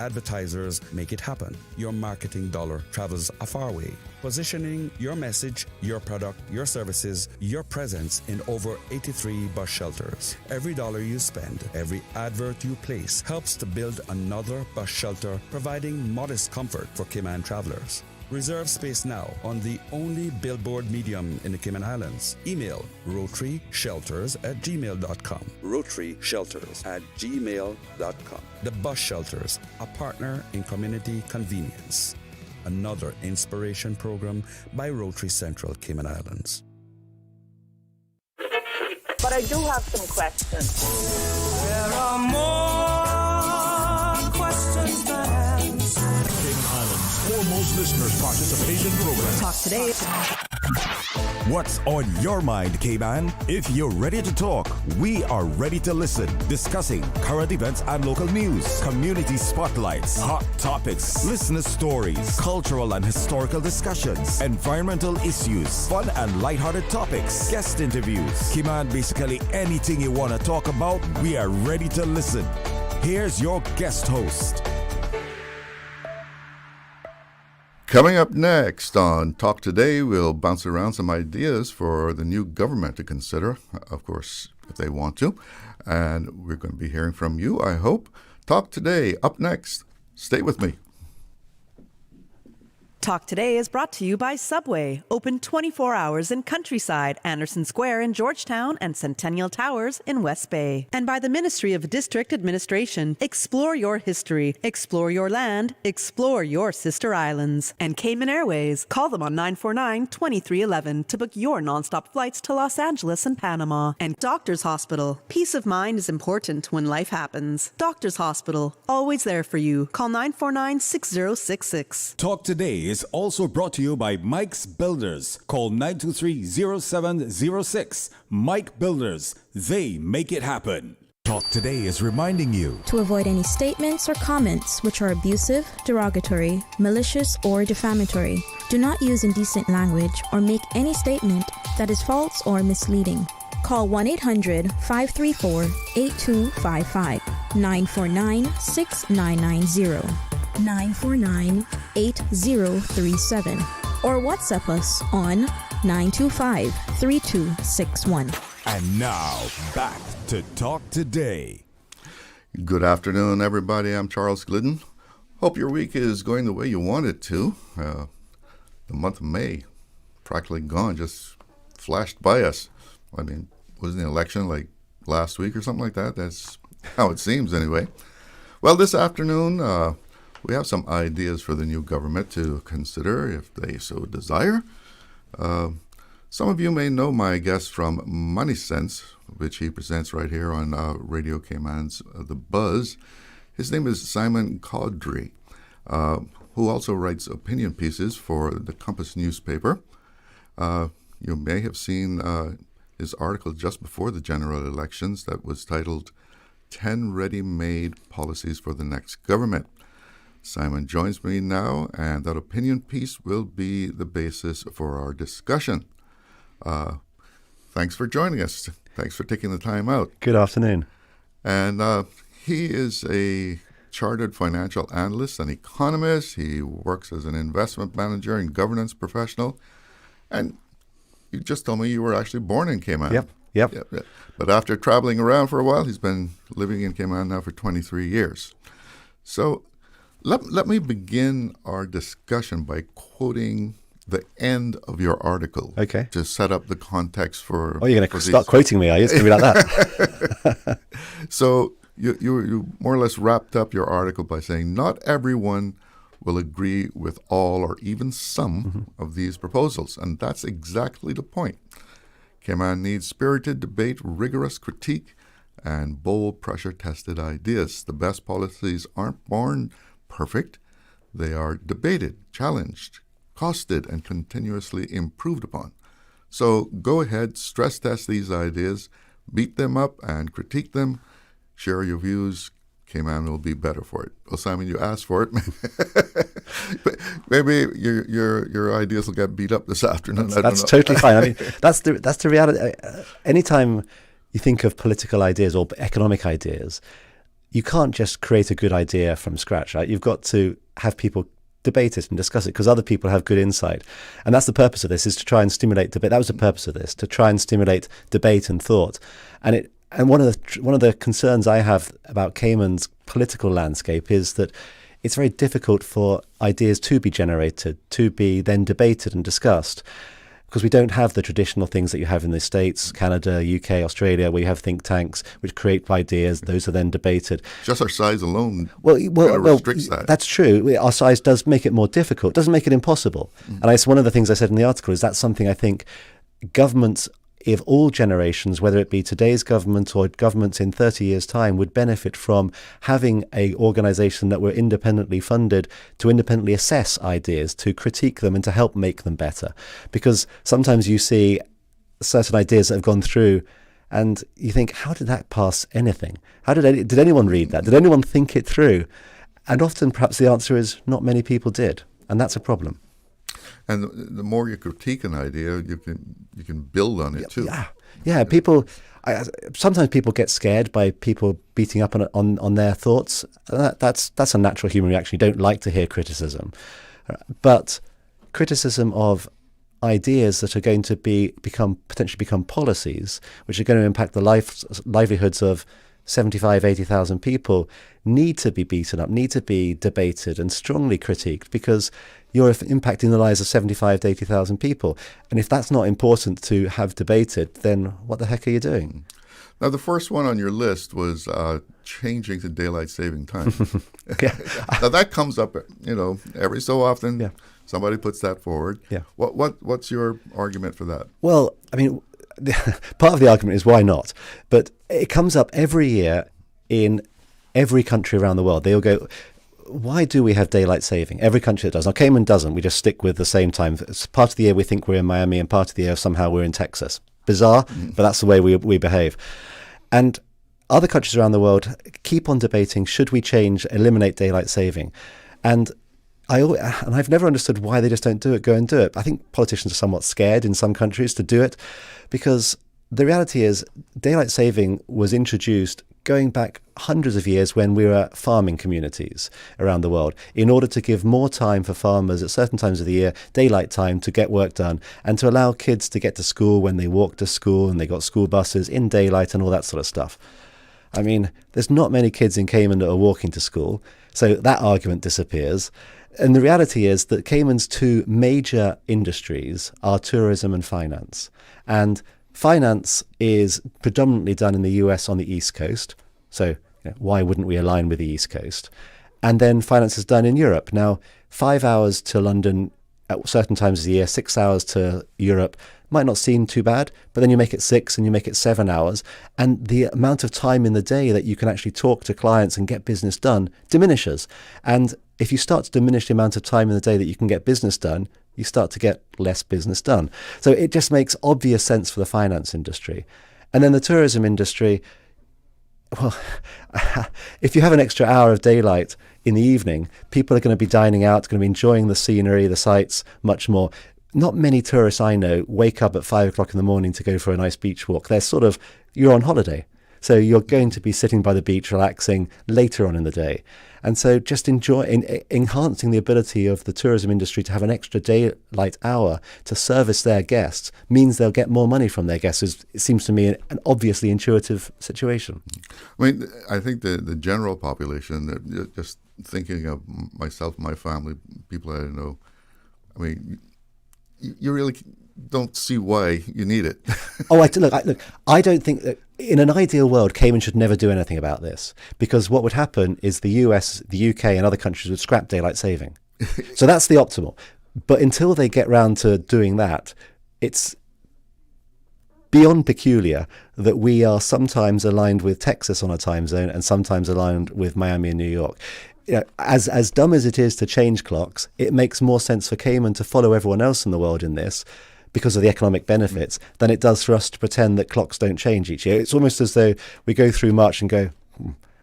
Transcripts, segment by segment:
advertisers make it happen. Your marketing dollar travels a far way. Positioning your message, your product, your services, your presence in over 83 bus shelters. Every dollar you spend, every advert you place helps to build another bus shelter, providing modest comfort for Cayman travelers. Reserve space now on the only billboard medium in the Cayman Islands. Email rotaryshelters@gmail.com. rotaryshelters@gmail.com. The Bus Shelters, a partner in community convenience. Another inspiration program by Rotary Central Cayman Islands. But I do have some questions. There are more questions than answers. Cayman Islands' foremost listeners participation program. Talk today. What's on your mind, Cayman? If you're ready to talk, we are ready to listen. Discussing current events and local news, community spotlights, hot topics, listener stories, cultural and historical discussions, environmental issues, fun and lighthearted topics, guest interviews. Cayman, basically anything you want to talk about, we are ready to listen. Here's your guest host. Coming up next on Talk Today, we'll bounce around some ideas for the new government to consider, of course, if they want to. And we're going to be hearing from you, I hope. Talk Today, up next. Stay with me. Talk Today is brought to you by Subway, open 24 hours in Countryside, Anderson Square in Georgetown, and Centennial Towers in West Bay. And by the Ministry of District Administration. Explore your history, explore your land, explore your sister islands. And Cayman Airways. Call them on 949-2311 to book your nonstop flights to Los Angeles and Panama. And Doctors Hospital. Peace of mind is important when life happens. Doctors Hospital, always there for you. Call 949-6066. Talk Today is also brought to you by Mike's Builders. Call 923-0706. Mike Builders. They make it happen. Talk Today is reminding you to avoid any statements or comments which are abusive, derogatory, malicious, or defamatory. Do not use indecent language or make any statement that is false or misleading. Call 1-800-534-8255, 949-6990. 949-8037 or WhatsApp us on 925-3261. And now, back to Talk Today. Good afternoon, everybody. I'm Charles Glidden. Hope your week is going the way you want it to. The month of May, practically gone, just flashed by us. I mean, wasn't the election like last week or something like that? That's how it seems anyway. Well, this afternoon, we have some ideas for the new government to consider if they so desire. Some of you may know my guest from Money Sense, which he presents right here on Radio Cayman's The Buzz. His name is Simon Cawdery, who also writes opinion pieces for the Compass newspaper. You may have seen his article just before the general elections that was titled 10 Ready-Made Policies for the Next Government. Simon joins me now, and that opinion piece will be the basis for our discussion. Thanks for joining us. Thanks for taking the time out. Good afternoon. And he is a chartered financial analyst and economist. He works as an investment manager and governance professional. And you just told me you were actually born in Cayman. Yep. But after traveling around for a while, he's been living in Cayman now for 23 years. So let me begin our discussion by quoting the end of your article. Okay. To set up the context for... Oh, you're going to start quoting me, are you? It's going to be like that. So you more or less wrapped up your article by saying not everyone will agree with all or even some of these proposals. And that's exactly the point. Cayman needs spirited debate, rigorous critique, and bold, pressure-tested ideas. The best policies aren't born perfect. They are debated, challenged, costed, and continuously improved upon. So go ahead, stress test these ideas, beat them up and critique them, share your views. Cayman will be better for it. Well, Simon, you asked for it. Maybe your ideas will get beat up this afternoon. That's totally fine. I mean, that's the reality. Anytime you think of political ideas or economic ideas, you can't just create a good idea from scratch, right? You've got to have people debate it and discuss it because other people have good insight. And that's the purpose of this, is to try and stimulate debate. That was the purpose of this, to try and stimulate debate and thought. And one of the concerns I have about Cayman's political landscape is that it's very difficult for ideas to be generated, to be then debated and discussed, because we don't have the traditional things that you have in the States, Canada, UK, Australia, where you have think tanks which create ideas. Those are then debated. Just our size alone restricts that. That's true. Our size does make it more difficult. It doesn't make it impossible. Mm-hmm. And one of the things I said in the article is that's something I think governments of all generations, whether it be today's government or governments in 30 years' time, would benefit from having an organisation that were independently funded to independently assess ideas, to critique them and to help make them better. Because sometimes you see certain ideas that have gone through and you think, how did that pass anything? Did anyone read that? Did anyone think it through? And often perhaps the answer is not many people did. And that's a problem. And the more you critique an idea, you can build on it too. Yeah. Sometimes people get scared by people beating up on their thoughts. That's a natural human reaction. You don't like to hear criticism, but criticism of ideas that are going to potentially become policies, which are going to impact the livelihoods of 75, 80,000 people, need to be beaten up, need to be debated and strongly critiqued, because you're impacting the lives of 75 to 80,000 people. And if that's not important to have debated, then what the heck are you doing? Now, the first one on your list was changing to daylight saving time. Now, that comes up, every so often. Yeah. Somebody puts that forward. Yeah. What's your argument for that? Well, I mean, part of the argument is why not? But it comes up every year in every country around the world. They'll go, why do we have daylight saving? Every country that does. Now, Cayman doesn't. We just stick with the same time. It's part of the year we think we're in Miami, and part of the year somehow we're in Texas. Bizarre, but that's the way we behave. And other countries around the world keep on debating, should we eliminate daylight saving? And I've never understood why they just don't go and do it. I think politicians are somewhat scared in some countries to do it, because the reality is daylight saving was introduced going back hundreds of years when we were farming communities around the world, in order to give more time for farmers at certain times of the year, daylight time, to get work done, and to allow kids to get to school when they walked to school and they got school buses in daylight and all that sort of stuff. I mean, there's not many kids in Cayman that are walking to school, so that argument disappears. And the reality is that Cayman's two major industries are tourism and finance. And finance is predominantly done in the US on the East Coast. So why wouldn't we align with the East Coast? And then finance is done in Europe. Now, 5 hours to London at certain times of the year, 6 hours to Europe might not seem too bad, but then you make it 6 and you make it 7 hours. And the amount of time in the day that you can actually talk to clients and get business done diminishes. And if you start to diminish the amount of time in the day that you can get business done, you start to get less business done. So it just makes obvious sense for the finance industry. And then the tourism industry, well, if you have an extra hour of daylight in the evening, people are going to be dining out, going to be enjoying the scenery, the sights much more. Not many tourists I know wake up at 5 o'clock in the morning to go for a nice beach walk. You're on holiday. So you're going to be sitting by the beach, relaxing later on in the day. And so just enhancing the ability of the tourism industry to have an extra daylight hour to service their guests means they'll get more money from their guests. It seems to me an obviously intuitive situation. I mean, I think the general population, just thinking of myself, my family, people I know, I mean, you really don't see why you need it. I don't think that in an ideal world, Cayman should never do anything about this, because what would happen is the US, the UK and other countries would scrap daylight saving. So that's the optimal. But until they get round to doing that, it's beyond peculiar that we are sometimes aligned with Texas on a time zone and sometimes aligned with Miami and New York. As dumb as it is to change clocks, it makes more sense for Cayman to follow everyone else in the world in this, because of the economic benefits, than it does for us to pretend that clocks don't change each year. It's almost as though we go through March and go,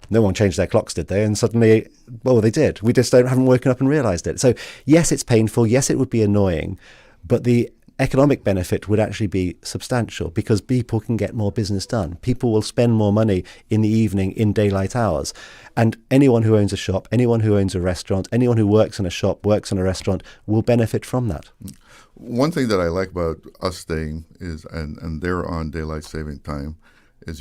no one changed their clocks, did they? And suddenly, well, they did. We just haven't woken up and realised it. So yes, it's painful. Yes, it would be annoying. But the economic benefit would actually be substantial because people can get more business done. People will spend more money in the evening in daylight hours. And anyone who owns a shop, anyone who owns a restaurant, anyone who works in a shop, works in a restaurant will benefit from that. One thing that I like about us staying is, and they're on daylight saving time, is,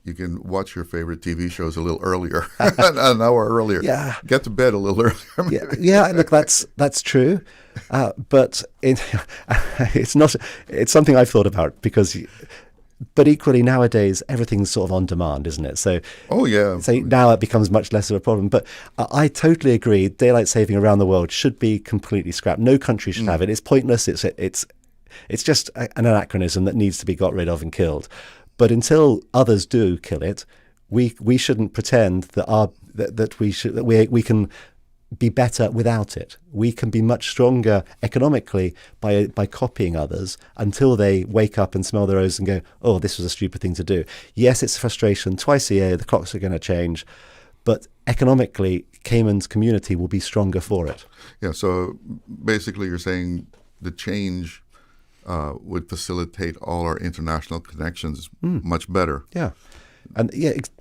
you can watch your favorite TV shows a little earlier, an hour earlier. Yeah. Get to bed a little earlier. Yeah. Look, that's true, but it's not. It's something I've thought about but equally nowadays everything's sort of on demand, isn't it? So, So now it becomes much less of a problem. But I totally agree. Daylight saving around the world should be completely scrapped. No country should have it. It's pointless. It's just an anachronism that needs to be got rid of and killed. But until others do kill it, we shouldn't pretend that we can be better without it. We can be much stronger economically by copying others until they wake up and smell the rose and go, oh, this was a stupid thing to do. Yes, it's a frustration. Twice a year, the clocks are going to change. But economically, Cayman's community will be stronger for it. Yeah, so basically you're saying the change would facilitate all our international connections much better. Yeah. And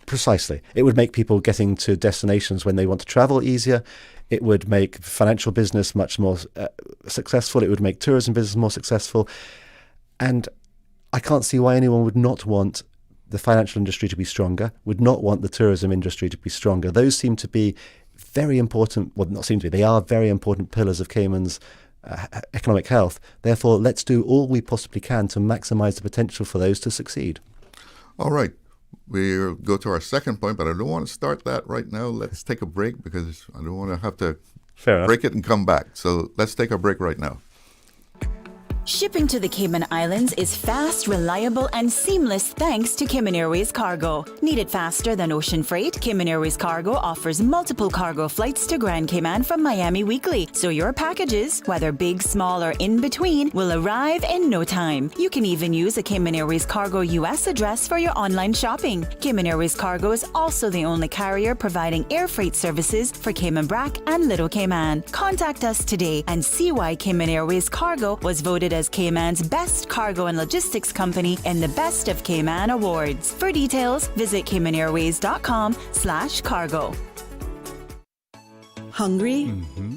precisely. It would make people getting to destinations when they want to travel easier. It would make financial business much more successful. It would make tourism business more successful. And I can't see why anyone would not want the financial industry to be stronger, would not want the tourism industry to be stronger. Those seem to be very important, well, not seem to be, they are very important pillars of Cayman's economic health. Therefore, let's do all we possibly can to maximize the potential for those to succeed. All right. We'll go to our second point, but I don't want to start that right now. Let's take a break because I don't want to have to break it and come back. So let's take a break right now. Shipping to the Cayman Islands is fast, reliable, and seamless thanks to Cayman Airways Cargo. Need it faster than ocean freight? Cayman Airways Cargo offers multiple cargo flights to Grand Cayman from Miami weekly, so your packages, whether big, small, or in between, will arrive in no time. You can even use a Cayman Airways Cargo US address for your online shopping. Cayman Airways Cargo is also the only carrier providing air freight services for Cayman Brac and Little Cayman. Contact us today and see why Cayman Airways Cargo was voted as Cayman's best cargo and logistics company in the Best of Cayman Awards. For details, visit caymanairways.com/cargo. Hungry?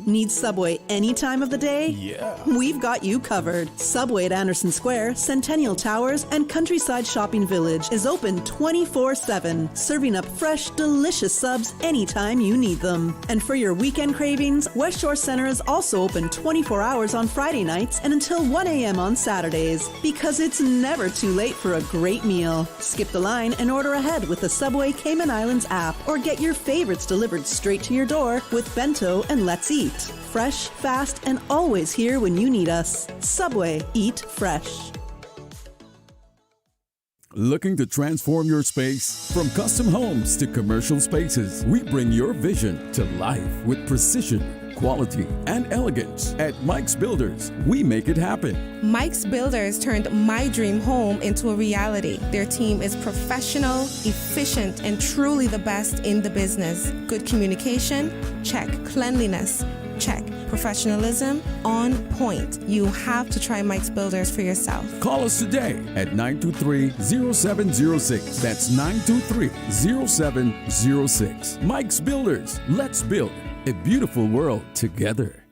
Need Subway any time of the day? Yeah. We've got you covered. Subway at Anderson Square, Centennial Towers, and Countryside Shopping Village is open 24/7, serving up fresh, delicious subs anytime you need them. And for your weekend cravings, West Shore Center is also open 24 hours on Friday nights and until 1 a.m. on Saturdays, because it's never too late for a great meal. Skip the line and order ahead with the Subway Cayman Islands app, or get your favorites delivered straight to your door with bento and Let's Eat. Fresh, fast, and always here when you need us. Subway. Eat fresh. Looking to transform your space? From custom homes to commercial spaces, we bring your vision to life with precision, quality, and elegance. At Mike's Builders, we make it happen. Mike's Builders turned my dream home into a reality. Their team is professional, efficient, and truly the best in the business. Good communication? Check. Cleanliness? Check. Professionalism? On point. You have to try Mike's Builders for yourself. Call us today at 923-0706. That's 923-0706. Mike's Builders. Let's build a beautiful world together.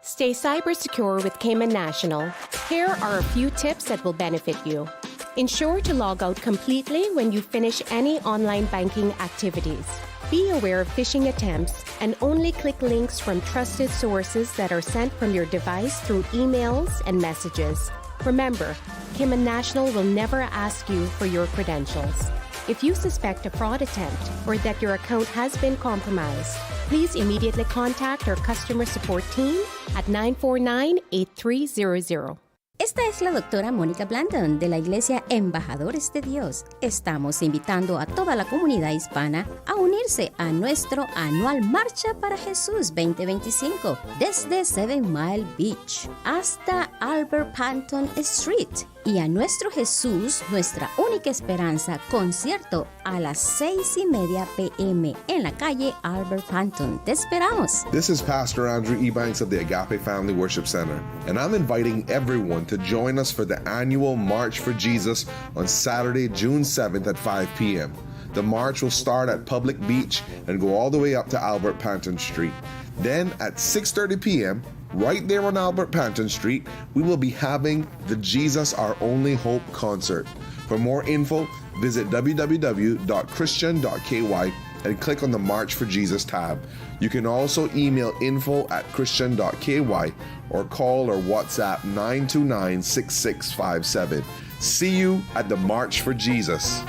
Stay cyber secure with Cayman National. Here are a few tips that will benefit you. Ensure to log out completely when you finish any online banking activities. Be aware of phishing attempts and only click links from trusted sources that are sent from your device through emails and messages. Remember, Cayman National will never ask you for your credentials. If you suspect a fraud attempt or that your account has been compromised, please immediately contact our customer support team at 949-8300. Esta es la doctora Mónica Blandon de la Iglesia Embajadores de Dios. Estamos invitando a toda la comunidad hispana a unirse a nuestro anual Marcha para Jesús 2025 desde 7 Mile Beach hasta Albert Panton Street y a nuestro Jesús, nuestra única esperanza, concierto a las 6:30 p.m. en la calle Albert Panton. Te esperamos. This is Pastor Andrew Ebanks of the Agape Family Worship Center, and I'm inviting everyone to join us for the annual March for Jesus on Saturday, June 7th at 5 p.m. The march will start at Public Beach and go all the way up to Albert Panton Street. Then at 6:30 p.m., right there on Albert Panton Street, we will be having the Jesus Our Only Hope concert. For more info, visit www.christian.ky and click on the March for Jesus tab. You can also email info@christian.ky or call or WhatsApp 929-6657. See you at the March for Jesus.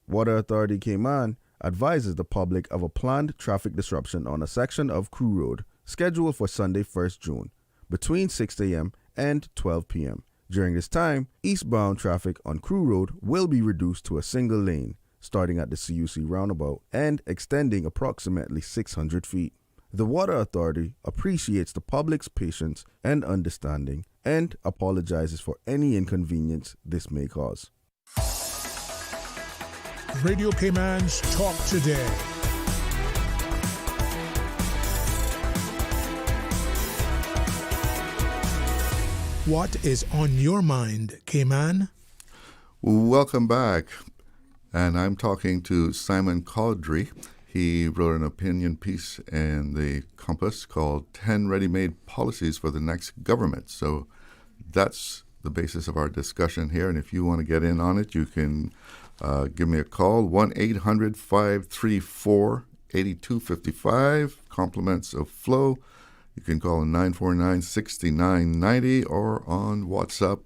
Water Authority Cayman advises the public of a planned traffic disruption on a section of Crew Road scheduled for Sunday 1st June between 6 a.m. and 12 p.m. During this time, eastbound traffic on Crew Road will be reduced to a single lane starting at the CUC roundabout and extending approximately 600 feet. The Water Authority appreciates the public's patience and understanding and apologizes for any inconvenience this may cause. Radio Cayman's Talk Today. What is on your mind, Cayman? Welcome back. And I'm talking to Simon Cawdery. He wrote an opinion piece in the Compass called 10 Ready-Made Policies for the Next Government. So that's the basis of our discussion here. And if you want to get in on it, you can give me a call, 1-800-534-8255, compliments of Flow. You can call 949-6990 or on WhatsApp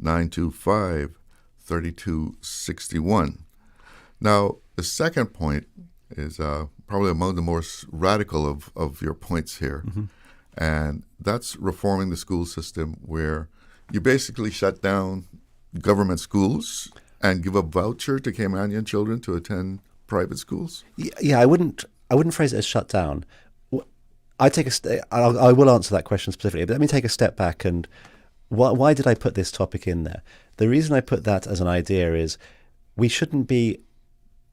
925-3261. Now, the second point is probably among the most radical of your points here, and that's reforming the school system where you basically shut down government schools and give a voucher to Caymanian children to attend private schools? Yeah, I wouldn't phrase it as shut down. I will answer that question specifically, but let me take a step back and why did I put this topic in there? The reason I put that as an idea is we shouldn't be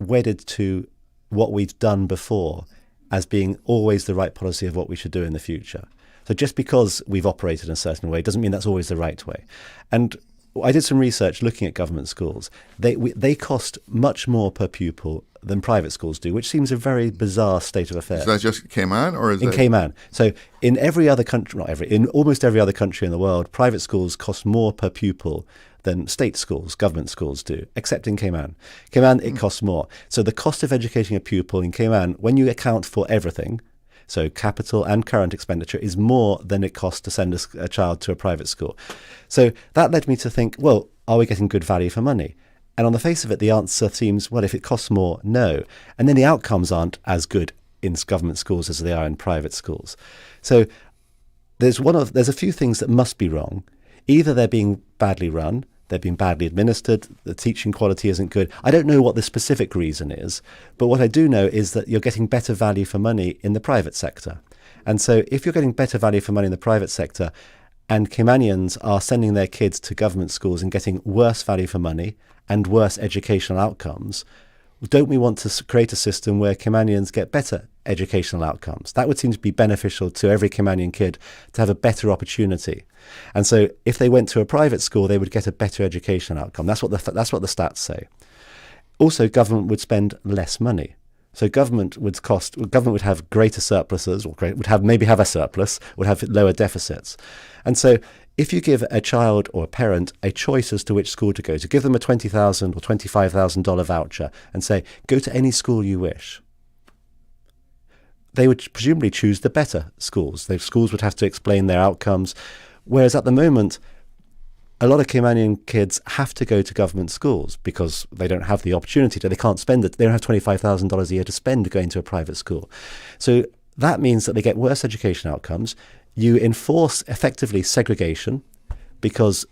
wedded to what we've done before as being always the right policy of what we should do in the future. So just because we've operated in a certain way doesn't mean that's always the right way. And I did some research looking at government schools. They cost much more per pupil than private schools do, which seems a very bizarre state of affairs. Is that just Cayman, or is in Cayman? So in every other country, in almost every other country in the world, private schools cost more per pupil than state schools, government schools do, except in Cayman. Cayman, it costs more. So the cost of educating a pupil in Cayman, when you account for everything, so capital and current expenditure, is more than it costs to send a child to a private school. So that led me to think, well, are we getting good value for money? And on the face of it, the answer seems, well, if it costs more, no. And then the outcomes aren't as good in government schools as they are in private schools. So there's a few things that must be wrong. Either they're being badly run, they're being badly administered, the teaching quality isn't good. I don't know what the specific reason is, but what I do know is that you're getting better value for money in the private sector. And so if you're getting better value for money in the private sector and Caymanians are sending their kids to government schools and getting worse value for money and worse educational outcomes, don't we want to create a system where Caymanians get better educational outcomes? That would seem to be beneficial to every Caymanian kid to have a better opportunity. And so if they went to a private school, they would get a better educational outcome. That's what the stats say. Also, government would spend less money. So government would have greater surpluses, or maybe have a surplus, would have lower deficits. And so if you give a child or a parent a choice as to which school to go to, give them a $20,000 or $25,000 voucher and say, go to any school you wish, they would presumably choose the better schools. The schools would have to explain their outcomes. Whereas at the moment, a lot of Caymanian kids have to go to government schools because they don't have the opportunity to. They can't spend it. They don't have $25,000 a year to spend going to a private school. So that means that they get worse education outcomes. You enforce effectively segregation because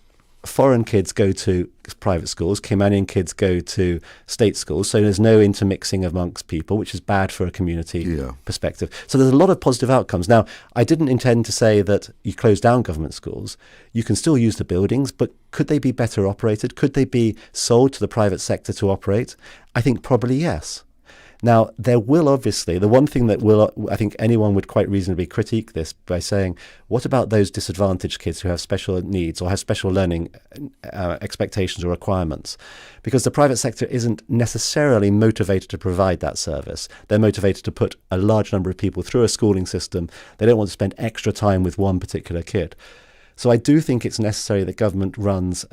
foreign kids go to private schools, Caymanian kids go to state schools, so there's no intermixing amongst people, which is bad for a community perspective. So there's a lot of positive outcomes. Now, I didn't intend to say that you close down government schools. You can still use the buildings, but could they be better operated? Could they be sold to the private sector to operate? I think probably yes. Now, there will obviously, the one thing that will, I think anyone would quite reasonably critique this by saying, what about those disadvantaged kids who have special needs or have special learning expectations or requirements? Because the private sector isn't necessarily motivated to provide that service. They're motivated to put a large number of people through a schooling system. They don't want to spend extra time with one particular kid. So I do think it's necessary that government runs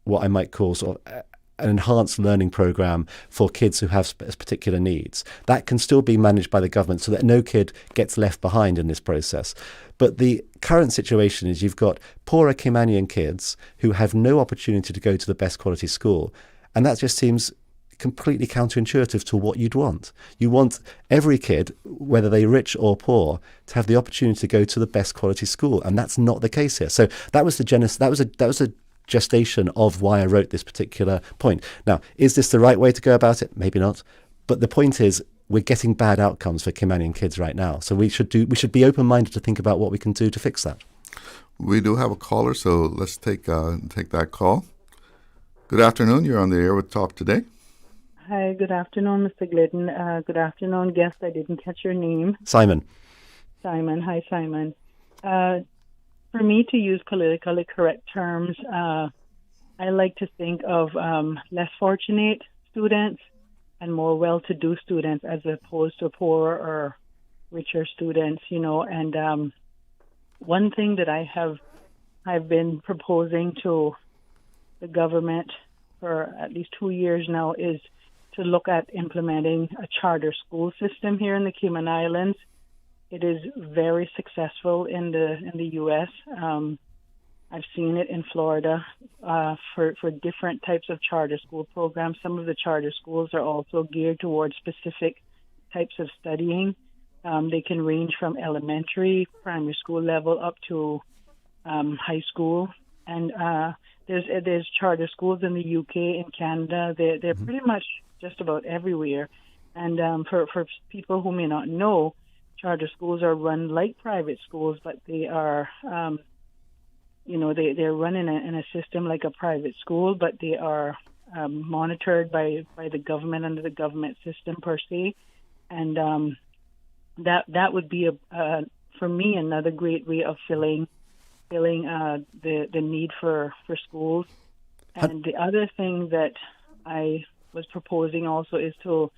what I might call sort of an enhanced learning program for kids who have particular needs. That can still be managed by the government so that no kid gets left behind in this process. But the current situation is you've got poorer Caymanian kids who have no opportunity to go to the best quality school. And that just seems completely counterintuitive to what you'd want. You want every kid, whether they're rich or poor, to have the opportunity to go to the best quality school. And that's not the case here. So that was the genesis. That was a gestation of why I wrote this particular point. Now, is this the right way to go about it? Maybe not. But the point is, we're getting bad outcomes for Caymanian kids right now. So we should be open-minded to think about what we can do to fix that. We do have a caller, so let's take that call. Good afternoon. You're on the air with Talk Today. Hi, good afternoon, Mr. Glidden. Good afternoon, guest. I didn't catch your name. Simon. Simon. Hi, Simon. For me to use politically correct terms, I like to think of less fortunate students and more well-to-do students as opposed to poorer or richer students, And one thing that I've been proposing to the government for at least 2 years now is to look at implementing a charter school system here in the Cayman Islands. It is very successful in the U.S. I've seen it in Florida for different types of charter school programs. Some of the charter schools are also geared towards specific types of studying. They can range from elementary, primary school level up to high school. And there's charter schools in the UK, in Canada. They're pretty much just about everywhere. And for people who may not know, charter schools are run like private schools, but they are, they're run in a system like a private school, but they are monitored by the government under the government system per se. And that would be for me another great way of filling the need for schools. And the other thing that I was proposing also is to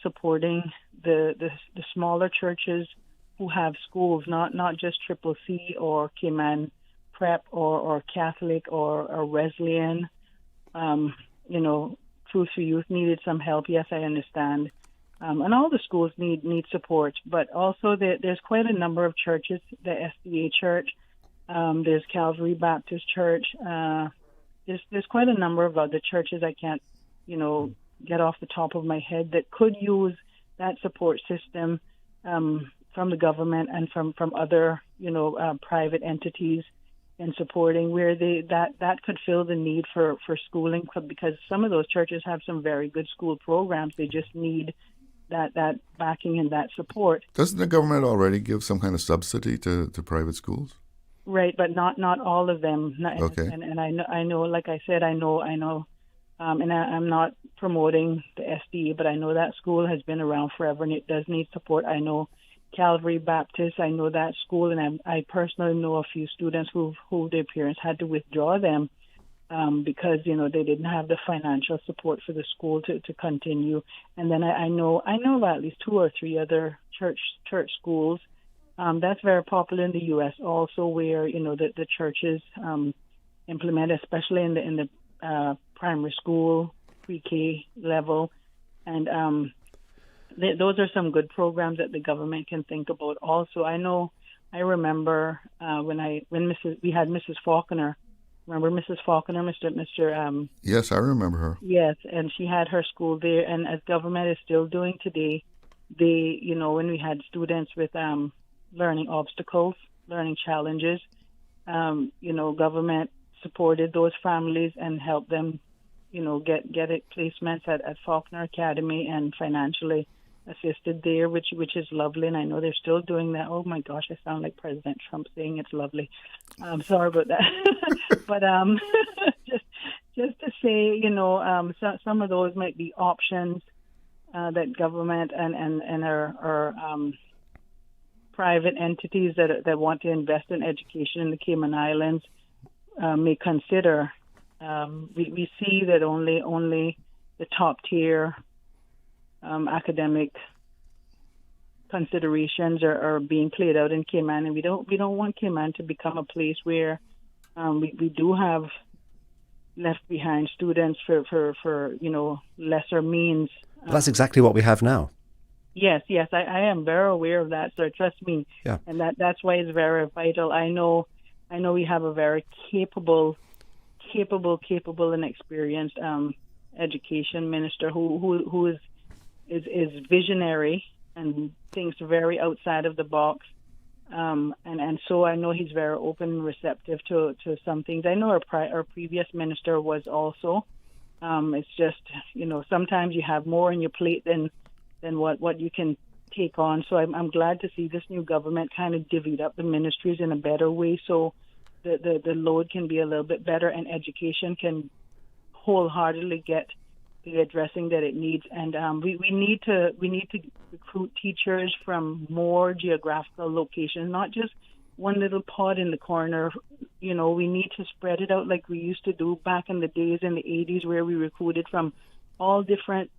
supporting the smaller churches who have schools, not just Triple C or Cayman Prep or Catholic or Wesleyan. Truth for Youth needed some help. Yes, I understand. And all the schools need support, but also there's quite a number of churches, the SDA Church, there's Calvary Baptist Church, there's quite a number of other churches I can't, get off the top of my head that could use that support system from the government and from other, private entities in supporting where that could fill the need for schooling, because some of those churches have some very good school programs. They just need that backing and that support. Doesn't the government already give some kind of subsidy to private schools? Right, but not all of them. Okay. And I know, like I said, I know. And I'm not promoting the SDA, but I know that school has been around forever and it does need support. I know Calvary Baptist, I know that school, and I personally know a few students who their parents had to withdraw them because, they didn't have the financial support for the school to continue. And then I know of at least 2 or 3 other church schools. That's very popular in the U.S. also, where, the churches implement, especially in the primary school, pre-K level. And those are some good programs that the government can think about. Also, I remember when we had Mrs. Faulkner. Remember Mrs. Faulkner, Mr. Yes, I remember her. Yes, and she had her school there. And as government is still doing today, when we had students with learning obstacles, learning challenges, government supported those families and helped them, get it placements at Faulkner Academy and financially assisted there, which is lovely. And I know they're still doing that. Oh my gosh, I sound like President Trump saying it's lovely. I'm sorry about that. But just to say, some of those might be options that government and our private entities that want to invest in education in the Cayman Islands may consider. We see that only the top tier academic considerations are being played out in Cayman, and we don't want Cayman to become a place where we do have left behind students for lesser means. That's exactly what we have now. Yes, I am very aware of that, sir. Trust me. Yeah. And that's why it's very vital. I know we have a very capable and experienced education minister who is visionary and thinks very outside of the box. And so I know he's very open and receptive to some things. I know our previous minister was also. It's just, sometimes you have more on your plate than what you can take on. So I'm glad to see this new government kind of divvied up the ministries in a better way, so the load can be a little bit better and education can wholeheartedly get the addressing that it needs. And we need to recruit teachers from more geographical locations, not just one little pod in the corner. We need to spread it out like we used to do back in the days in the 80s, where we recruited from all different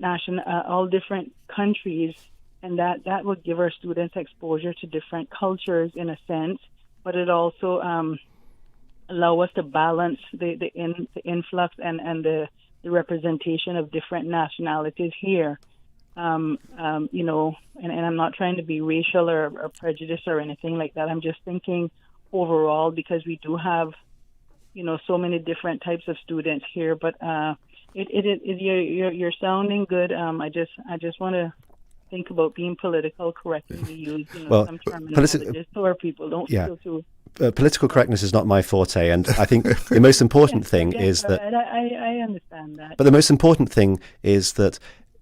all different countries, and that would give our students exposure to different cultures in a sense, but it also allow us to balance the influx and the representation of different nationalities here. And I'm not trying to be racial or prejudiced or anything like that. I'm just thinking overall, because we do have, so many different types of students here. But you're sounding good. I just want to think about being political correctly used. Some terminology so our people don't feel too. Political correctness is not my forte, and I think the most important thing is that I understand that. But the most important thing is that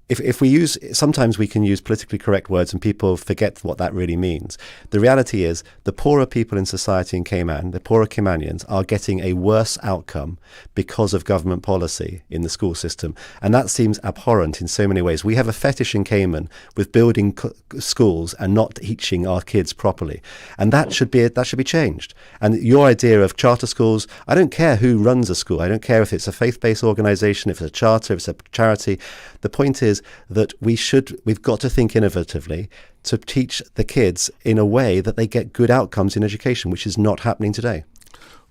if we sometimes we can use politically correct words and people forget what that really means. The reality is the poorer people in society in Cayman, the poorer Caymanians, are getting a worse outcome because of government policy in the school system. And that seems abhorrent in so many ways. We have a fetish in Cayman with building schools and not teaching our kids properly. And that should be changed. And your idea of charter schools, I don't care who runs a school. I don't care if it's a faith-based organization, if it's a charter, if it's a charity. The point is that we've got to think innovatively to teach the kids in a way that they get good outcomes in education, which is not happening today.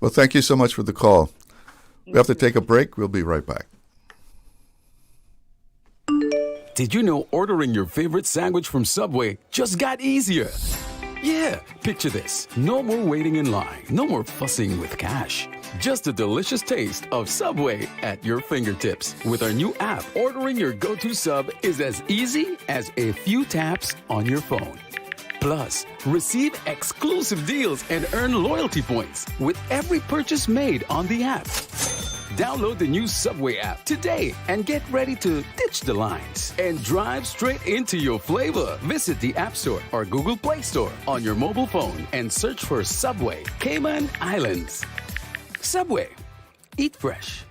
Well, thank you so much for the call. We have to take a break. We'll be right back. Did you know ordering your favorite sandwich from Subway just got easier? Yeah, picture this. No more waiting in line. No more fussing with cash. Just a delicious taste of Subway at your fingertips. With our new app, ordering your go-to sub is as easy as a few taps on your phone. Plus, receive exclusive deals and earn loyalty points with every purchase made on the app. Download the new Subway app today and get ready to ditch the lines and drive straight into your flavor. Visit the App Store or Google Play Store on your mobile phone and search for Subway Cayman Islands. Subway. Eat fresh.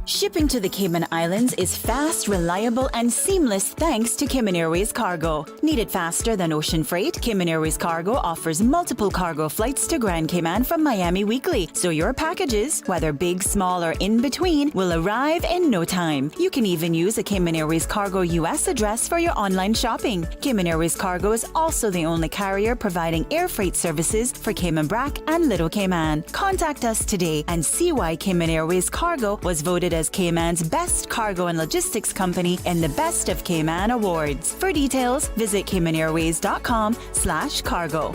Shipping to the Cayman Islands is fast, reliable, and seamless thanks to Cayman Airways Cargo. Need it faster than ocean freight? Cayman Airways Cargo offers multiple cargo flights to Grand Cayman from Miami weekly, so your packages, whether big, small, or in between, will arrive in no time. You can even use a Cayman Airways Cargo US address for your online shopping. Cayman Airways Cargo is also the only carrier providing air freight services for Cayman Brac and Little Cayman. Contact us today and see why Cayman Airways Cargo was voted as Cayman's best cargo and logistics company in the Best of Cayman Awards. For details, visit CaymanAirways.com/cargo.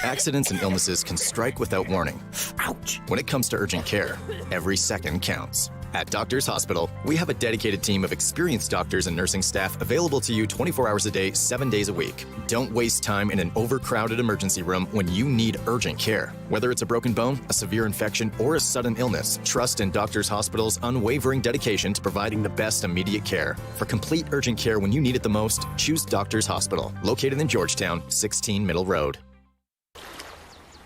Accidents and illnesses can strike without warning. Ouch! When it comes to urgent care, every second counts. At Doctors Hospital, we have a dedicated team of experienced doctors and nursing staff available to you 24 hours a day, 7 days a week. Don't waste time in an overcrowded emergency room when you need urgent care. Whether it's a broken bone, a severe infection, or a sudden illness, trust in Doctors Hospital's unwavering dedication to providing the best immediate care. For complete urgent care when you need it the most, choose Doctors Hospital, located in Georgetown, 16 Middle Road.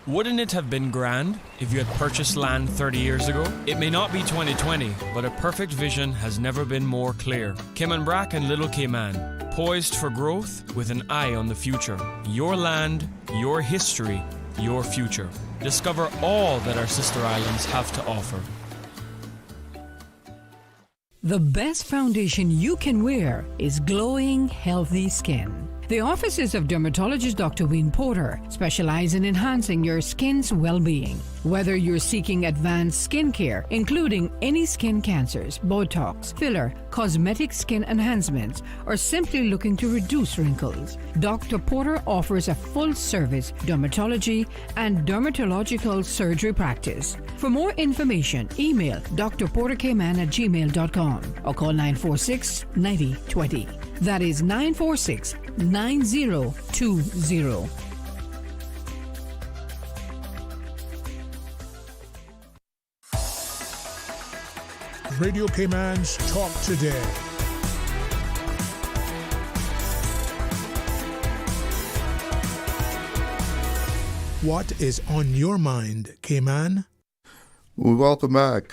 Wouldn't it have been grand if you had purchased land 30 years ago? It may not be 2020, but a perfect vision has never been more clear. Cayman Brac and Little Cayman, poised for growth with an eye on the future. Your land, your history, your future. Discover all that our sister islands have to offer. The best foundation you can wear is glowing, healthy skin. The offices of dermatologist Dr. Wayne Porter specialize in enhancing your skin's well-being. Whether you're seeking advanced skincare, including any skin cancers, Botox, filler, cosmetic skin enhancements, or simply looking to reduce wrinkles, Dr. Porter offers a full-service dermatology and dermatological surgery practice. For more information, email drportercayman@gmail.com or call 946-9020. That is 946-9020. Radio Cayman's Talk Today. What is on your mind, Cayman? Welcome back.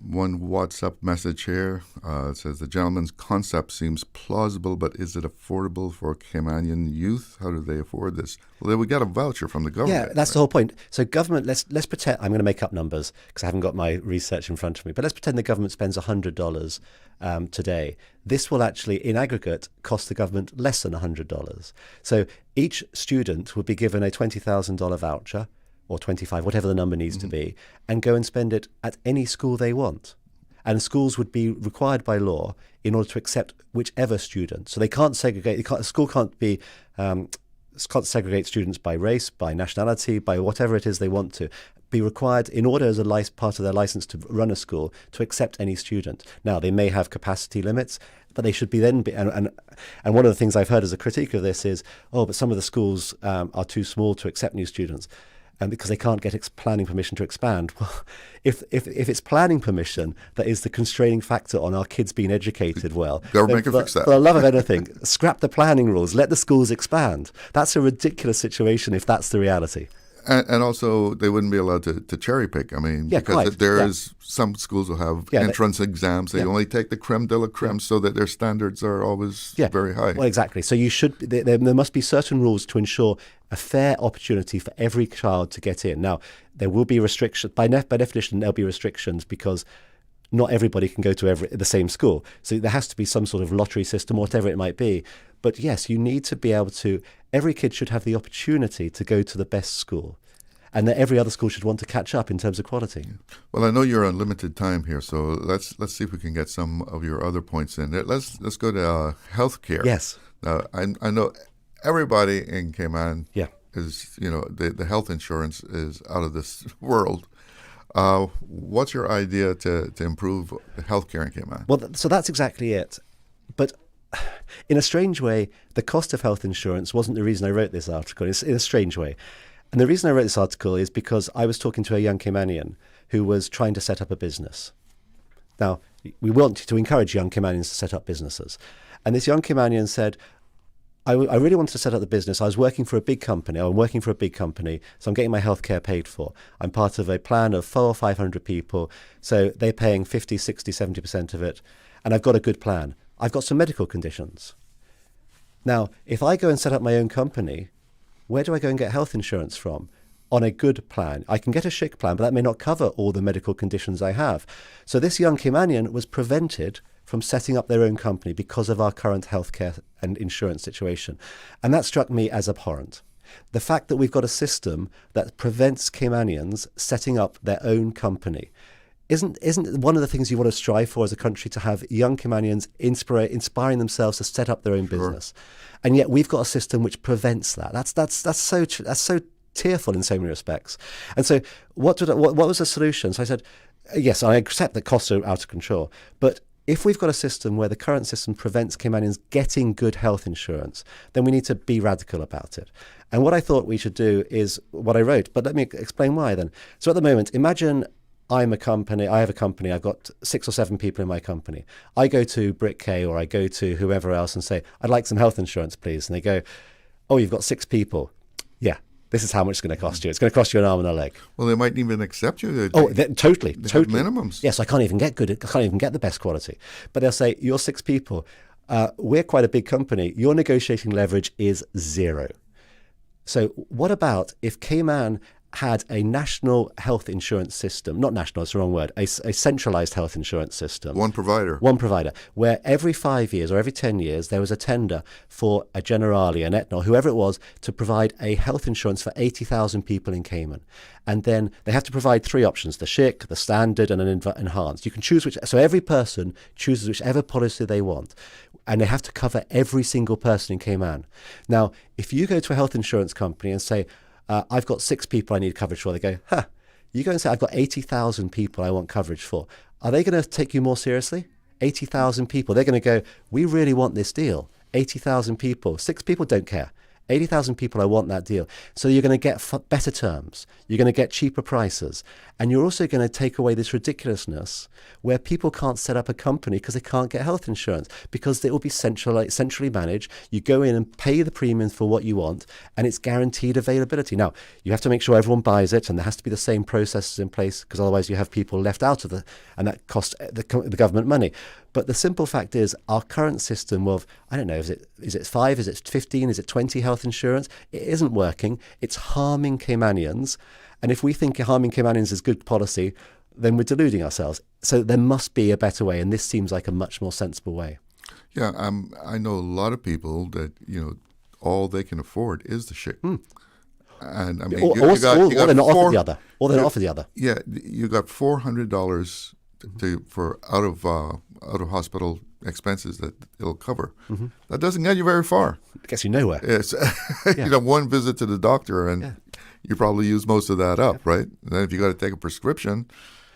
One WhatsApp message here. It says, the gentleman's concept seems plausible, but is it affordable for Caymanian youth? How do they afford this? Well, we got a voucher from the government. Yeah, that's the whole point. So government, let's pretend, I'm going to make up numbers because I haven't got my research in front of me, but let's pretend the government spends $100 today. This will actually, in aggregate, cost the government less than $100. So each student would be given a $20,000 voucher, or 25, whatever the number needs to be, and go and spend it at any school they want. And schools would be required by law in order to accept whichever student. So they can't segregate, a school can't segregate students by race, by nationality, by whatever it is they want to. Be required, in order as a part of their license to run a school, to accept any student. Now, they may have capacity limits, but they should be then be, and one of the things I've heard as a critique of this is, but some of the schools are too small to accept new students. And because they can't get planning permission to expand. Well, if it's planning permission that is the constraining factor on our kids being educated well, government can fix that. For the love of anything, scrap the planning rules, let the schools expand. That's a ridiculous situation if that's the reality. And also, they wouldn't be allowed to cherry pick. I mean, because there is some schools will have entrance exams. They only take the creme de la creme so that their standards are always very high. Well, exactly. So you should. There must be certain rules to ensure a fair opportunity for every child to get in. Now, there will be restrictions. By definition, there'll be restrictions because not everybody can go to the same school. So there has to be some sort of lottery system, whatever it might be. But yes, you need to be able to, every kid should have the opportunity to go to the best school. And that every other school should want to catch up in terms of quality. Well, I know you're on limited time here, so let's see if we can get some of your other points in. Let's go to healthcare. Yes. I know everybody in Cayman is, the health insurance is out of this world. What's your idea to improve healthcare in Cayman? Well, so that's exactly it. But in a strange way, the cost of health insurance wasn't the reason I wrote this article. It's in a strange way. And the reason I wrote this article is because I was talking to a young Caymanian who was trying to set up a business. Now, we want to encourage young Caymanians to set up businesses. And this young Caymanian said, I really wanted to set up the business. I was working for a big company. I'm working for a big company, so I'm getting my healthcare paid for. I'm part of a plan of 400 or 500 people, so they're paying 50, 60, 70% of it. And I've got a good plan. I've got some medical conditions. Now, if I go and set up my own company, where do I go and get health insurance from? On a good plan. I can get a chic plan, but that may not cover all the medical conditions I have. So this young Caymanian was prevented from setting up their own company because of our current healthcare and insurance situation. And that struck me as abhorrent. The fact that we've got a system that prevents Caymanians setting up their own company. Isn't one of the things you want to strive for as a country to have young Caymanians inspiring themselves to set up their own business? And yet we've got a system which prevents that. That's so tearful in so many respects. And so what was the solution? So I said, Yes, I accept that costs are out of control, but if we've got a system where the current system prevents Caymanians getting good health insurance, then we need to be radical about it. And what I thought we should do is what I wrote, but let me explain why then. So at the moment, imagine I have a company, I've got 6 or 7 people in my company. I go to Brit K or I go to whoever else and say, I'd like some health insurance, please. And they go, oh, you've got 6 people. Yeah. This is how much it's going to cost you. It's going to cost you an arm and a leg. Well, they mightn't even accept you. Totally. Minimums. Yes, I can't even get the best quality. But they'll say, you're 6 people. We're quite a big company. Your negotiating leverage is 0. So what about if Cayman had a national health insurance system, not national, it's the wrong word, a centralized health insurance system. One provider, where every 5 years or every 10 years there was a tender for a Generali, an Aetna, whoever it was, to provide a health insurance for 80,000 people in Cayman. And then they have to provide 3 options, the SHIC, the standard, and an enhanced. You can choose which, so every person chooses whichever policy they want. And they have to cover every single person in Cayman. Now, if you go to a health insurance company and say, I've got 6 people I need coverage for, they go, you go and say, I've got 80,000 people I want coverage for. Are they going to take you more seriously? 80,000 people. They're going to go, we really want this deal. 80,000 people. 6 people don't care. 80,000 people, I want that deal. So you're going to get better terms. You're going to get cheaper prices. And you're also going to take away this ridiculousness where people can't set up a company because they can't get health insurance because it will be centrally managed. You go in and pay the premiums for what you want and it's guaranteed availability. Now, you have to make sure everyone buys it and there has to be the same processes in place because otherwise you have people left out of and that costs the government money. But the simple fact is our current system of, I don't know, is it 5, is it 15, is it 20 health insurance? It isn't working. It's harming Caymanians. And if we think harming Caymanians is good policy, then we're deluding ourselves. So there must be a better way. And this seems like a much more sensible way. Yeah, I know a lot of people that, all they can afford is the SHIC. And I mean, or they're not offered the other. Or they're not offered the other. Yeah, you got $400 for out of hospital expenses that it'll cover. Mm-hmm. That doesn't get you very far. It gets you nowhere. It's one visit to the doctor and you probably use most of that up, right? And then if you got to take a prescription.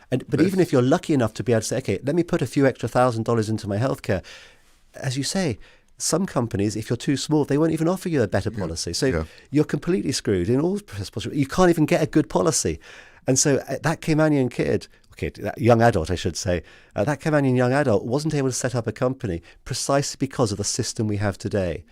But even if you're lucky enough to be able to say, okay, let me put a few extra $1,000 into my healthcare, as you say, some companies, if you're too small, they won't even offer you a better policy. So you're completely screwed in all possible. You can't even get a good policy. And so that Caymanian kid, that young adult, I should say, that Caymanian young adult wasn't able to set up a company precisely because of the system we have today.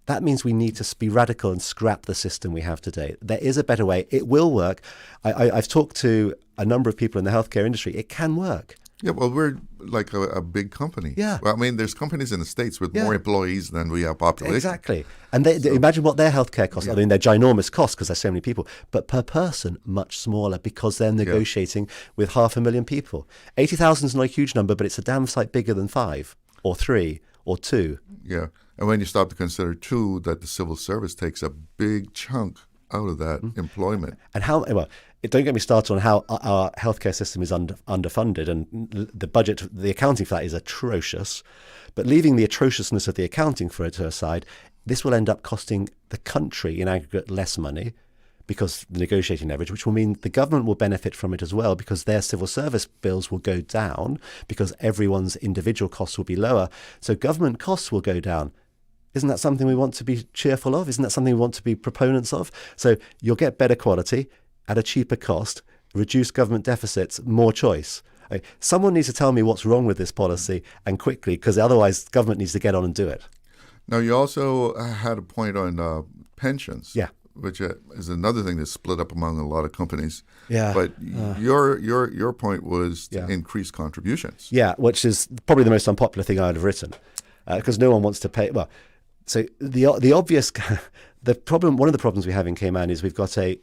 That means we need to be radical and scrap the system we have today. There is a better way. It will work. I've talked to a number of people in the healthcare industry. It can work. Yeah, well, we're like a big company. Yeah. Well, I mean, there's companies in the States with more employees than we have population. Exactly. And imagine what their healthcare costs. I mean, they're ginormous costs because there's so many people. But per person, much smaller because they're negotiating with 500,000 people. 80,000 is not a huge number, but it's a damn sight bigger than 5 or 3 or 2. Yeah. And when you stop to consider, too, that the civil service takes a big chunk out of that employment. And don't get me started on how our healthcare system is underfunded, and the budget, the accounting for that is atrocious. But leaving the atrociousness of the accounting for it aside, this will end up costing the country in aggregate less money because the negotiating leverage, which will mean the government will benefit from it as well because their civil service bills will go down because everyone's individual costs will be lower. So government costs will go down. Isn't that something we want to be cheerful of? Isn't that something we want to be proponents of? So you'll get better quality at a cheaper cost, reduce government deficits, more choice. Someone needs to tell me what's wrong with this policy and quickly, because otherwise government needs to get on and do it. Now, you also had a point on pensions. Yeah. Which is another thing that's split up among a lot of companies. Yeah. But your point was to increase contributions. Yeah, which is probably the most unpopular thing I would have written, because no one wants to pay. Well, so the obvious, the problem, one of the problems we have in Cayman is we've got a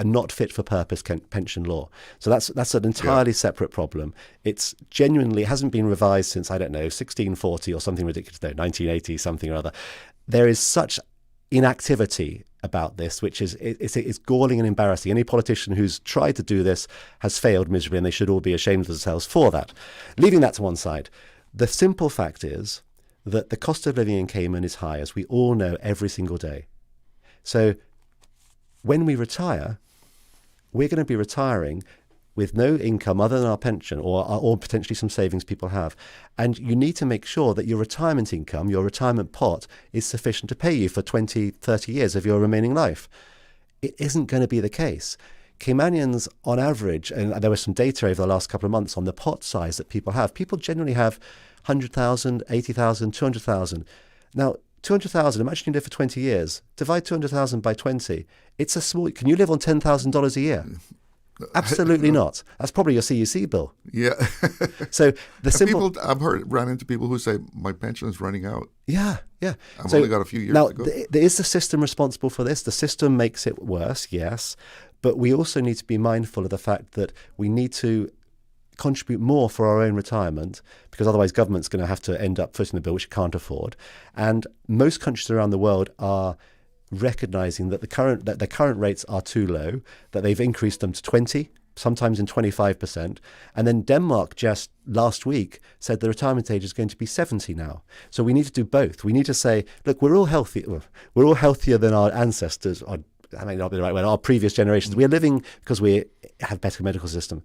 not fit for purpose pension law. So that's an entirely separate problem. It's genuinely hasn't been revised since, I don't know, 1640 or something ridiculous, no, 1980 something or other. There is such inactivity about this, which is it's galling and embarrassing. Any politician who's tried to do this has failed miserably, and they should all be ashamed of themselves for that. Leaving that to one side, the simple fact is that the cost of living in Cayman is high, as we all know every single day. So when we retire, we're going to be retiring with no income other than our pension or potentially some savings people have. And you need to make sure that your retirement income, your retirement pot, is sufficient to pay you for 20, 30 years of your remaining life. It isn't going to be the case. Caymanians, on average, and there was some data over the last couple of months on the pot size that people have. People generally have 100,000, 80,000, 200,000. Now, 200,000, imagine you live for 20 years. Divide 200,000 by 20. It's a small... Can you live on $10,000 a year? Absolutely not. That's probably your CUC bill. Yeah. So the simple... I've ran into people who say, my pension is running out. Yeah, yeah. I've only got a few years now, to go. There is the system responsible for this. The system makes it worse, yes. But we also need to be mindful of the fact that we need to contribute more for our own retirement, because otherwise government's going to have to end up footing the bill, which it can't afford. And most countries around the world are recognizing that the current rates are too low, that they've increased them to 20, sometimes in 25%. And then Denmark just last week said the retirement age is going to be 70 now. So we need to do both. We need to say, look, we're all healthy. We're all healthier than our ancestors, or that may not be the right word, our previous generations. We're living because we have better medical system.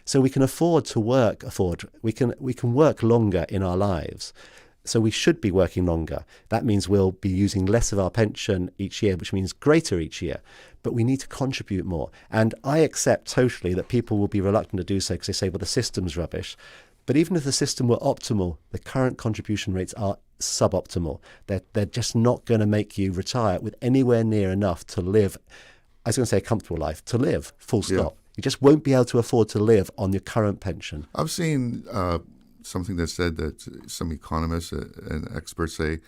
So we can afford to work, we can work longer in our lives. So we should be working longer. That means we'll be using less of our pension each year, which means greater each year. But we need to contribute more. And I accept totally that people will be reluctant to do so because they say, well, the system's rubbish. But even if the system were optimal, the current contribution rates are suboptimal. They're just not going to make you retire with anywhere near enough to live, I was going to say a comfortable life, to live, full stop. Yeah. You just won't be able to afford to live on your current pension. I've seen something that said that some economists and experts say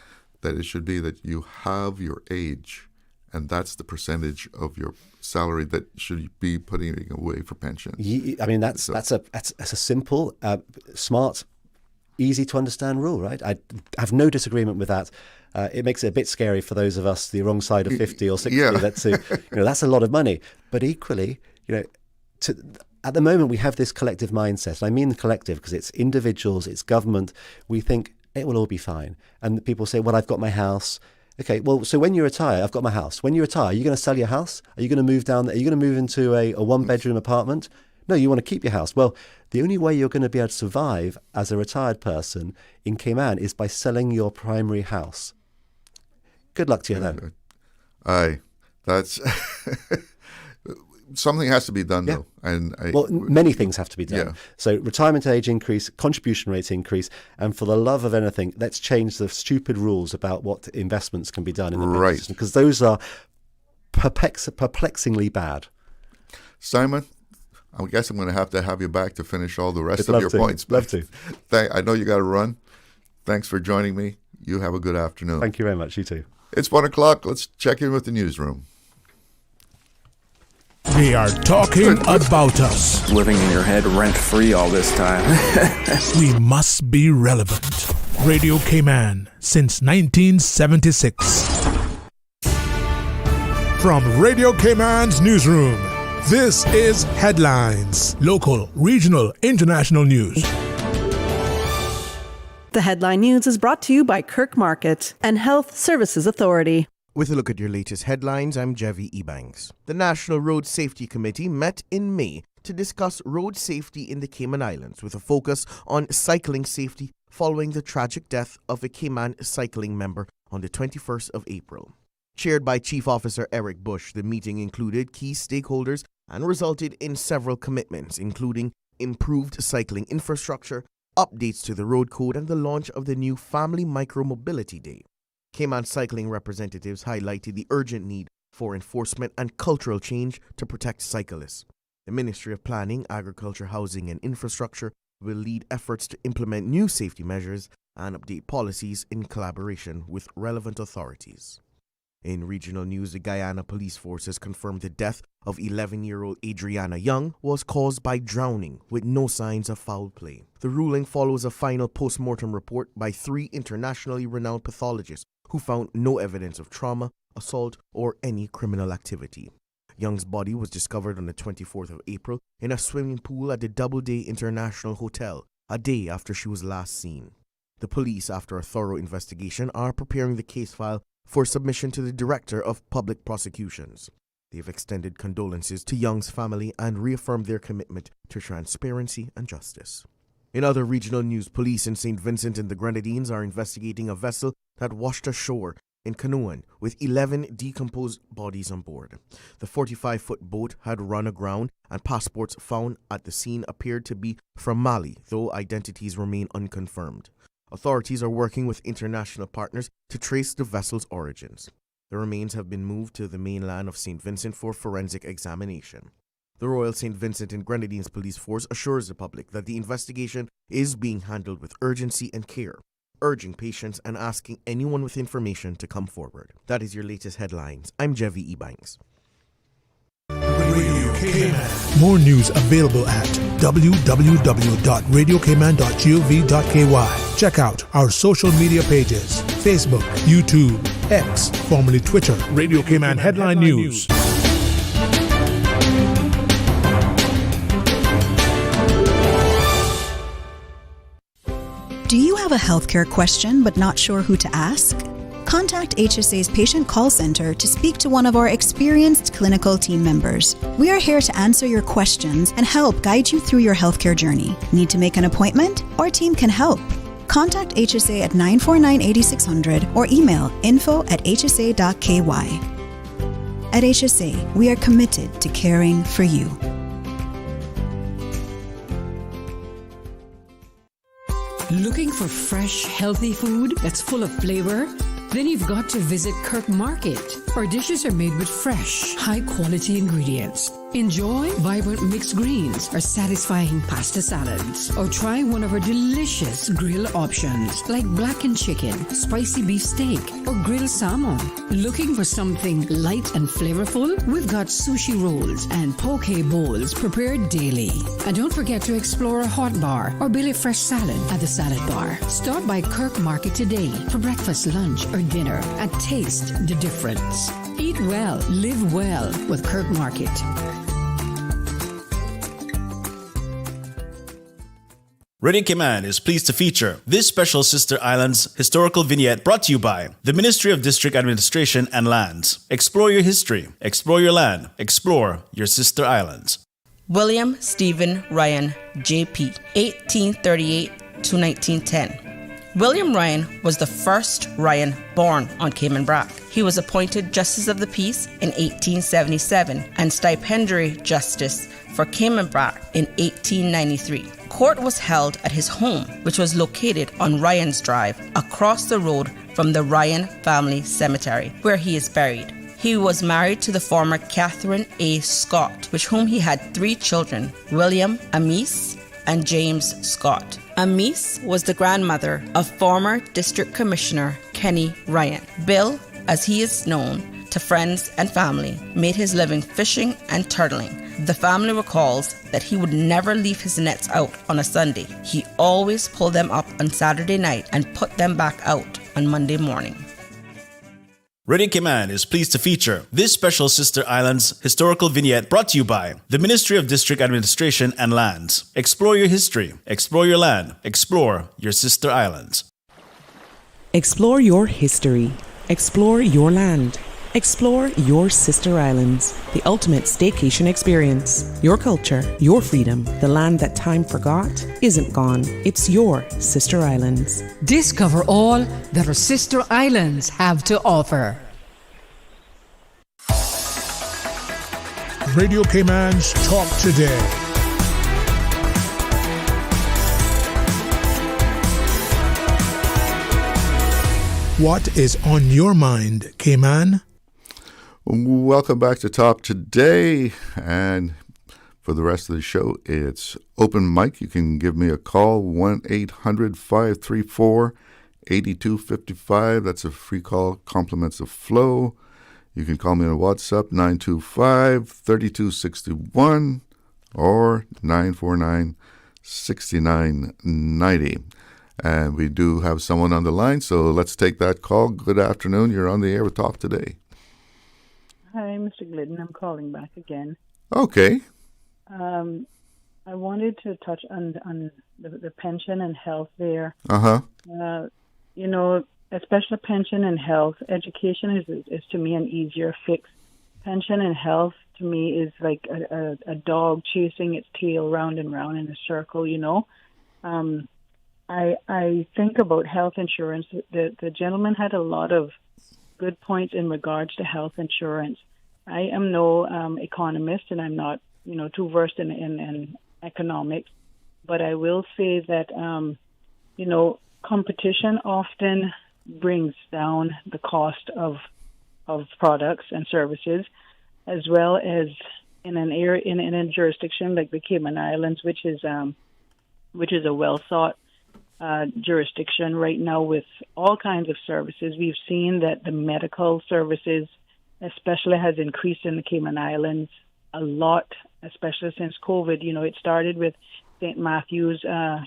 that it should be that you have your age, and that's the percentage of your salary that should be putting away for pension. I mean, that's a simple, smart, easy to understand rule, right? I have no disagreement with that. It makes it a bit scary for those of us the wrong side of 50 or 60. Yeah. That's a lot of money. But equally, at the moment, we have this collective mindset. And I mean the collective because it's individuals, it's government. We think it will all be fine. And people say, well, I've got my house. Okay, well, so when you retire, I've got my house. When you retire, are you going to sell your house? Are you going to move down there? Are you going to move into a one-bedroom apartment? No, you want to keep your house. Well, the only way you're going to be able to survive as a retired person in Cayman is by selling your primary house. Good luck to you then. Aye, that's... Something has to be done, though. And many things have to be done. Yeah. So retirement age increase, contribution rates increase, and for the love of anything, let's change the stupid rules about what investments can be done in the pension system, because those are perplexingly bad. Simon, I guess I'm going to have you back to finish all the rest of your points. Love to. I know you got to run. Thanks for joining me. You have a good afternoon. Thank you very much. You too. It's 1 o'clock. Let's check in with the newsroom. They are talking about us. Living in your head rent-free all this time. We must be relevant. Radio Cayman since 1976. From Radio Cayman's newsroom, this is Headlines. Local, regional, international news. The Headline News is brought to you by Kirk Market and Health Services Authority. With a look at your latest headlines, I'm Jevi Ebanks. The National Road Safety Committee met in May to discuss road safety in the Cayman Islands with a focus on cycling safety following the tragic death of a Cayman cycling member on the 21st of April. Chaired by Chief Officer Eric Bush, the meeting included key stakeholders and resulted in several commitments, including improved cycling infrastructure, updates to the road code, and the launch of the new Family Micromobility Day. Cayman cycling representatives highlighted the urgent need for enforcement and cultural change to protect cyclists. The Ministry of Planning, Agriculture, Housing and Infrastructure will lead efforts to implement new safety measures and update policies in collaboration with relevant authorities. In regional news, the Guyana Police Forces confirmed the death of 11-year-old Adriana Young was caused by drowning with no signs of foul play. The ruling follows a final post-mortem report by 3 internationally renowned pathologists who found no evidence of trauma, assault, or any criminal activity. Young's body was discovered on the 24th of April in a swimming pool at the Doubleday International Hotel, a day after she was last seen. The police, after a thorough investigation, are preparing the case file for submission to the Director of Public Prosecutions. They have extended condolences to Young's family and reaffirmed their commitment to transparency and justice. In other regional news, police in St. Vincent and the Grenadines are investigating a vessel that washed ashore in Canoan with 11 decomposed bodies on board. The 45-foot boat had run aground, and passports found at the scene appeared to be from Mali, though identities remain unconfirmed. Authorities are working with international partners to trace the vessel's origins. The remains have been moved to the mainland of St. Vincent for forensic examination. The Royal St. Vincent and Grenadines Police Force assures the public that the investigation is being handled with urgency and care, urging patience and asking anyone with information to come forward. That is your latest headlines. I'm Jevi Ebanks. Radio Cayman. More news available at www.radiocayman.gov.ky. Check out our social media pages: Facebook, YouTube, X, formerly Twitter, Radio Cayman Headline News. Do you have a healthcare question but not sure who to ask? Contact HSA's Patient Call Center to speak to one of our experienced clinical team members. We are here to answer your questions and help guide you through your healthcare journey. Need to make an appointment? Our team can help. Contact HSA at 949-8600 or email info@hsa.ky. At HSA, we are committed to caring for you. Looking for fresh, healthy food that's full of flavor? Then you've got to visit Kirk Market. Our dishes are made with fresh, high-quality ingredients. Enjoy vibrant mixed greens or satisfying pasta salads. Or try one of our delicious grill options like blackened chicken, spicy beef steak, or grilled salmon. Looking for something light and flavorful? We've got sushi rolls and poke bowls prepared daily. And don't forget to explore a hot bar or Billy Fresh salad at the salad bar. Stop by Kirk Market today for breakfast, lunch, or dinner and taste the difference. Eat well, live well with Kirk Market. Radio Cayman is pleased to feature this special Sister Islands historical vignette brought to you by the Ministry of District Administration and Lands. Explore your history, explore your land, explore your Sister Islands. William Stephen Ryan, J.P., 1838 to 1910. William Ryan was the first Ryan born on Cayman Brac. He was appointed Justice of the Peace in 1877 and Stipendiary Justice for Cayman Brac in 1893. Court was held at his home, which was located on Ryan's Drive, across the road from the Ryan Family Cemetery, where he is buried. He was married to the former Catherine A. Scott, with whom he had 3 children, William, Amis, and James Scott. Amis was the grandmother of former District Commissioner Kenny Ryan. Bill, as he is known to friends and family, made his living fishing and turtling. The family recalls that he would never leave his nets out on a Sunday. He always pulled them up on Saturday night and put them back out on Monday morning. Radio Cayman is pleased to feature this special Sister Islands historical vignette brought to you by the Ministry of District Administration and Lands. Explore your history, explore your land, explore your Sister Islands. Explore your history, explore your land, explore your Sister Islands, the ultimate staycation experience. Your culture, your freedom, the land that time forgot isn't gone. It's your Sister Islands. Discover all that our Sister Islands have to offer. Radio Cayman's Talk Today. What is on your mind, Cayman? Welcome back to Talk Today, and for the rest of the show, it's open mic. You can give me a call, 1-800-534-8255. That's a free call, compliments of flow. You can call me on WhatsApp, 925-3261 or 949-6990. And we do have someone on the line, so let's take that call. Good afternoon. You're on the air with Talk Today. Hi, Mr. Glidden. I'm calling back again. Okay. I wanted to touch on the pension and health there. You know, especially pension and health, education is to me an easier fix. pension and health to me is like a dog chasing its tail round and round in a circle, you know. I think about health insurance. The gentleman had a lot of good points in regards to health insurance. I am no economist, and I'm not, too versed in economics, but I will say that, competition often brings down the cost of products and services, as well as in an area in a jurisdiction like the Cayman Islands, which is a well sought jurisdiction right now with all kinds of services. We've seen that the medical services, especially, has increased in the Cayman Islands a lot, especially since COVID. It started with St. Matthew's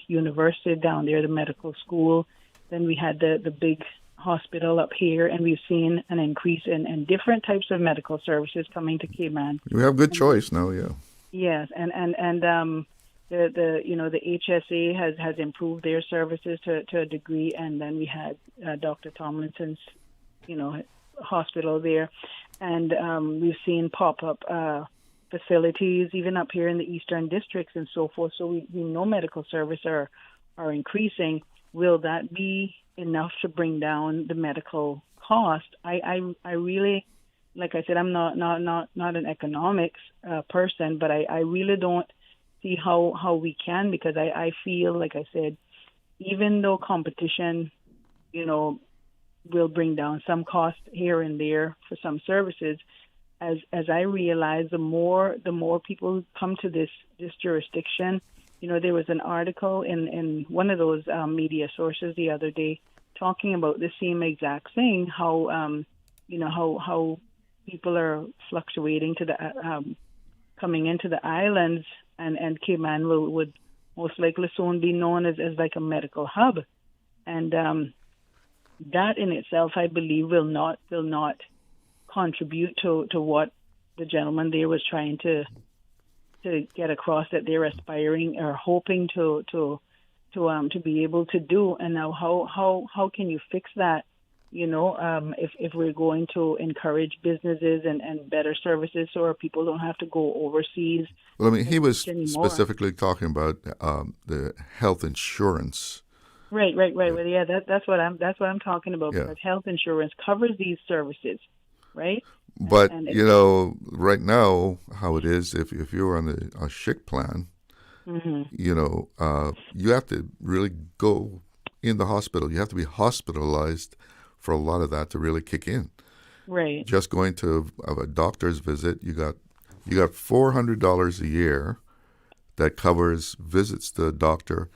University down there, the medical school. Then we had the big hospital up here, and we've seen an increase in different types of medical services coming to Cayman. We have good choice now, yeah. Yes, and the HSA has improved their services to a degree, and then we had Dr. Tomlinson's hospital there, and we've seen pop-up facilities even up here in the eastern districts and so forth. So we know medical services are increasing. Will that be enough to bring down the medical cost? I really, like I said, I'm not an economics person, but I really don't see how we can, because I feel, like I said, even though competition, will bring down some cost here and there for some services, as I realize, the more people come to this jurisdiction. There was an article in one of those media sources the other day talking about the same exact thing, how people are fluctuating to the coming into the islands, and Cayman would most likely soon be known as like a medical hub, and that in itself, I believe, will not contribute to what the gentleman there was trying to get across, that they're aspiring or hoping to be able to do. And now how can you fix that? If we're going to encourage businesses and better services so our people don't have to go overseas. Well, I mean, he was specifically talking about the health insurance. Right. Well, yeah, that's what I'm talking about, Yeah. because health insurance covers these services, right? But And right now, how it is, if you're on a SHIC plan, Mhm. You have to really go in the hospital. You have to be hospitalized for a lot of that to really kick in. Right. Just going to a doctor's visit, you got $400 a year that covers visits to the doctor,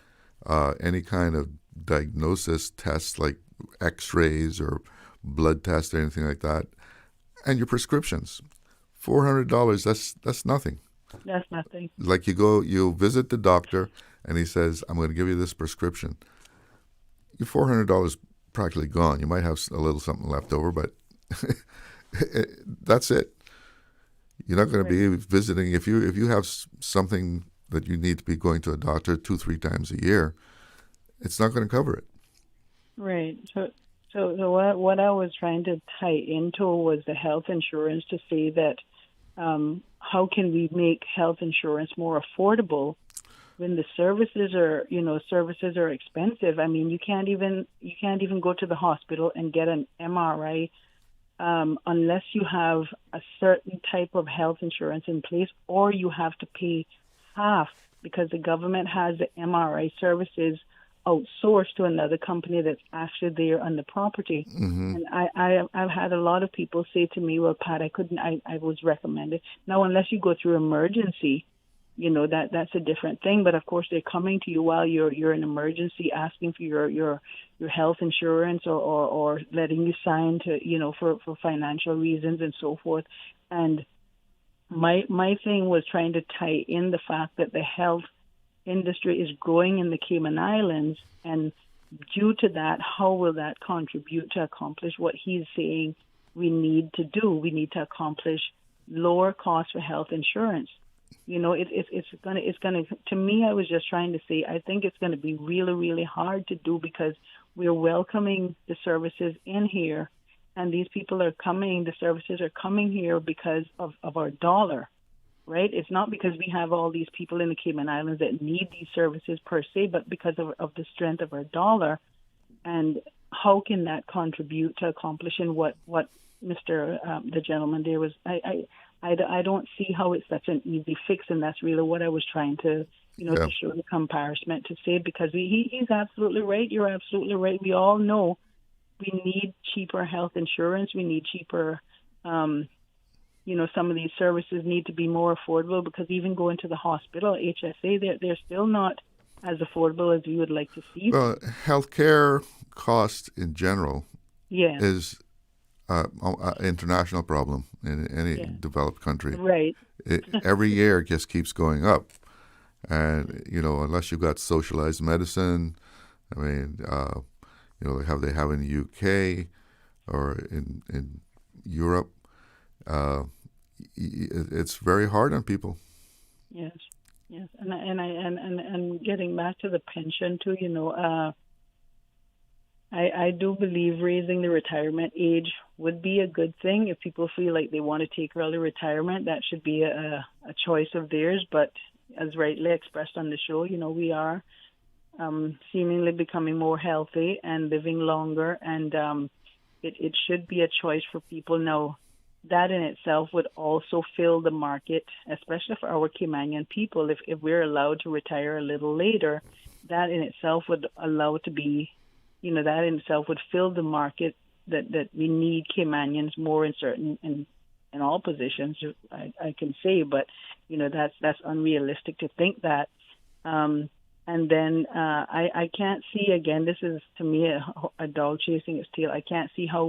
any kind of diagnosis tests like X-rays or blood tests or anything like that, and your prescriptions. $400, that's nothing. That's nothing. Like you visit the doctor, and he says, "I'm going to give you this prescription." Your $400 practically gone. You might have a little something left over, but that's it. You're not going to be visiting if you have something that you need to be going to a doctor 2-3 times a year. It's not going to cover it. Right. So what I was trying to tie into was the health insurance, to say that how can we make health insurance more affordable when the services are expensive? I mean, you can't even go to the hospital and get an MRI unless you have a certain type of health insurance in place, or you have to pay half, because the government has the MRI services outsourced to another company that's actually there on the property. Mm-hmm. And I've had a lot of people say to me, "Well, Pat, I was recommended." Now, unless you go through emergency, that's a different thing. But of course, they're coming to you while you're in emergency, asking for your health insurance, or letting you sign to for financial reasons and so forth. And my thing was trying to tie in the fact that the health industry is growing in the Cayman Islands, and due to that, how will that contribute to accomplish what he's saying we need to do? We need to accomplish lower costs for health insurance. It's gonna. To me, I was just trying to say, I think it's going to be really, really hard to do, because we're welcoming the services in here, And these people are coming, the services are coming here because of our dollar, right? It's not because we have all these people in the Cayman Islands that need these services per se, but because of the strength of our dollar. And how can that contribute to accomplishing what Mr. The gentleman there was? I don't see how it's such an easy fix, and that's really what I was trying to, to show the comparison, to say, because he's absolutely right. You're absolutely right. We all know we need cheaper health insurance. We need cheaper, some of these services need to be more affordable, because even going to the hospital, HSA, they're still not as affordable as we would like to see. Well, healthcare cost in general is an international problem in any developed country. Right. Every year it just keeps going up. And, unless you've got socialized medicine, I mean, they have in the UK or in Europe, it's very hard on people. Yes, and getting back to the pension too, I do believe raising the retirement age would be a good thing. If people feel like they want to take early retirement, that should be a choice of theirs. But as rightly expressed on the show, we are seemingly becoming more healthy and living longer, and it should be a choice for people. Now, that in itself would also fill the market, especially for our Caymanian people. If we're allowed to retire a little later, that in itself would allow to be, that in itself would fill the market that we need Caymanians more in all positions, I can say, but that's unrealistic to think that. And then I can't see, again, this is to me a dog chasing its tail. I can't see how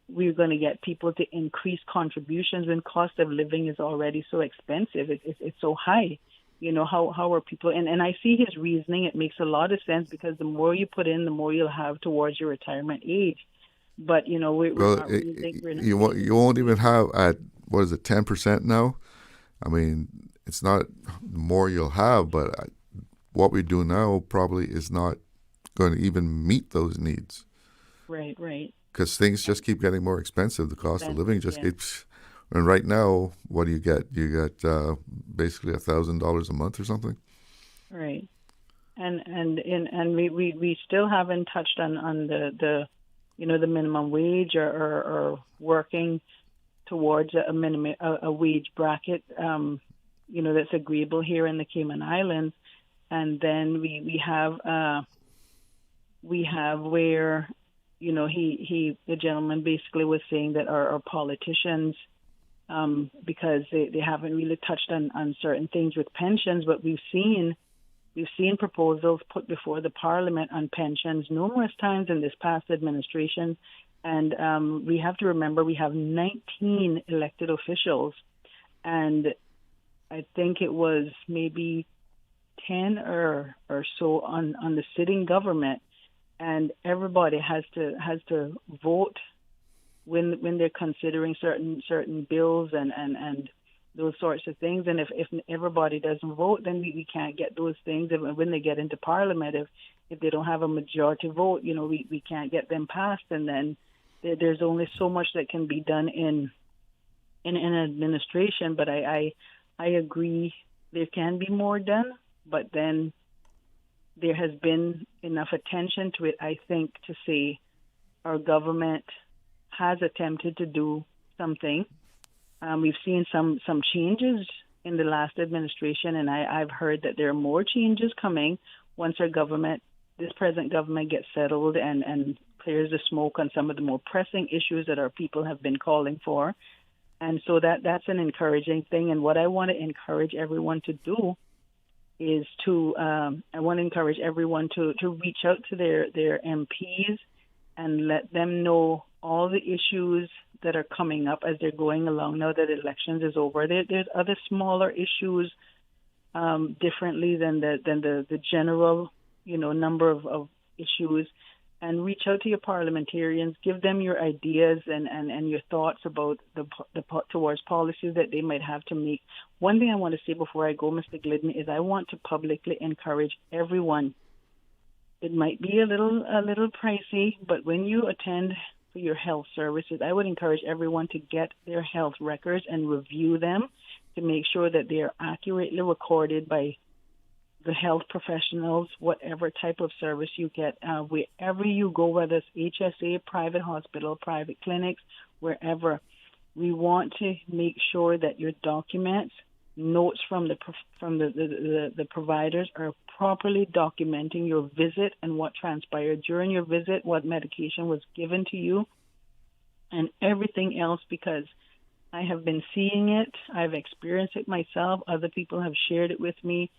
we're going to get people to increase contributions when cost of living is already so expensive. It's so high. How are people? And I see his reasoning. It makes a lot of sense, because the more you put in, the more you'll have towards your retirement age. But we're not really thinking. You won't even have at 10% now. I mean, it's not the more you'll have, but what we do now probably is not going to even meet those needs. Right. Because things just keep getting more expensive. The cost of living just keeps. And right now, what do you get? You get basically $1,000 a month or something. Right, and we still haven't touched on the minimum wage or working towards a wage bracket that's agreeable here in the Cayman Islands. And then we have where the gentleman basically was saying that our politicians, because they haven't really touched on certain things with pensions, but we've seen proposals put before the Parliament on pensions numerous times in this past administration. And we have to remember we have 19 elected officials, and I think it was maybe 10 or so on the sitting government, and everybody has to vote when they're considering certain bills and those sorts of things. And if everybody doesn't vote, then we can't get those things. And when they get into Parliament, if they don't have a majority vote, we can't get them passed. And then there's only so much that can be done in an administration. But I agree there can be more done, but then there has been enough attention to it, I think, to say our government has attempted to do something. We've seen some changes in the last administration, and I've heard that there are more changes coming once this present government gets settled and clears the smoke on some of the more pressing issues that our people have been calling for. And so that's an encouraging thing. And what I want to encourage everyone to do is to reach out to their MPs and let them know all the issues that are coming up as they're going along now that elections is over. There's other smaller issues differently than the general number of issues. And reach out to your parliamentarians, give them your ideas and your thoughts about towards policies that they might have to make. One thing I want to say before I go, Mr. Glidden, is I want to publicly encourage everyone. It might be a little pricey, but when you attend for your health services. I would encourage everyone to get their health records and review them to make sure that they are accurately recorded by the health professionals, whatever type of service you get, wherever you go, whether it's HSA, private hospital, private clinics, wherever. We want to make sure that your documents, notes from the providers are properly documenting your visit and what transpired during your visit, what medication was given to you, and everything else, because I have been seeing it. I've experienced it myself. Other people have shared it with me.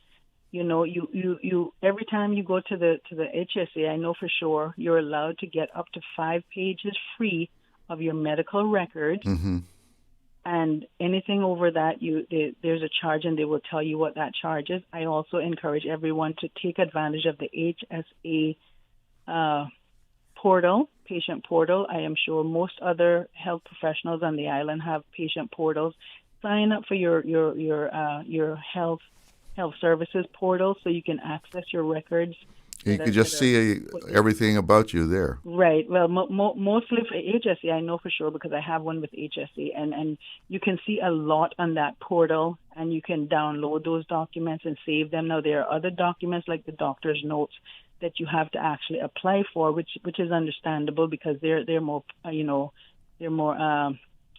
You know, you every time you go to the HSA, I know for sure you're allowed to get up to 5 pages free of your medical records. Mm-hmm. And anything over that, there's a charge, and they will tell you what that charge is. I also encourage everyone to take advantage of the HSA portal, patient portal. I am sure most other health professionals on the island have patient portals. Sign up for your health services portal so you can access your records. You can just see everything about you there. Right. Well, mostly for HSA, I know for sure because I have one with HSA, and you can see a lot on that portal, and you can download those documents and save them. Now, there are other documents like the doctor's notes that you have to actually apply for, which is understandable because they're more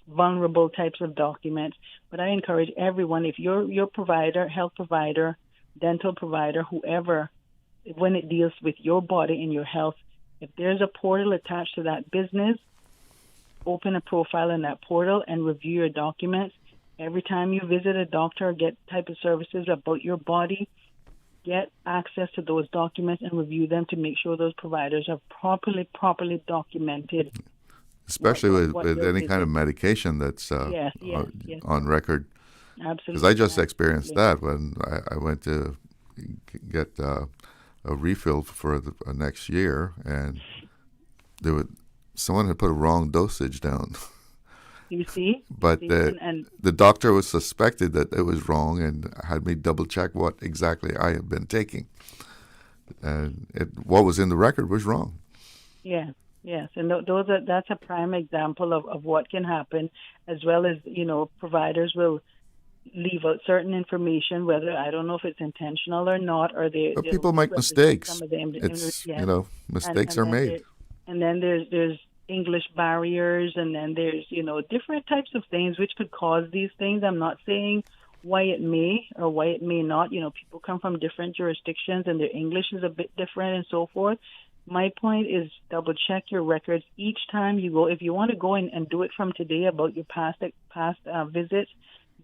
vulnerable types of documents. But I encourage everyone, if your provider, health provider, dental provider, whoever, when it deals with your body and your health, if there's a portal attached to that business, open a profile in that portal and review your documents. Every time you visit a doctor or get type of services about your body, get access to those documents and review them to make sure those providers are properly documented. Especially with any kind of medication that's on record. Absolutely. Because I just experienced that when I went to get a refill for the next year, and someone had put a wrong dosage down. You see? But the doctor was suspected that it was wrong and had me double check what exactly I had been taking. And what was in the record was wrong. Yeah. Yes, and that's a prime example of what can happen, as well as, providers will leave out certain information, whether, I don't know if it's intentional or not, or But people make mistakes. Mistakes are made. And then there's English barriers, and then there's, different types of things which could cause these things. I'm not saying why it may or why it may not. People come from different jurisdictions, and their English is a bit different and so forth. My point is double check your records each time you go. If you want to go in and do it from today about your past visits,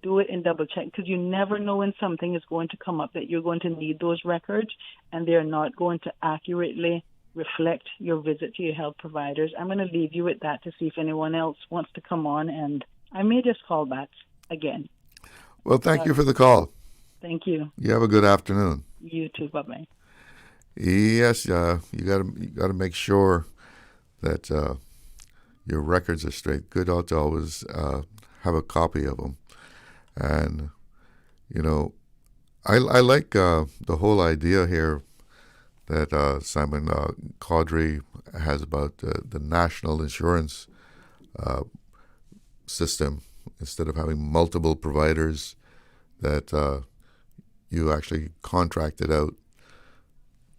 do it and double check, because you never know when something is going to come up that you're going to need those records, and they're not going to accurately reflect your visit to your health providers. I'm going to leave you with that to see if anyone else wants to come on, and I may just call back again. Well, thank you for the call. Thank you. You have a good afternoon. You too. Bye-bye. Yes, you got to make sure that your records are straight. Good to always have a copy of them. And, I like the whole idea here that Simon Cawdery has about the national insurance system. Instead of having multiple providers, that you actually contract it out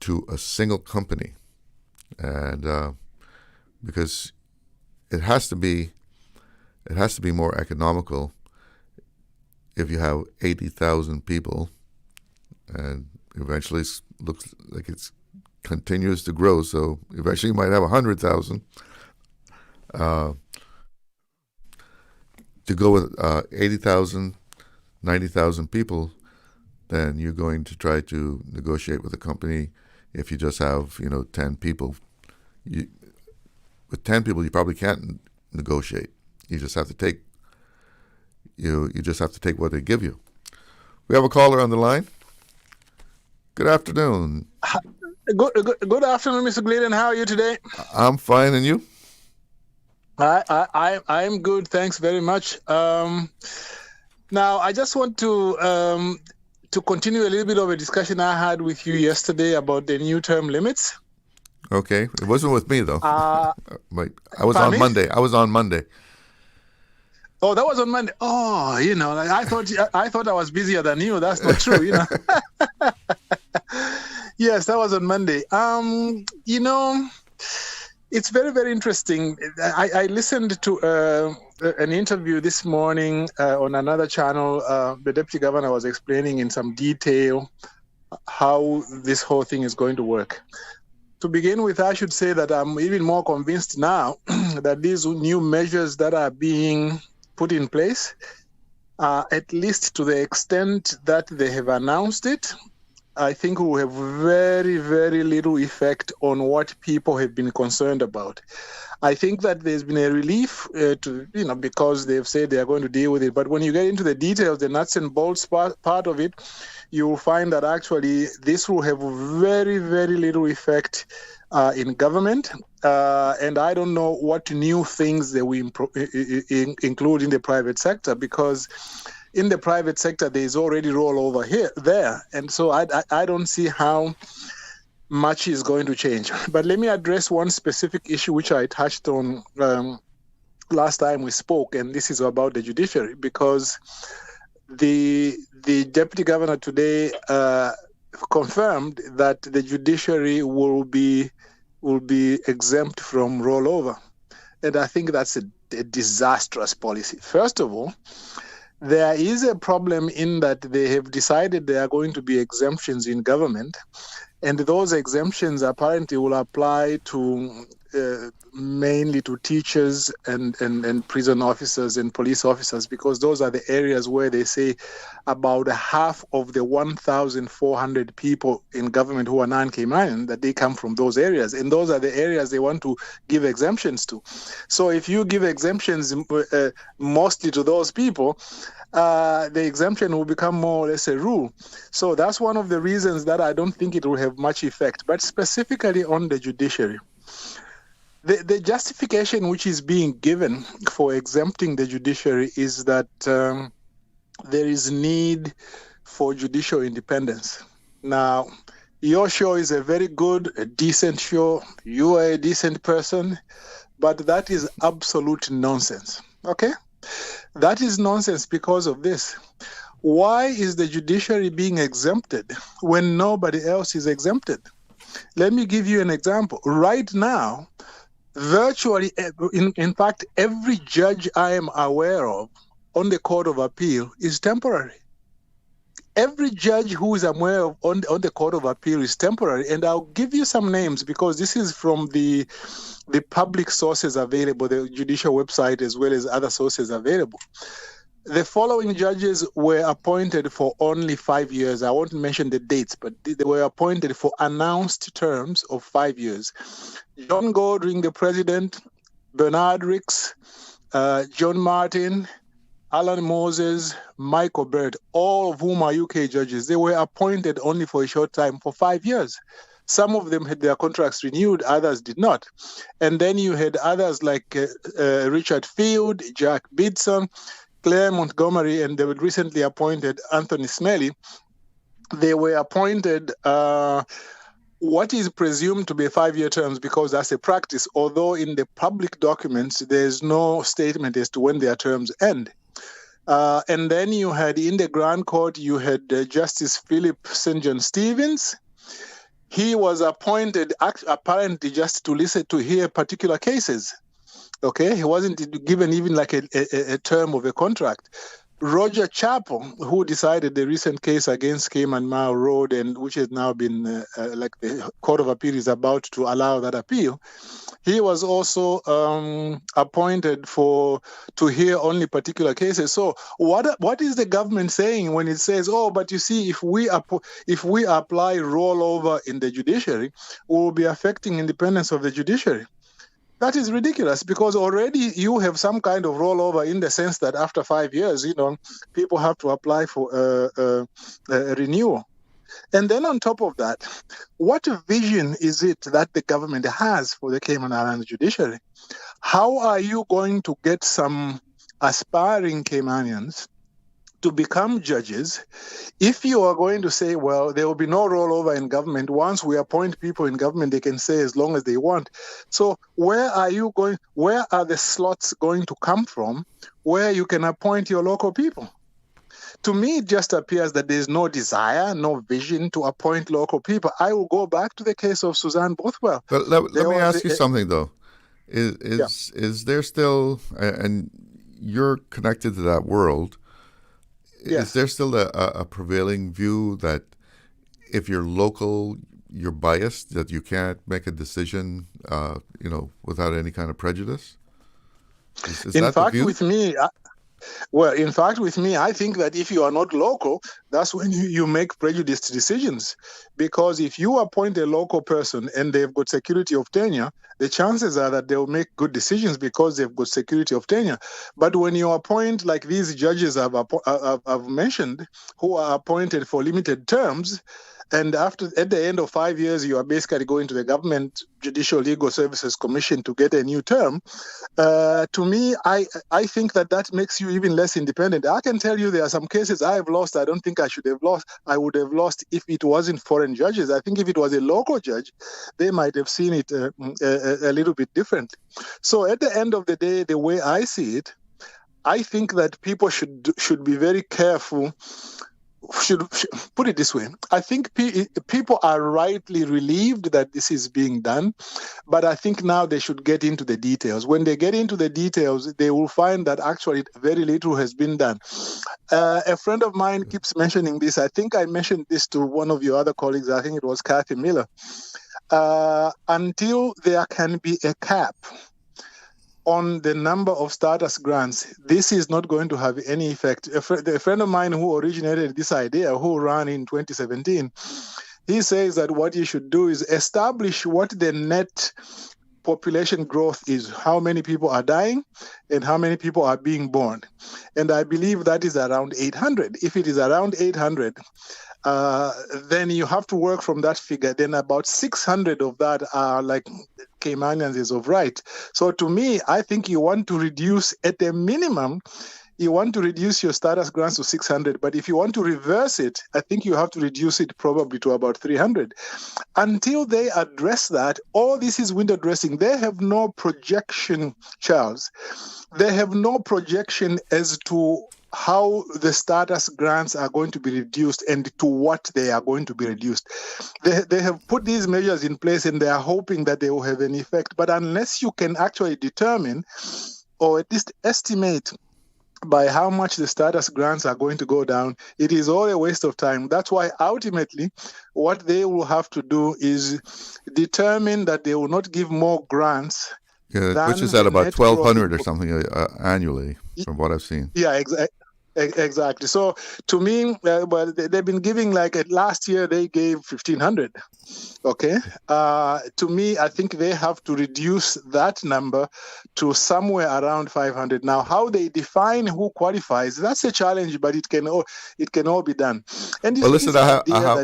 to a single company, and because it has to be more economical if you have 80,000 people, and eventually it looks like it continues to grow. So eventually you might have 100,000. To go with 80,000, 90,000 people, then you're going to try to negotiate with a company. If you just have 10 people, with 10 people you probably can't negotiate. You just have to take what they give you. We have a caller on the line. Good afternoon. Good afternoon, Mr. Glidden. How are you today? I'm fine, and you? I'm good. Thanks very much. Now, I just want to continue a little bit of a discussion I had with you yesterday about the new term limits. Okay, it wasn't with me though. I was pardon on me? Monday. I was on Monday. Oh, that was on Monday. Oh, I thought I was busier than you. That's not true, Yes, that was on Monday. It's very, very interesting. I listened to an interview this morning on another channel. The deputy governor was explaining in some detail how this whole thing is going to work. To begin with, I should say that I'm even more convinced now that these new measures that are being put in place, at least to the extent that they have announced it, I think will have very, very little effect on what people have been concerned about. I think that there's been a relief because they've said they are going to deal with it. But when you get into the details, the nuts and bolts part of it, you will find that actually this will have very, very little effect in government. And I don't know what new things they will include in the private sector, because in the private sector, there is already rollover there. And so I don't see how much is going to change. But let me address one specific issue which I touched on last time we spoke, and this is about the judiciary, because the deputy governor today confirmed that the judiciary will be exempt from rollover. And I think that's a disastrous policy. First of all, there is a problem in that they have decided there are going to be exemptions in government, and those exemptions apparently will apply to mainly to teachers and prison officers and police officers, because those are the areas where they say about half of the 1,400 people in government who are non-Caymanian, that they come from those areas. And those are the areas they want to give exemptions to. So if you give exemptions mostly to those people, the exemption will become more or less a rule. So that's one of the reasons that I don't think it will have much effect. But specifically on the judiciary, the justification which is being given for exempting the judiciary is that there is need for judicial independence. Now, your show is a very good, a decent show. You are a decent person, but that is absolute nonsense. Okay? That is nonsense because of this. Why is the judiciary being exempted when nobody else is exempted? Let me give you an example. Right now, virtually, in fact, every judge I am aware of on the Court of Appeal is temporary. Every judge who is aware of on the Court of Appeal is temporary. And I'll give you some names because this is from the public sources available, the judicial website, as well as other sources available. The following judges were appointed for only 5 years. I won't mention the dates, but they were appointed for announced terms of 5 years. John Cawdery, the president, Bernard Ricks, John Martin, Alan Moses, Michael Bird, all of whom are UK judges. They were appointed only for a short time, for 5 years. Some of them had their contracts renewed, others did not. And then you had others like Richard Field, Jack Bidson, Claire Montgomery, and they were recently appointed Anthony Smelly. They were appointed what is presumed to be 5-year terms because that's a practice, although in the public documents, there's no statement as to when their terms end. And then you had in the Grand Court, you had Justice Philip St. John Stevens. He was appointed apparently just to hear particular cases. Okay, he wasn't given even like a term of a contract. Roger Chappell, who decided the recent case against Cayman Mile Road, and which has now been like the Court of Appeal is about to allow that appeal, he was also appointed to hear only particular cases. So what is the government saying when it says, oh, but you see, if we apply rollover in the judiciary, we will be affecting independence of the judiciary? That is ridiculous because already you have some kind of rollover in the sense that after 5 years, people have to apply for a renewal. And then on top of that, what vision is it that the government has for the Cayman Islands judiciary? How are you going to get some aspiring Caymanians to become judges, if you are going to say, well, there will be no rollover in government, once we appoint people in government, they can say as long as they want. So where are the slots going to come from where you can appoint your local people? To me, it just appears that there's no desire, no vision to appoint local people. I will go back to the case of Suzanne Bothwell. But let me ask you something, though. Is there still, and you're connected to that world, is there still a prevailing view that if you're local, you're biased, that you can't make a decision, without any kind of prejudice? Is in that fact, the view? with me, I think that if you are not local, that's when you make prejudiced decisions. Because if you appoint a local person and they've got security of tenure, the chances are that they'll make good decisions because they've got security of tenure. But when you appoint, like these judges I've mentioned, who are appointed for limited terms, and at the end of 5 years, you are basically going to the Government Judicial Legal Services Commission to get a new term. To me, I think that makes you even less independent. I can tell you there are some cases I have lost. I don't think I should have lost. I would have lost if it wasn't foreign judges. I think if it was a local judge, they might have seen it a little bit differently. So at the end of the day, the way I see it, I think that people should be very careful. Should put it this way. I think people are rightly relieved that this is being done, but I think now they should get into the details. When they get into the details, they will find that actually very little has been done. A friend of mine keeps mentioning this. I think I mentioned this to one of your other colleagues. I think it was Kathy Miller. Until there can be a cap on the number of status grants, this is not going to have any effect. A friend of mine who originated this idea, who ran in 2017, he says that what you should do is establish what the net population growth is, how many people are dying and how many people are being born. And I believe that is around 800. If it is around 800, then you have to work from that figure. Then about 600 of that are like Caymanians as of right. So to me, I think you want to reduce at a minimum, you want to reduce your status grants to 600. But if you want to reverse it, I think you have to reduce it probably to about 300. Until they address that, all this is window dressing. They have no projection, Charles. They have no projection as to how the status grants are going to be reduced and to what they are going to be reduced. They have put these measures in place and they are hoping that they will have an effect. But unless you can actually determine or at least estimate by how much the status grants are going to go down, it is all a waste of time. That's why ultimately what they will have to do is determine that they will not give more grants. Yeah, which is at about 1,200 or something annually, from what I've seen. Yeah, exactly. So to me, they've been giving last year they gave 1,500. Okay. To me, I think they have to reduce that number to somewhere around 500. Now, how they define who qualifies, that's a challenge, but it can all be done. And well, listen, I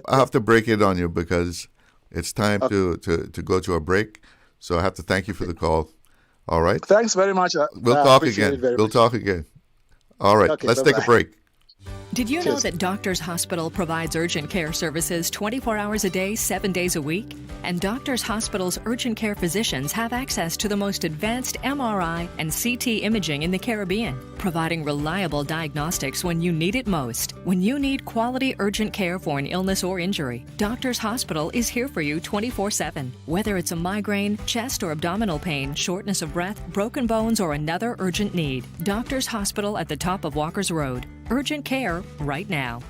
have to break it on you because it's time to go to a break. So I have to thank you for the call. All right. Thanks very much. We'll talk again. Talk again. All right. Okay, let's bye-bye. take a break. Did you know that Doctors Hospital provides urgent care services 24 hours a day, 7 days a week? And Doctors Hospital's urgent care physicians have access to the most advanced MRI and CT imaging in the Caribbean, providing reliable diagnostics when you need it most. When you need quality urgent care for an illness or injury, Doctors Hospital is here for you 24/7. Whether it's a migraine, chest or abdominal pain, shortness of breath, broken bones, or another urgent need, Doctors Hospital at the top of Walker's Road. Urgent care right now.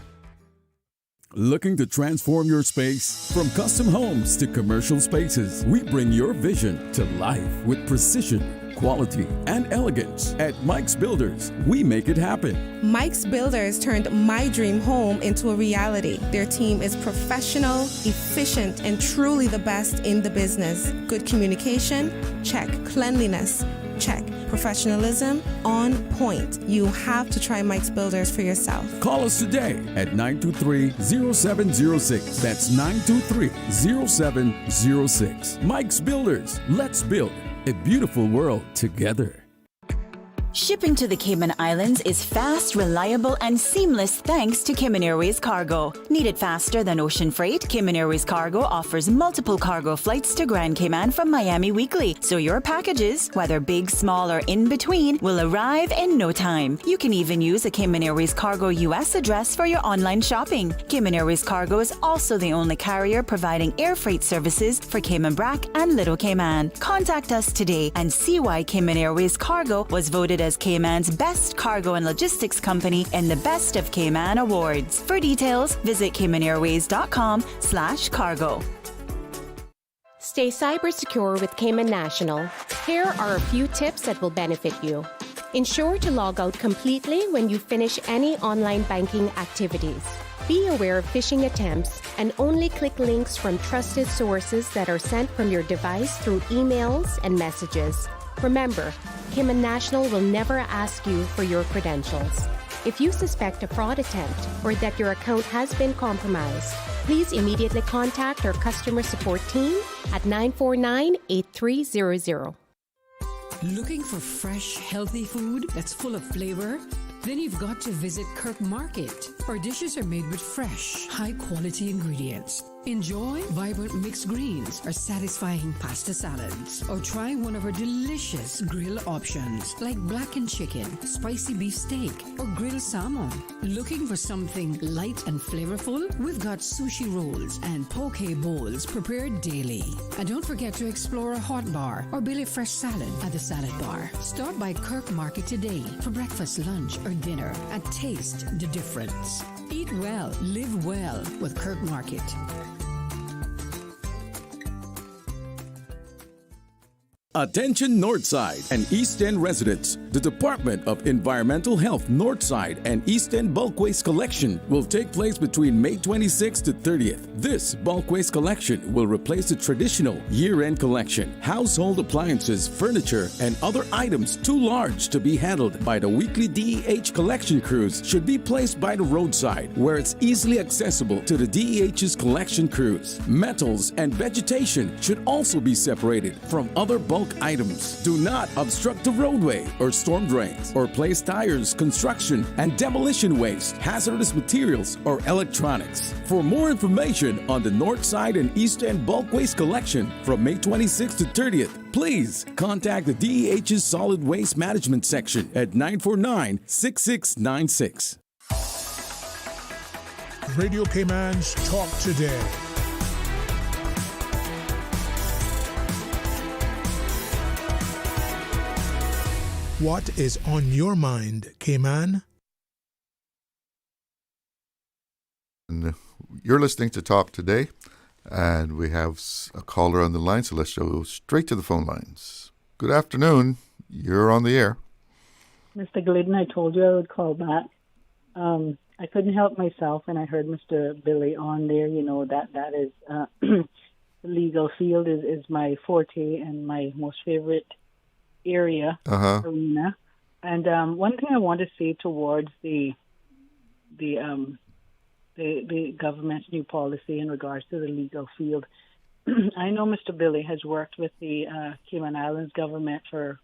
Looking to transform your space? From custom homes to commercial spaces, we bring your vision to life with precision, quality, and elegance. At Mike's Builders, we make it happen. Mike's Builders turned my dream home into a reality. Their team is professional, efficient, and truly the best in the business. Good communication? Check. Cleanliness? Check. Professionalism? On point. You have to try Mike's Builders for yourself. Call us today at 923-0706. That's 923-0706. Mike's Builders. Let's build a beautiful world together. Shipping to the Cayman Islands is fast, reliable, and seamless thanks to Cayman Airways Cargo. Need it faster than ocean freight? Cayman Airways Cargo offers multiple cargo flights to Grand Cayman from Miami weekly, so your packages, whether big, small, or in between, will arrive in no time. You can even use a Cayman Airways Cargo US address for your online shopping. Cayman Airways Cargo is also the only carrier providing air freight services for Cayman Brac and Little Cayman. Contact us today and see why Cayman Airways Cargo was voted as Cayman's best cargo and logistics company in the Best of Cayman Awards. For details, visit caymanairways.com/cargo. Stay cyber secure with Cayman National. Here are a few tips that will benefit you. Ensure to log out completely when you finish any online banking activities. Be aware of phishing attempts and only click links from trusted sources that are sent from your device through emails and messages. Remember, Cayman National will never ask you for your credentials. If you suspect a fraud attempt or that your account has been compromised, please immediately contact our customer support team at 949-8300. Looking for fresh, healthy food that's full of flavor? Then you've got to visit Kirk Market. Our dishes are made with fresh, high-quality ingredients. Enjoy vibrant mixed greens or satisfying pasta salads. Or try one of our delicious grill options like blackened chicken, spicy beef steak, or grilled salmon. Looking for something light and flavorful? We've got sushi rolls and poke bowls prepared daily. And don't forget to explore a hot bar or belly fresh salad at the salad bar. Stop by Kirk Market today for breakfast, lunch, or dinner and taste the difference. Eat well, live well with Kirk Market. Attention Northside and East End residents. The Department of Environmental Health Northside and East End Bulk Waste Collection will take place between May 26th to 30th. This bulk waste collection will replace the traditional year-end collection. Household appliances, furniture, and other items too large to be handled by the weekly DEH collection crews should be placed by the roadside, where it's easily accessible to the DEH's collection crews. Metals and vegetation should also be separated from other bulk items. Do not obstruct the roadway or storm drains, or place tires, construction, and demolition waste, hazardous materials, or electronics. For more information on the North Side and East End bulk waste collection from May 26th to 30th, please contact the DEH's Solid Waste Management Section at 949-6696. Radio Cayman's Talk Today. What is on your mind, Cayman? And you're listening to Talk Today, and we have a caller on the line, so let's go straight to the phone lines. Good afternoon. You're on the air. Mr. Glidden, I told you I would call back. I couldn't help myself, and I heard Mr. Billy on there. You know, that is the legal field is my forte and my most favorite area, arena. And one thing I want to say towards the government's new policy in regards to the legal field, I know Mr. Billy has worked with the Cayman Islands government for,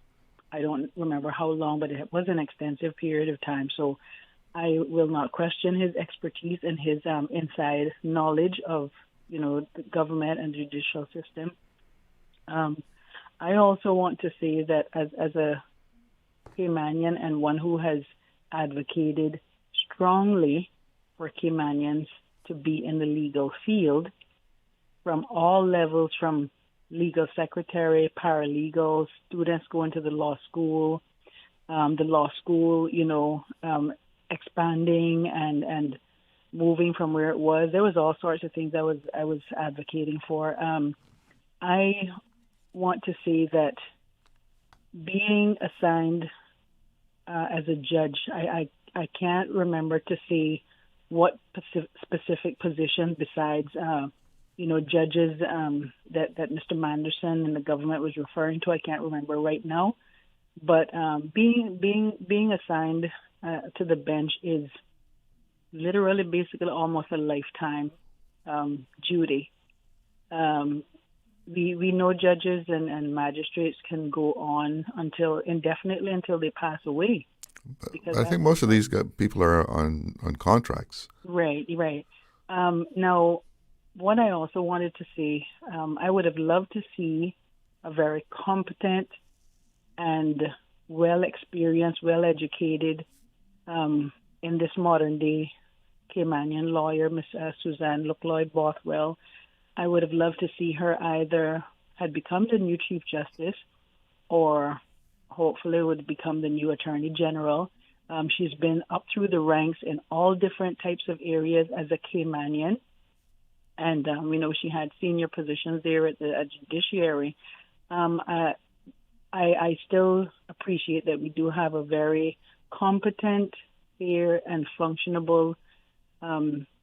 I don't remember how long, but it was an extensive period of time. So I will not question his expertise and his inside knowledge of, you know, the government and judicial system. I also want to say that as a Caymanian and one who has advocated strongly for Caymanians to be in the legal field from all levels, from legal secretary, paralegals, students going to the law school, you know, expanding and moving from where it was. There was all sorts of things I was advocating for. I want to say that being assigned as a judge, I can't remember to see what specific position besides you know, judges that Mr. Manderson and the government was referring to. I can't remember right now, but being assigned to the bench is literally, basically, almost a lifetime duty. we know judges and magistrates can go on indefinitely until they pass away. I think most of these people are on contracts. Right. Now, what I also wanted to say, I would have loved to see a very competent and well-experienced, well-educated, in this modern-day Caymanian lawyer, Miss Suzanne Lookloyd-Bothwell. I would have loved to see her either had become the new Chief Justice or hopefully would become the new Attorney General. She's been up through the ranks in all different types of areas as a Caymanian. And we know she had senior positions there at the judiciary. I still appreciate that we do have a very competent, fair, and functionable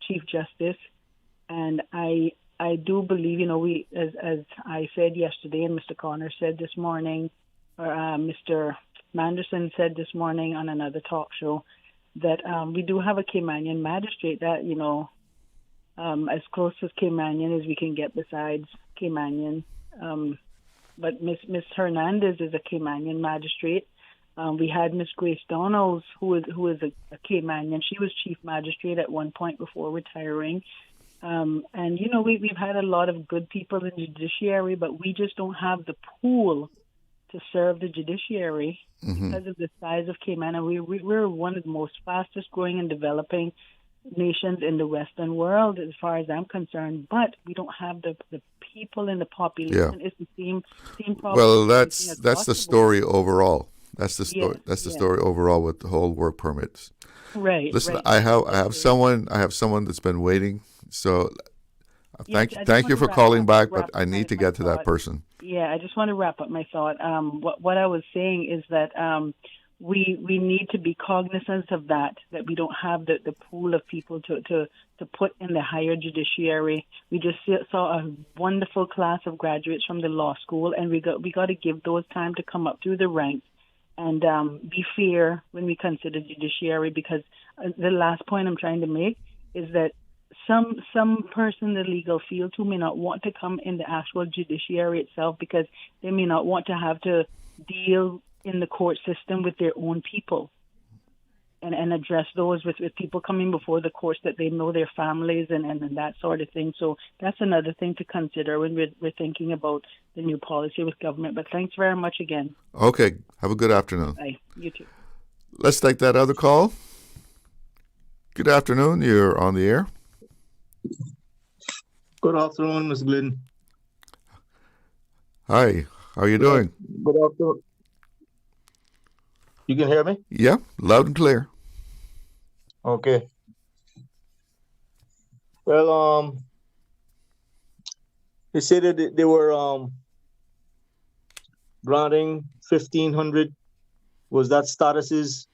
Chief Justice. And I do believe, we, as I said yesterday, and Mr. Connor said this morning, or Mr. Manderson said this morning on another talk show, that we do have a Caymanian magistrate that, as close as Caymanian as we can get besides Caymanian. But Miss Hernandez is a Caymanian magistrate. We had Miss Grace Donalds, who is a Caymanian. She was chief magistrate at one point before retiring. And, we've had a lot of good people in the judiciary, but we just don't have the pool to serve the judiciary because of the size of Cayman. And we're one of the most fastest growing and developing nations in the Western world, as far as I'm concerned. But we don't have the people in the population. It's the same problem. Well, that's the story overall. That's the story. That's the story overall with the whole work permits. Right. Listen, right. I have someone that's been waiting. So thank you for calling back, but I need to get to that person. Yeah, I just want to wrap up my thought. What I was saying is that we need to be cognizant of that we don't have the pool of people to put in the higher judiciary. We just saw a wonderful class of graduates from the law school, and we got to give those time to come up through the ranks and be fair when we consider judiciary, because the last point I'm trying to make is that some person in the legal field who may not want to come in the actual judiciary itself because they may not want to have to deal in the court system with their own people and address those with people coming before the courts that they know their families and that sort of thing. So that's another thing to consider when we're thinking about the new policy with government. But thanks very much again. Okay. Have a good afternoon. Bye. You too. Let's take that other call. Good afternoon. You're on the air. Good afternoon, Ms. Glidden. Hi. How are you doing? Good afternoon. You can hear me? Yeah, loud and clear. Okay. Well, they said that they were granting 1,500. Was that statuses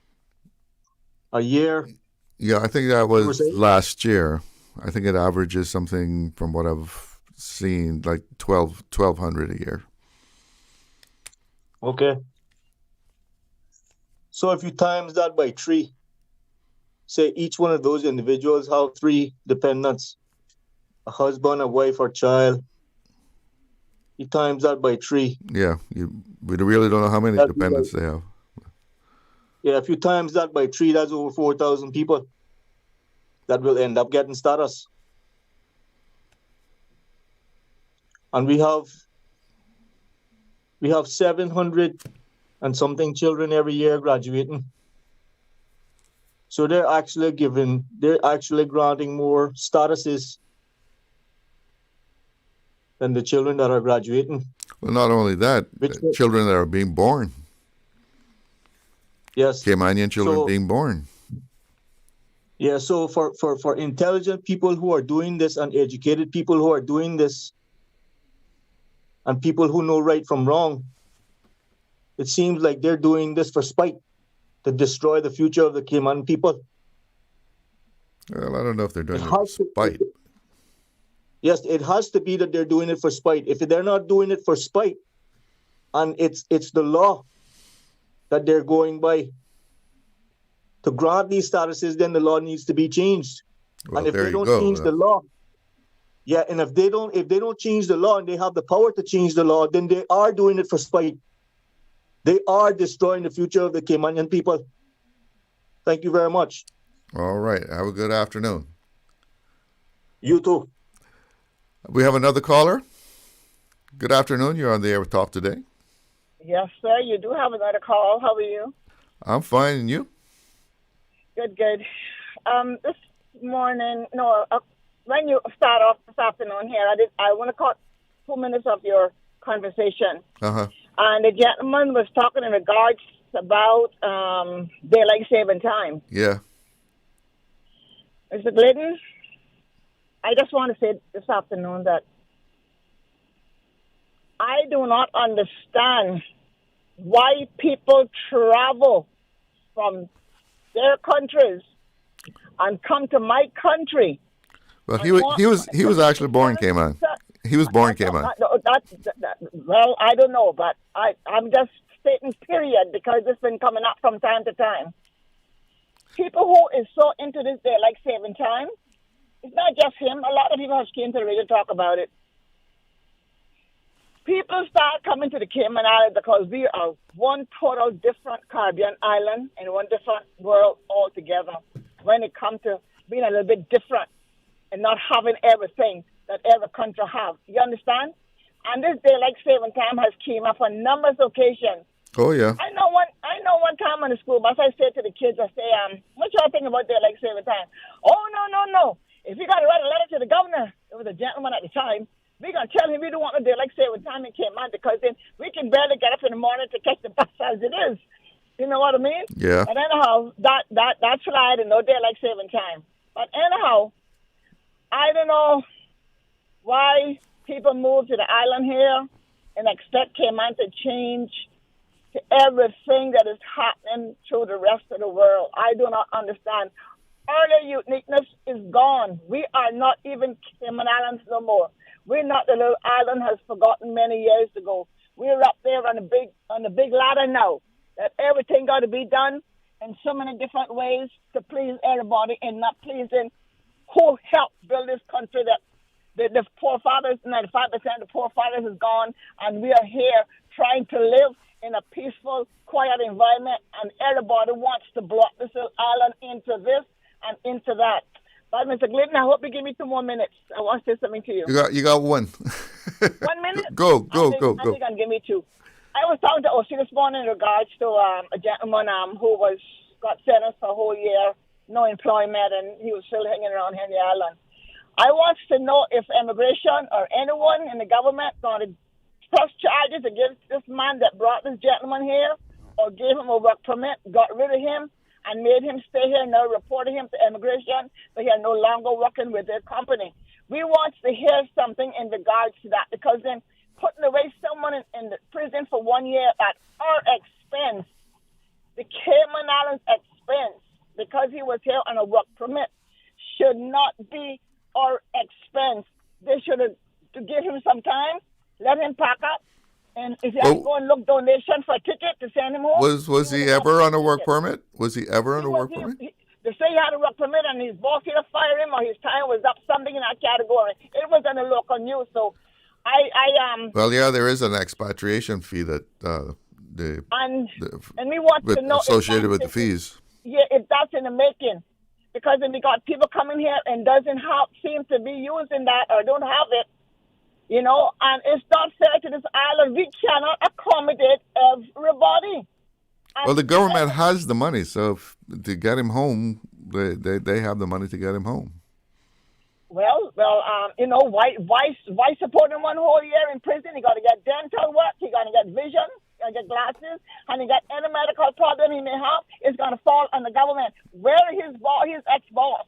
a year? Yeah, I think that was last year. I think it averages something, from what I've seen, like 1,200 a year. Okay. So if you times that by 3, say each one of those individuals have 3 dependents, a husband, a wife, or child. You times that by 3. Yeah, we really don't know how many dependents they have. Yeah, if you times that by 3, that's over 4,000 people that will end up getting status. And we have 700 and something children every year graduating. So they're actually granting more statuses than the children that are graduating. Well, not only that, children that are being born. Yes. Caymanian children being born. Yeah, so for intelligent people who are doing this and educated people who are doing this and people who know right from wrong, it seems like they're doing this for spite, to destroy the future of the Cayman people. Well, I don't know if they're doing it for spite. Yes, it has to be that they're doing it for spite. If they're not doing it for spite, and it's the law that they're going by to grant these statuses, then the law needs to be changed. Well, and if they don't change the law, Yeah, and if they don't change the law and they have the power to change the law, then they are doing it for spite. They are destroying the future of the Caymanian people. Thank you very much. All right. Have a good afternoon. You too. We have another caller. Good afternoon. You're on the air with Talk Today. Yes, sir. You do have another call. How are you? I'm fine. And you? Good, good. This morning, when you start off this afternoon here, I want to cut 2 minutes of your conversation. Uh-huh. And the gentleman was talking in regards about daylight saving time. Yeah. Mr. Glidden, I just want to say this afternoon that I do not understand why people travel from their countries and come to my country. Well, he was actually born in Cayman. He was born in Cayman. Well, I don't know, but I'm just stating period because it's been coming up from time to time. People who is so into this daylight saving time, it's not just him. A lot of people have came to the radio to talk about it. People start coming to the Cayman Islands because we are one total different Caribbean island and one different world altogether when it comes to being a little bit different and not having everything that every country have. You understand? And this daylight saving time has came up on numerous occasions. Oh, yeah. I know one time on the school bus, I said to the kids, I say, what y'all think about daylight saving time? Oh, no. If you got to write a letter to the governor, it was a gentleman at the time, we're going to tell him we don't want no daylight saving time in Cayman because then we can barely get up in the morning to catch the bus as it is. You know what I mean? Yeah. And anyhow, that's right, and no daylight saving time. But anyhow, I don't know why people move to the island here and expect Cayman to change to everything that is happening through the rest of the world. I do not understand. Our uniqueness is gone. We are not even Cayman Islands no more. We're not the little island has forgotten many years ago. We're up there on the big ladder now. That everything got to be done in so many different ways to please everybody and not pleasing who helped build this country. That the forefathers, 95% of the forefathers is gone, and we are here trying to live in a peaceful, quiet environment, and everybody wants to block this little island into this and into that. But Mr. Glidden, I hope you give me 2 more minutes. I want to say something to you. You got one. 1 minute? Go. I think I'm going to give me 2. I was talking to OC this morning in regards to a gentleman who got sentenced for a whole year, no employment, and he was still hanging around here in the island. I want to know if immigration or anyone in the government going to press charges against this man that brought this gentleman here or gave him a work permit, got rid of him, and made him stay here, now reported him to immigration, but he are no longer working with their company. We want to hear something in regards to that, because then putting away someone in the prison for 1 year at our expense, the Cayman Islands expense, because he was here on a work permit, should not be our expense. They should have to give him some time, let him pack up, and if he has to go and look donation for a ticket to send him home. Was he ever on a work permit? Was he ever on a work permit? They say he had a work permit and his boss here to fire him or his time was up, something in that category. It was on the local news, so Well, yeah, there is an expatriation fee that and we want to know associated with the fees. Yeah, if that's in the making, because then we got people coming here and doesn't seem to be using that or don't have it, you know, and it's not fair to this island. We cannot accommodate everybody. Well, the government has the money, so to get him home, they have the money to get him home. Well, you know, why support him 1 whole year in prison? He got to get dental work, he got to get vision, he got to get glasses, and he got any medical problem he may have, it's going to fall on the government. Where his ex-boss?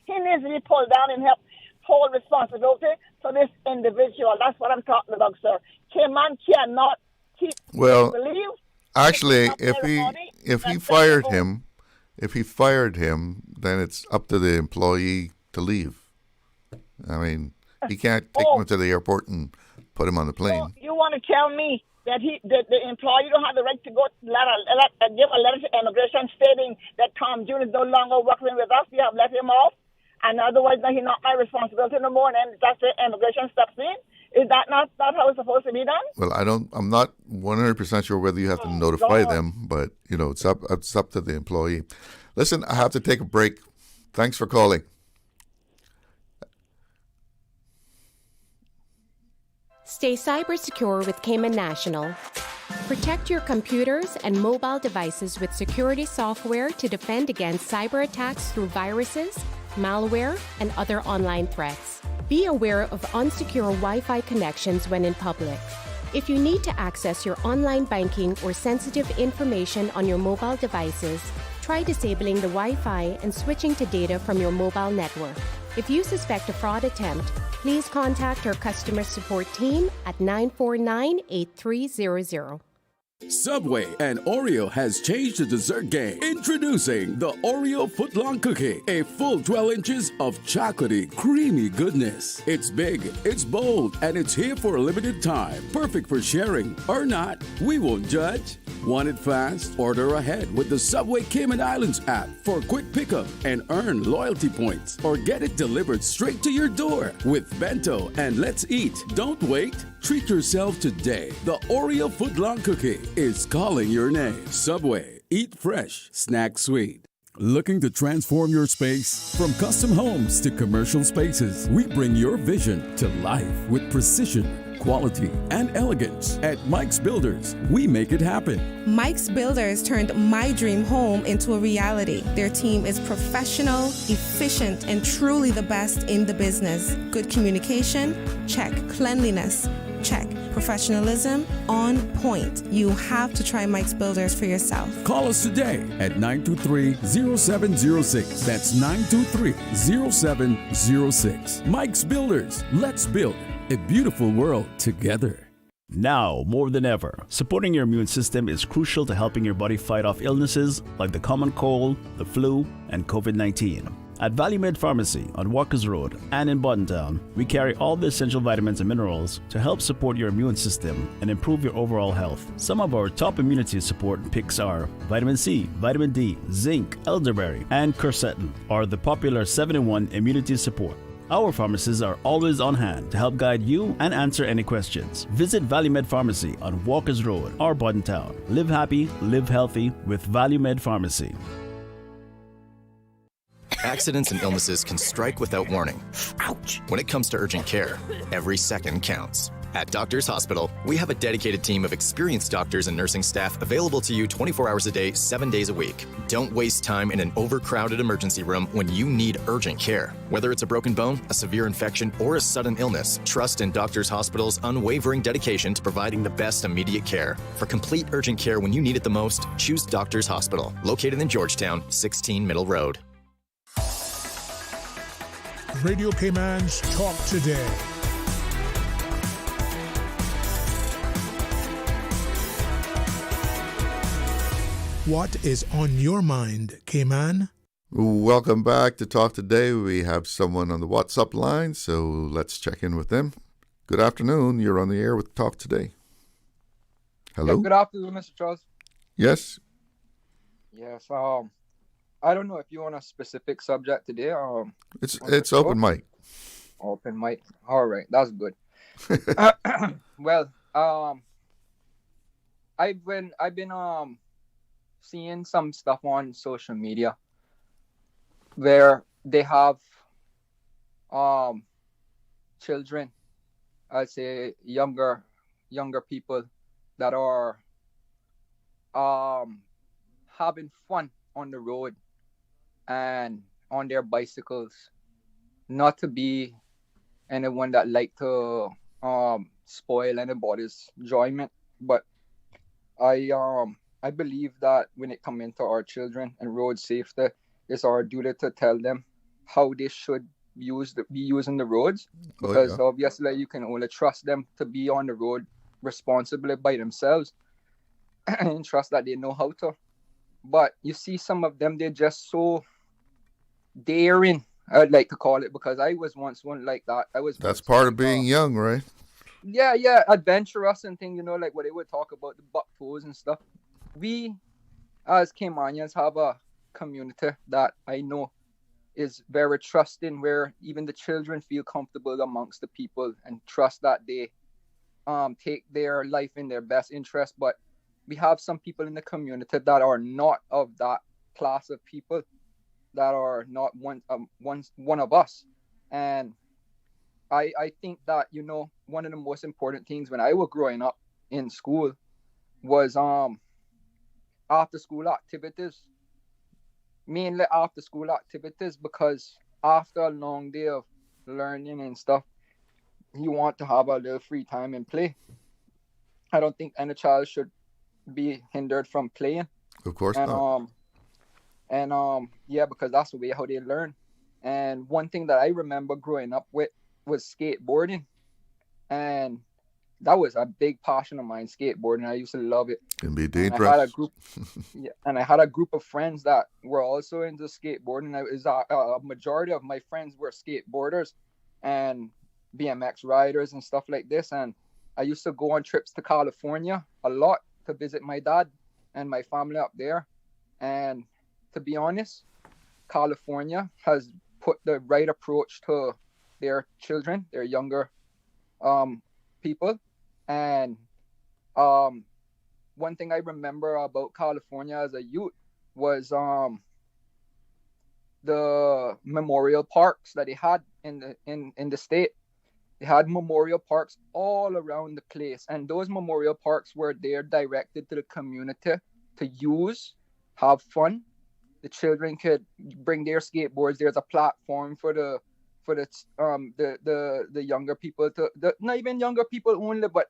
He needs to be pulled down and help hold responsibility for this individual. That's what I'm talking about, sir. Cayman cannot keep believe. Actually, if he fired him, then it's up to the employee to leave. I mean, he can't take him to the airport and put him on the plane. So you want to tell me that the employee don't have the right to go give a letter to immigration stating that Tom Jr. is no longer working with us? We have let him off, and otherwise now he's not my responsibility no more, and then that's the immigration steps in. Is that not how it's supposed to be done? Well, I'm not 100% sure whether you have to notify them, but it's up to the employee. Listen, I have to take a break. Thanks for calling. Stay cyber secure with Cayman National. Protect your computers and mobile devices with security software to defend against cyber attacks through viruses, malware, and other online threats. Be aware of unsecure Wi-Fi connections when in public. If you need to access your online banking or sensitive information on your mobile devices, try disabling the Wi-Fi and switching to data from your mobile network. If you suspect a fraud attempt, please contact our customer support team at 949-8300. Subway and Oreo has changed the dessert game. Introducing the Oreo footlong cookie, a full 12 inches of chocolatey, creamy goodness. It's big, it's bold, and it's here for a limited time. Perfect for sharing or not. We won't judge. Want it fast? Order ahead with the Subway Cayman Islands app for quick pickup and earn loyalty points, or get it delivered straight to your door with Bento and Let's Eat. Don't wait. Treat yourself today. The Oreo footlong cookie is calling your name. Subway. Eat fresh. Snack sweet. Looking to transform your space? From custom homes to commercial spaces, we bring your vision to life with precision, quality, and elegance. At Mike's Builders, we make it happen. Mike's Builders turned my dream home into a reality. Their team is professional, efficient, and truly the best in the business. Good communication? Check. Cleanliness? Check. Professionalism? On point. You have to try Mike's Builders for yourself. Call us today at 923-0706. That's 923-0706. Mike's Builders. Let's build a beautiful world together. Now, more than ever, supporting your immune system is crucial to helping your body fight off illnesses like the common cold, the flu, and COVID-19. At ValueMed Pharmacy on Walkers Road and in Boddentown, we carry all the essential vitamins and minerals to help support your immune system and improve your overall health. Some of our top immunity support picks are vitamin C, vitamin D, zinc, elderberry, and quercetin are the popular 7-in-1 immunity support. Our pharmacists are always on hand to help guide you and answer any questions. Visit ValueMed Pharmacy on Walkers Road or Boddentown. Live happy, live healthy with ValueMed Pharmacy. Accidents and illnesses can strike without warning. Ouch! When it comes to urgent care, every second counts. At Doctors Hospital, we have a dedicated team of experienced doctors and nursing staff available to you 24 hours a day, 7 days a week. Don't waste time in an overcrowded emergency room when you need urgent care. Whether it's a broken bone, a severe infection, or a sudden illness, trust in Doctors Hospital's unwavering dedication to providing the best immediate care. For complete urgent care when you need it the most, choose Doctors Hospital, located in Georgetown, 16 Middle Road. Radio Cayman's Talk Today. What is on your mind, Cayman? Welcome back to Talk Today. We have someone on the WhatsApp line, so let's check in with them. Good afternoon. You're on the air with Talk Today. Hello? Yeah, good afternoon, Mr. Charles. Yes? Yes. I don't know if you want a specific subject today. It's open mic. Open mic. All right, that's good. Well, I've been seeing some stuff on social media where they have children, I'd say younger people that are having fun on the road and on their bicycles. Not to be anyone that like to spoil anybody's enjoyment, but I believe that when it comes into our children and road safety, it's our duty to tell them how they should be using the roads, because obviously you can only trust them to be on the road responsibly by themselves and trust that they know how to. But you see some of them, they're just so daring, I'd like to call it, because I was once one like that. That's part of being young, right? Yeah, adventurous and thing, like what they would talk about, the buck toes and stuff. We, as Caymanians, have a community that I know is very trusting, where even the children feel comfortable amongst the people and trust that they take their life in their best interest. But we have some people in the community that are not of that class of people, that are not one of us. And I think that, you know, one of the most important things when I was growing up in school was after school activities, mainly after school activities, because after a long day of learning and stuff, you want to have a little free time and play. I don't think any child should be hindered from playing. Of course not. Yeah, because that's the way how they learn. And one thing that I remember growing up with was skateboarding, and that was a big passion of mine. Skateboarding, I used to love it. Can be dangerous. And I had a group, and I had a group of friends that were also into skateboarding. A majority of my friends were skateboarders and BMX riders and stuff like this. And I used to go on trips to California a lot to visit my dad and my family up there. And to be honest, California has put the right approach to their children, their younger people. And one thing I remember about California as a youth was the memorial parks that they had in the state. They had memorial parks all around the place, and those memorial parks were there directed to the community to use, have fun. The children could bring their skateboards. There's a platform for the younger people, not even younger people only, but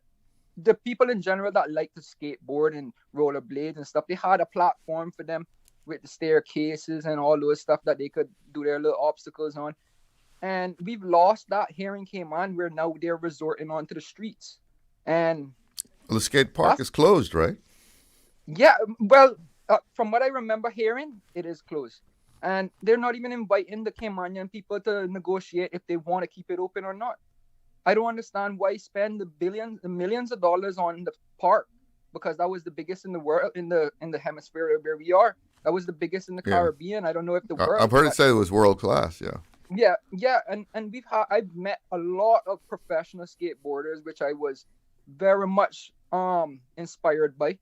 the people in general that like to skateboard and rollerblades and stuff. They had a platform for them with the staircases and all those stuff that they could do their little obstacles on. And we've lost that here in Cayman, where now they're resorting onto the streets. And the skate park is closed, right? Yeah, well, from what I remember hearing, it is closed. And they're not even inviting the Caymanian people to negotiate if they want to keep it open or not. I don't understand why spend the millions of dollars on the park, because that was the biggest in the world, in the hemisphere where we are. That was the biggest in the Caribbean. I don't know if the world. I've heard it say it was world class. Yeah. Yeah, and I've met a lot of professional skateboarders, which I was very much inspired by,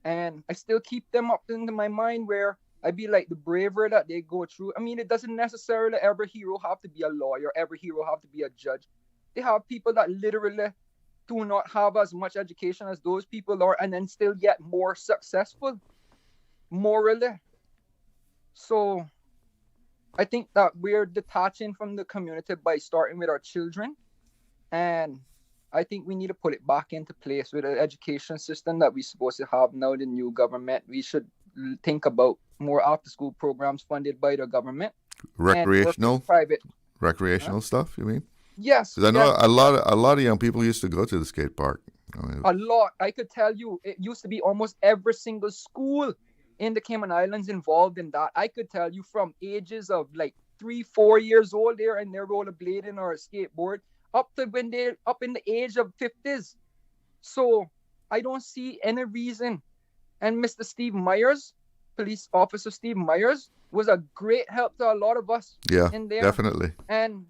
and I still keep them up into my mind, where I be like, the bravery that they go through. I mean, it doesn't necessarily every hero have to be a lawyer, every hero have to be a judge. They have people that literally do not have as much education as those people are, and then still yet more successful morally. So I think that we're detaching from the community by starting with our children. And I think we need to put it back into place with the education system that we're supposed to have now, the new government. We should think about more after school programs funded by the government. Recreational stuff, you mean? Yes. Because I know a lot of young people used to go to the skate park. A lot. I could tell you, it used to be almost every single school in the Cayman Islands involved in that. I could tell you from ages of like 3-4 years old, they're in their rollerblading or a skateboard, up to when they're up in the age of 50s. So I don't see any reason. And Mr. Steve Myers, police officer Steve Myers, was a great help to a lot of us. Yeah, in there. Definitely. And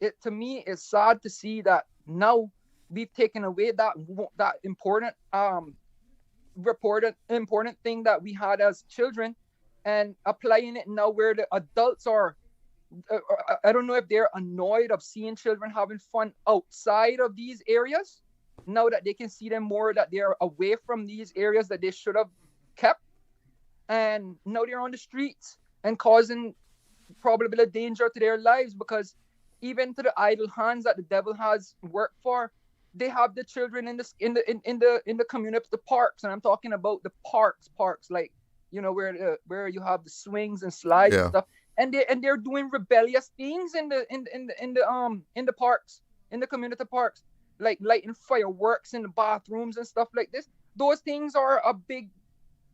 it, to me, it's sad to see that now we've taken away that important important thing that we had as children, and applying it now where the adults are. I don't know if they're annoyed of seeing children having fun outside of these areas, now that they can see them more, that they're away from these areas that they should have kept, and now they're on the streets and causing probably danger to their lives, because even to the idle hands that the devil has worked for, they have the children in the community, the parks, and I'm talking about the parks, like, you know, where you have the swings and slides and stuff, and they're doing rebellious things in the parks, in the community parks, like lighting fireworks in the bathrooms and stuff like this. Those things are a big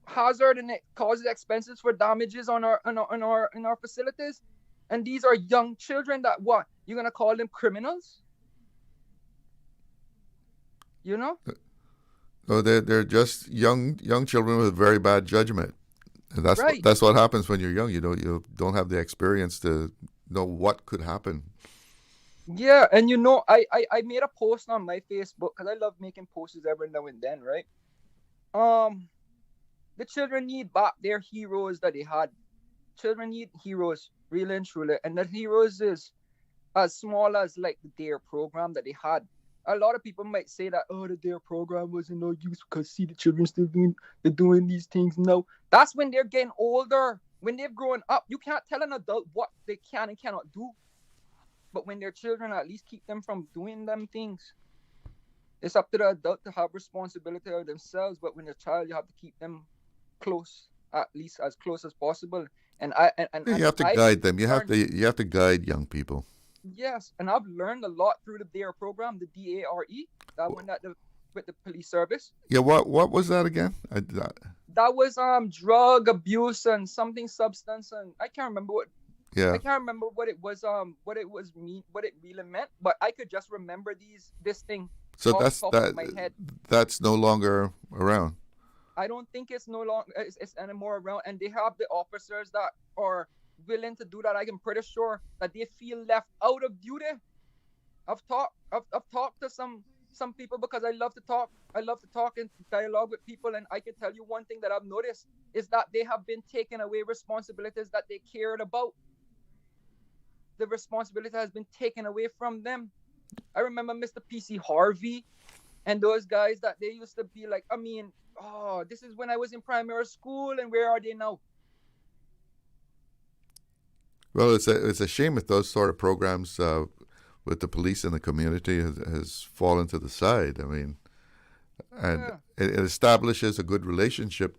hazard, and it causes expenses for damages on our facilities. And these are young children that, what, you're gonna call them criminals? You know? No, they're just young children with very bad judgment, And that's Right. that's what happens when you're young. You don't have the experience to know what could happen. Yeah, and I made a post on my Facebook because I love making posts every now and then, right? The children need back their heroes that they had. Children need heroes, really and truly, and that heroes is as small as like the DARE program that they had. A lot of people might say that, oh, the DARE program wasn't no use because see the children still doing these things now. That's when they're getting older. When they've grown up, you can't tell an adult what they can and cannot do. But when they're children, at least keep them from doing them things. It's up to the adult to have responsibility of themselves. But when they're a child, you have to keep them close, at least as close as possible. And You have to guide them. You have to guide young people. Yes, and I've learned a lot through the DARE program, the DARE, that one with the police service. Yeah, what was that again? That was drug abuse and something substance, and I can't remember what. Yeah. I can't remember what it was what it really meant, but I could just remember this thing. So off the top of my head. That's no longer around. I don't think it's no longer it's anymore around, and they have the officers that are willing to do that. I'm pretty sure that they feel left out of duty. I've talked to some people because I love to talk. I love to talk and dialogue with people, and I can tell you one thing that I've noticed is that they have been taken away responsibilities that they cared about. The responsibility has been taken away from them. I remember Mr. PC Harvey and those guys that they used to be like, this is when I was in primary school, and where are they now? Well, it's a shame if those sort of programs with the police and the community has fallen to the side. I mean, and it establishes a good relationship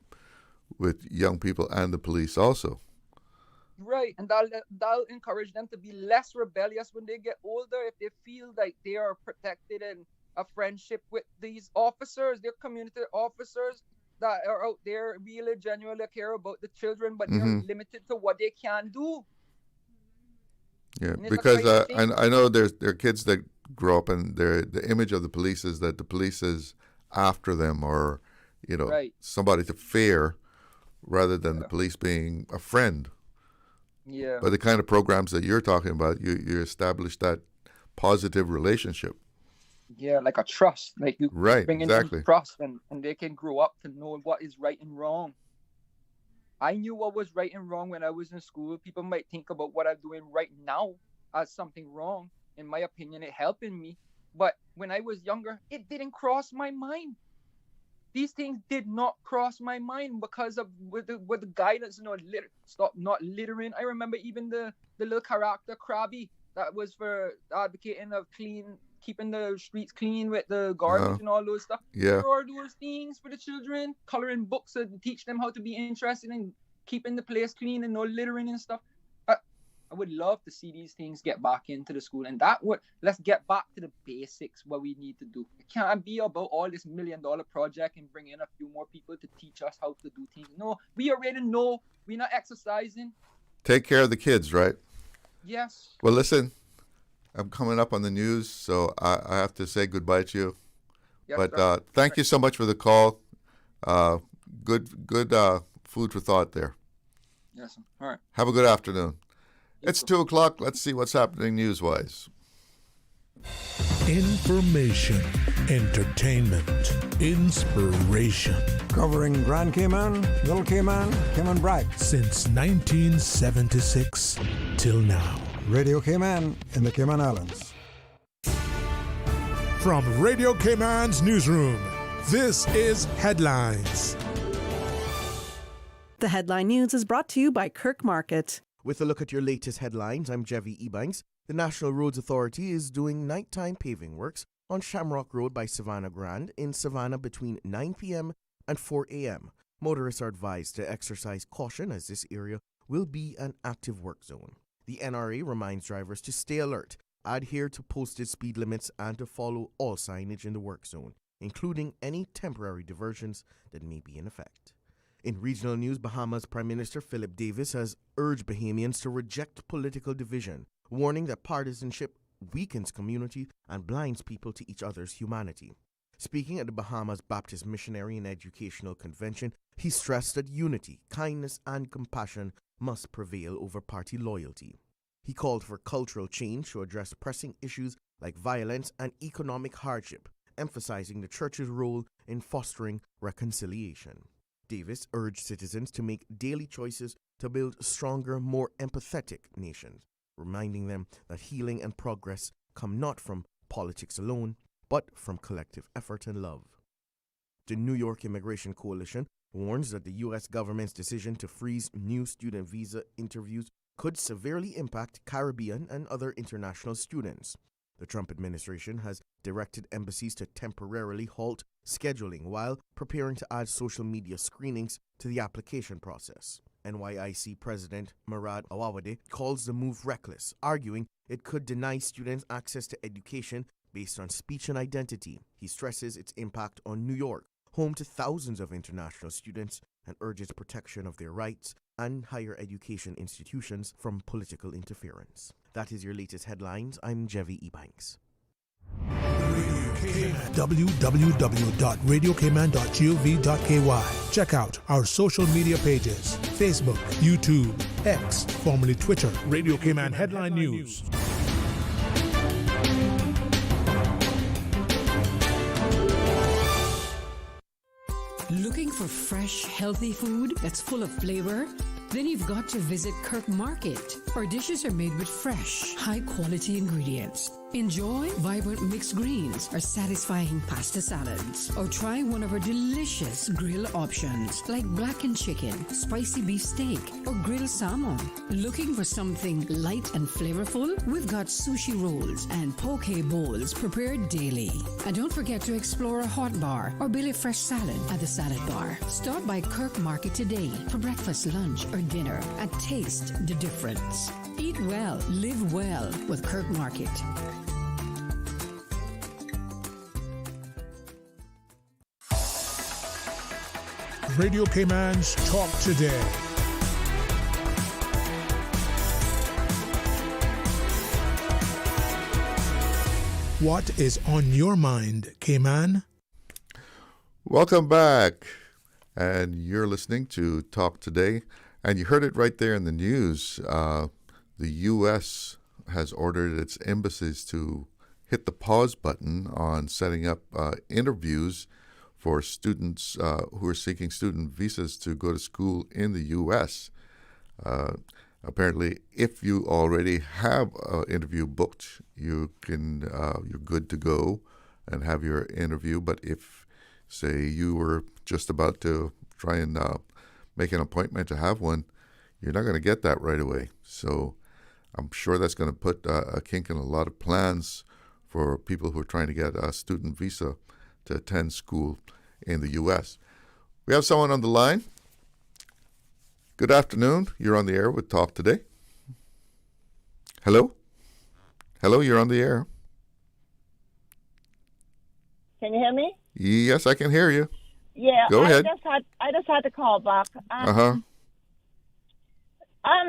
with young people and the police also. Right, and that'll encourage them to be less rebellious when they get older if they feel like they are protected in a friendship with these officers, their community officers that are out there really genuinely care about the children, but they're limited to what they can do. Yeah, because I know there are kids that grow up and the image of the police is that the police is after them or, somebody to fear rather than the police being a friend. Yeah. But the kind of programs that you're talking about, you establish that positive relationship. Yeah, like a trust. Like you bring in exactly. some trust and they can grow up to know what is right and wrong. I knew what was right and wrong when I was in school. People might think about what I'm doing right now as something wrong. In my opinion, it helping me. But when I was younger, it didn't cross my mind. These things did not cross my mind because of with the guidance, stop not littering. I remember even the little character Krabby that was for advocating of keeping the streets clean with the garbage and all those stuff. Yeah. There are those things for the children, coloring books to teach them how to be interested in keeping the place clean and no littering and stuff. I would love to see these things get back into the school, and let's get back to the basics, what we need to do. It can't be about all this $1 million project and bring in a few more people to teach us how to do things. No, we already know. We're not exercising. Take care of the kids, right? Yes. Well, listen, I'm coming up on the news, so I have to say goodbye to you. Yes, but thank you so much for the call. Good food for thought there. Yes. All right. Have a good afternoon. It's 2:00. Let's see what's happening news-wise. Information, entertainment, inspiration. Covering Grand Cayman, Little Cayman, Cayman Brac. Since 1976 till now. Radio Cayman in the Cayman Islands. From Radio Cayman's newsroom, this is Headlines. The Headline News is brought to you by Kirk Market. With a look at your latest headlines, I'm Jevi Ebanks. The National Roads Authority is doing nighttime paving works on Shamrock Road by Savannah Grand in Savannah between 9 p.m. and 4 a.m. Motorists are advised to exercise caution as this area will be an active work zone. The NRA reminds drivers to stay alert, adhere to posted speed limits, and to follow all signage in the work zone, including any temporary diversions that may be in effect. In regional news, Bahamas Prime Minister Philip Davis has urged Bahamians to reject political division, warning that partisanship weakens community and blinds people to each other's humanity. Speaking at the Bahamas Baptist Missionary and Educational Convention, he stressed that unity, kindness, and compassion must prevail over party loyalty. He called for cultural change to address pressing issues like violence and economic hardship, emphasizing the church's role in fostering reconciliation. Davis urged citizens to make daily choices to build stronger, more empathetic nations, reminding them that healing and progress come not from politics alone, but from collective effort and love. The New York Immigration Coalition warns that the U.S. government's decision to freeze new student visa interviews could severely impact Caribbean and other international students. The Trump administration has directed embassies to temporarily halt scheduling while preparing to add social media screenings to the application process. NYIC President Murad Awawade calls the move reckless, arguing it could deny students access to education based on speech and identity. He stresses its impact on New York, home to thousands of international students, and urges protection of their rights and higher education institutions from political interference. That is your latest headlines. I'm Jevi Ebanks. www.radiocayman.gov.ky. Check out our social media pages: Facebook, YouTube, X, formerly Twitter, Radio Cayman Headline News. Looking for fresh, healthy food that's full of flavor? Then you've got to visit Kirk Market. Our dishes are made with fresh, high-quality ingredients. Enjoy vibrant mixed greens or satisfying pasta salads. Or try one of our delicious grill options like blackened chicken, spicy beef steak, or grilled salmon. Looking for something light and flavorful? We've got sushi rolls and poke bowls prepared daily. And don't forget to explore a hot bar or Billy Fresh salad at the salad bar. Stop by Kirk Market today for breakfast, lunch, or dinner and taste the difference. Eat well, live well with Kirk Market. Radio Cayman's Talk Today. What is on your mind, Cayman? Welcome back. And you're listening to Talk Today. And you heard it right there in the news. The U.S. has ordered its embassies to hit the pause button on setting up interviews for students who are seeking student visas to go to school in the U.S. Apparently, if you already have an interview booked, you're good to go and have your interview. But if, say, you were just about to try and make an appointment to have one, you're not going to get that right away. So I'm sure that's going to put a kink in a lot of plans for people who are trying to get a student visa to attend school in the U.S. We have someone on the line. Good afternoon. You're on the air with Talk Today. Hello? Hello, you're on the air. Can you hear me? Yes, I can hear you. Yeah. Go ahead. I just had to call back. I'm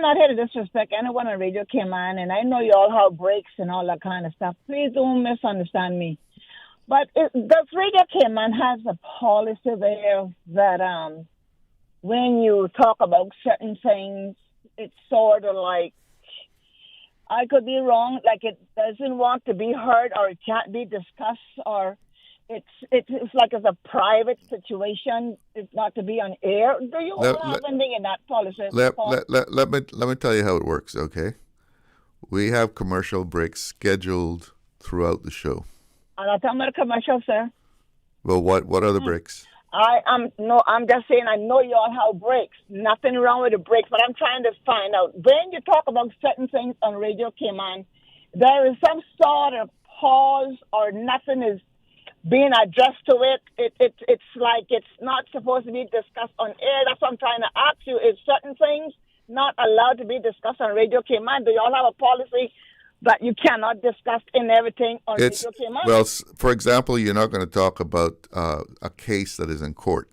not here to disrespect anyone on Radio Cayman, and I know you all have breaks and all that kind of stuff. Please don't misunderstand me. But does Radio Cayman has a policy there that when you talk about certain things, it's sort of like, I could be wrong, like it doesn't want to be heard or it can't be discussed, or it's like it's a private situation. It's not to be on air. Do you have anything in that policy? Let me tell you how it works, okay? We have commercial breaks scheduled throughout the show. I'm not talking about a commercial, sir. Well, what other breaks? I'm just saying I know you all have breaks. Nothing wrong with the breaks, but I'm trying to find out. When you talk about certain things on Radio Cayman, there is some sort of pause or nothing is being addressed to it. It's like it's not supposed to be discussed on air. That's what I'm trying to ask you. Is certain things not allowed to be discussed on Radio Cayman? Do you all have a policy that you cannot discuss in everything on Radio Cayman? Well, for example, you're not going to talk about a case that is in court.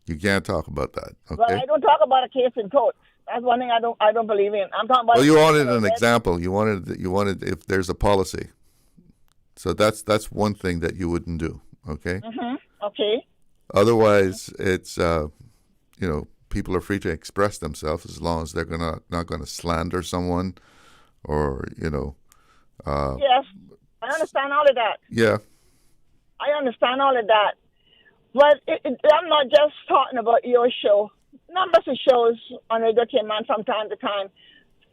You can't talk about that. Okay? Well, I don't talk about a case in court. That's one thing I don't believe in. I'm talking about. Well, you wanted an example. You wanted if there's a policy. So that's one thing that you wouldn't do. Okay. Okay. Otherwise, it's people are free to express themselves as long as they're not going to slander someone, or Yes, I understand all of that. Yeah. I understand all of that. But I'm not just talking about your show. Numbers of shows on Radio Cayman from time to time.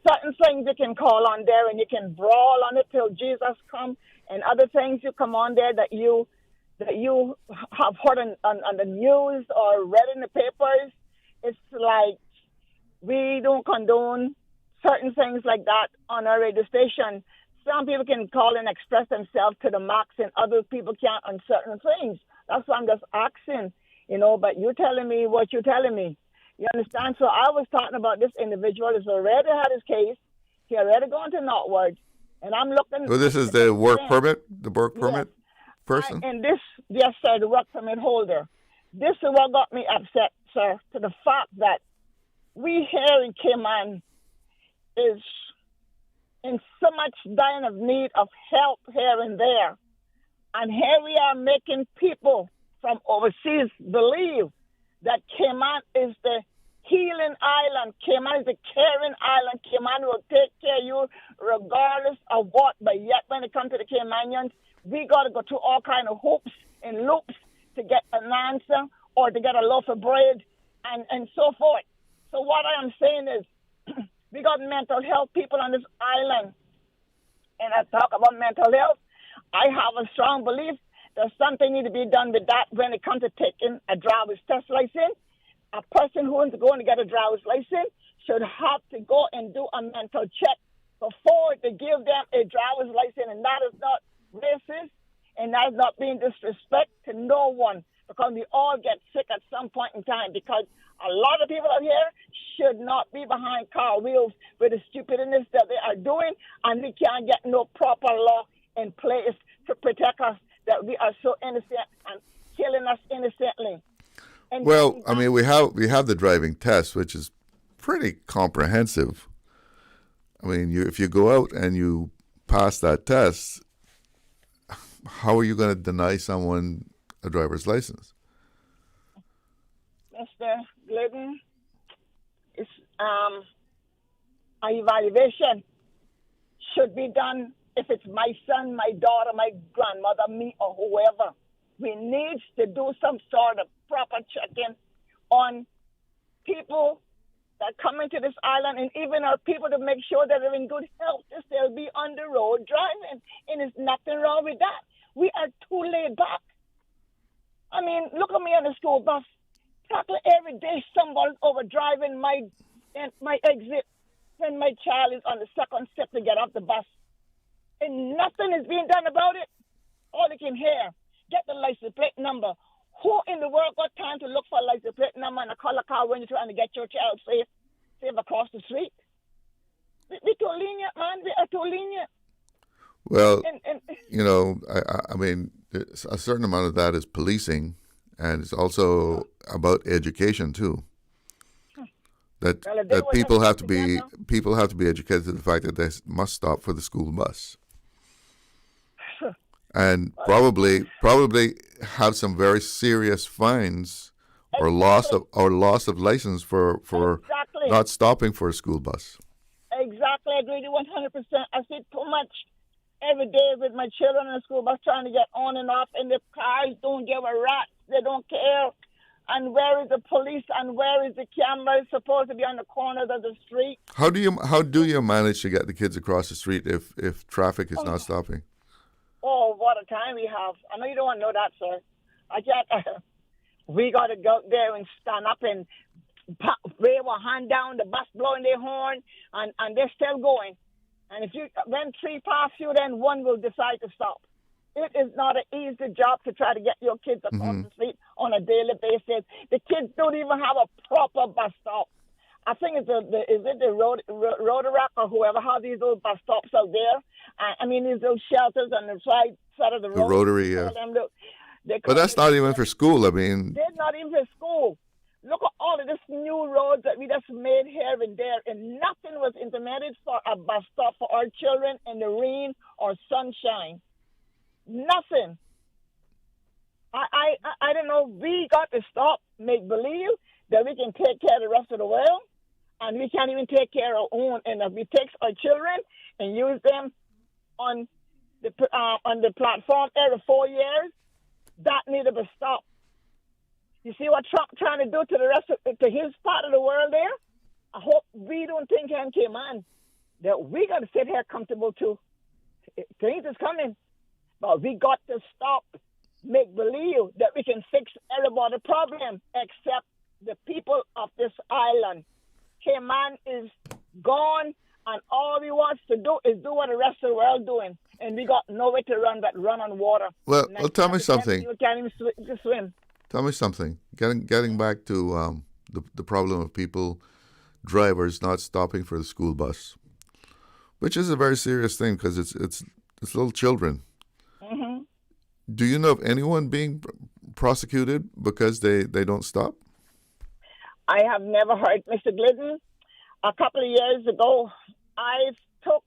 Certain things you can call on there and you can brawl on it till Jesus come, and other things you come on there that you have heard on the news or read in the papers. It's like we don't condone certain things like that on our radio station. Some people can call and express themselves to the max, and other people can't on certain things. That's why I'm just asking, but you're telling me what you're telling me. You understand? So I was talking about this individual who's already had his case. He already gone to Northward. And I'm looking... Well, this is the work permit? The work permit person? Yes, sir, the work permit holder. This is what got me upset, sir, to the fact that we here in Cayman is in so much dying of need of help here and there. And here we are making people from overseas believe that Cayman is the healing island. Cayman is the caring island. Cayman will take care of you regardless of what. But yet when it comes to the Caymanians, we got to go through all kind of hoops and loops to get an answer or to get a loaf of bread and so forth. So what I am saying is we got mental health people on this island. And I talk about mental health. I have a strong belief that something needs to be done with that when it comes to taking a driver's test license. A person who is going to get a driver's license should have to go and do a mental check before they give them a driver's license. And that is not racist, and that is not being disrespect to no one, because we all get sick at some point in time, because a lot of people out here should not be behind car wheels with the stupidness that they are doing, and we can't get no proper law in place to protect us, that we are so innocent and killing us innocently. And well, I mean, we have the driving test, which is pretty comprehensive. I mean, if you go out and you pass that test, how are you going to deny someone a driver's license? Mr. Glidden, it's an evaluation should be done. If it's my son, my daughter, my grandmother, me, or whoever, we need to do some sort of proper checking on people that come into this island, and even our people, to make sure that they're in good health, to still be on the road driving. And there's nothing wrong with that. We are too laid back. I mean, look at me on the school bus. Practically every day somebody's over driving my exit when my child is on the second step to get off the bus. And nothing is being done about it. All you can hear, get the license plate number. Who in the world got time to look for a license plate number and a color car when you're trying to get your child safe across the street? We're too lenient, man. We are too lenient. Well, I mean, a certain amount of that is policing, and it's also about education too. That people have to be educated to the fact that they must stop for the school bus. And probably have some very serious fines or loss of license for not stopping for a school bus. Exactly, I agree with you 100%. I see too much every day with my children in the school bus trying to get on and off, and the cars don't give a rat. They don't care. And where is the police? And where is the camera? It's supposed to be on the corners of the street. How do you manage to get the kids across the street if traffic is not stopping? Oh, what a time we have. I know you don't want to know that, sir. We got to go there and stand up and wave a hand down, the bus blowing their horn, and they're still going. And when three pass you, then one will decide to stop. It is not an easy job to try to get your kids across the street on a daily basis. The kids don't even have a proper bus stop. I think is it the Rotary or whoever have these little bus stops out there. I mean, these little shelters on the side of the road. The Rotary, yeah. But that's not even for school. I mean, they're not even for school. Look at all of this new roads that we just made here and there, and nothing was implemented for a bus stop for our children in the rain or sunshine. Nothing. I don't know. We got to stop make believe that we can take care of the rest of the world, and we can't even take care of our own. And if we take our children and use them on the platform every 4 years, that needs to be stopped. You see what Trump trying to do to the rest of to his part of the world there? I hope we don't think here in Cayman that we got to sit here comfortable too. Things is coming, but we got to stop make believe that we can fix everybody's problem except the people of this island. Cayman is gone, and all we want to do is do what the rest of the world doing, and we got nowhere to run but run on water. Well, tell me something. You can't even swim. Tell me something. Getting back to the problem of drivers not stopping for the school bus, which is a very serious thing because it's little children. Mm-hmm. Do you know of anyone being prosecuted because they don't stop? I have never heard, Mr. Glidden. A couple of years ago, I took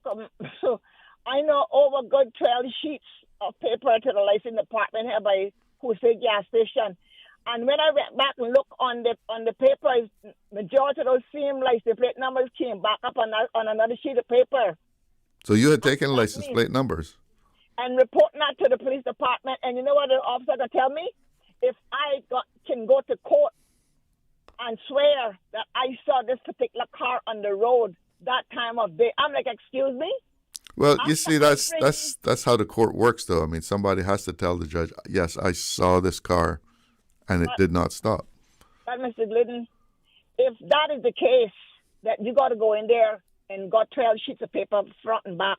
so I know over good 12 sheets of paper to the license department here by Hussein gas station. And when I went back and looked on the papers, majority of those same license plate numbers came back up on another sheet of paper. So you had taken license plate numbers? And reporting that to the police department. And you know what the officer can tell me? If I can go to court and swear that I saw this particular car on the road that time of day, I'm like, excuse me? Well, you see, that's how the court works, though. I mean, somebody has to tell the judge, yes, I saw this car, and it did not stop. But, Mr. Glidden, if that is the case, that you got to go in there and got 12 sheets of paper front and back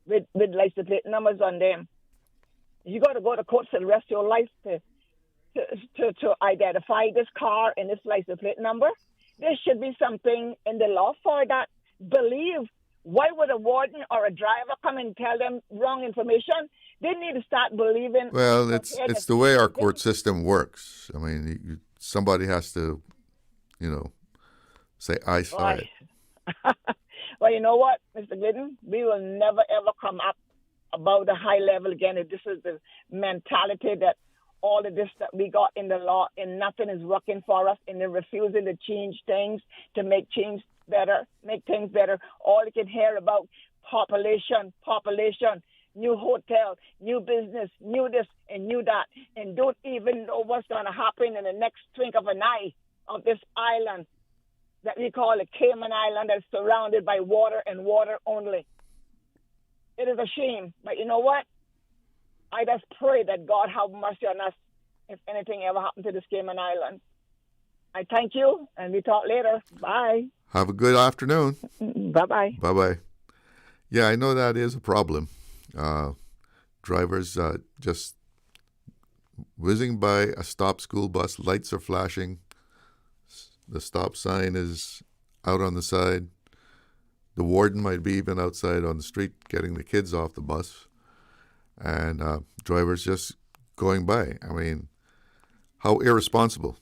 with license plate numbers on them, you got to go to court for the rest of your life to identify this car and this license plate number. There should be something in the law for that. Believe. Why would a warden or a driver come and tell them wrong information? They need to start believing. Well, it's the way our court system works. I mean, somebody has to, say, I saw it. Well, you know what, Mr. Glidden? We will never, ever come up above the high level again. If this is the mentality that all of this that we got in the law and nothing is working for us, and they're refusing to change things to make things better. All you can hear about population, new hotel, new business, new this and new that, and don't even know what's going to happen in the next twinkle of an eye of this island that we call a Cayman Island that's surrounded by water and water only. It is a shame, but you know what? I just pray that God have mercy on us if anything ever happened to this Cayman Island. I thank you, and we talk later. Bye. Have a good afternoon. Bye-bye. Bye-bye. Yeah, I know that is a problem. Drivers just whizzing by a stopped school bus, lights are flashing, the stop sign is out on the side. The warden might be even outside on the street getting the kids off the bus, and drivers just going by. I mean, how irresponsible.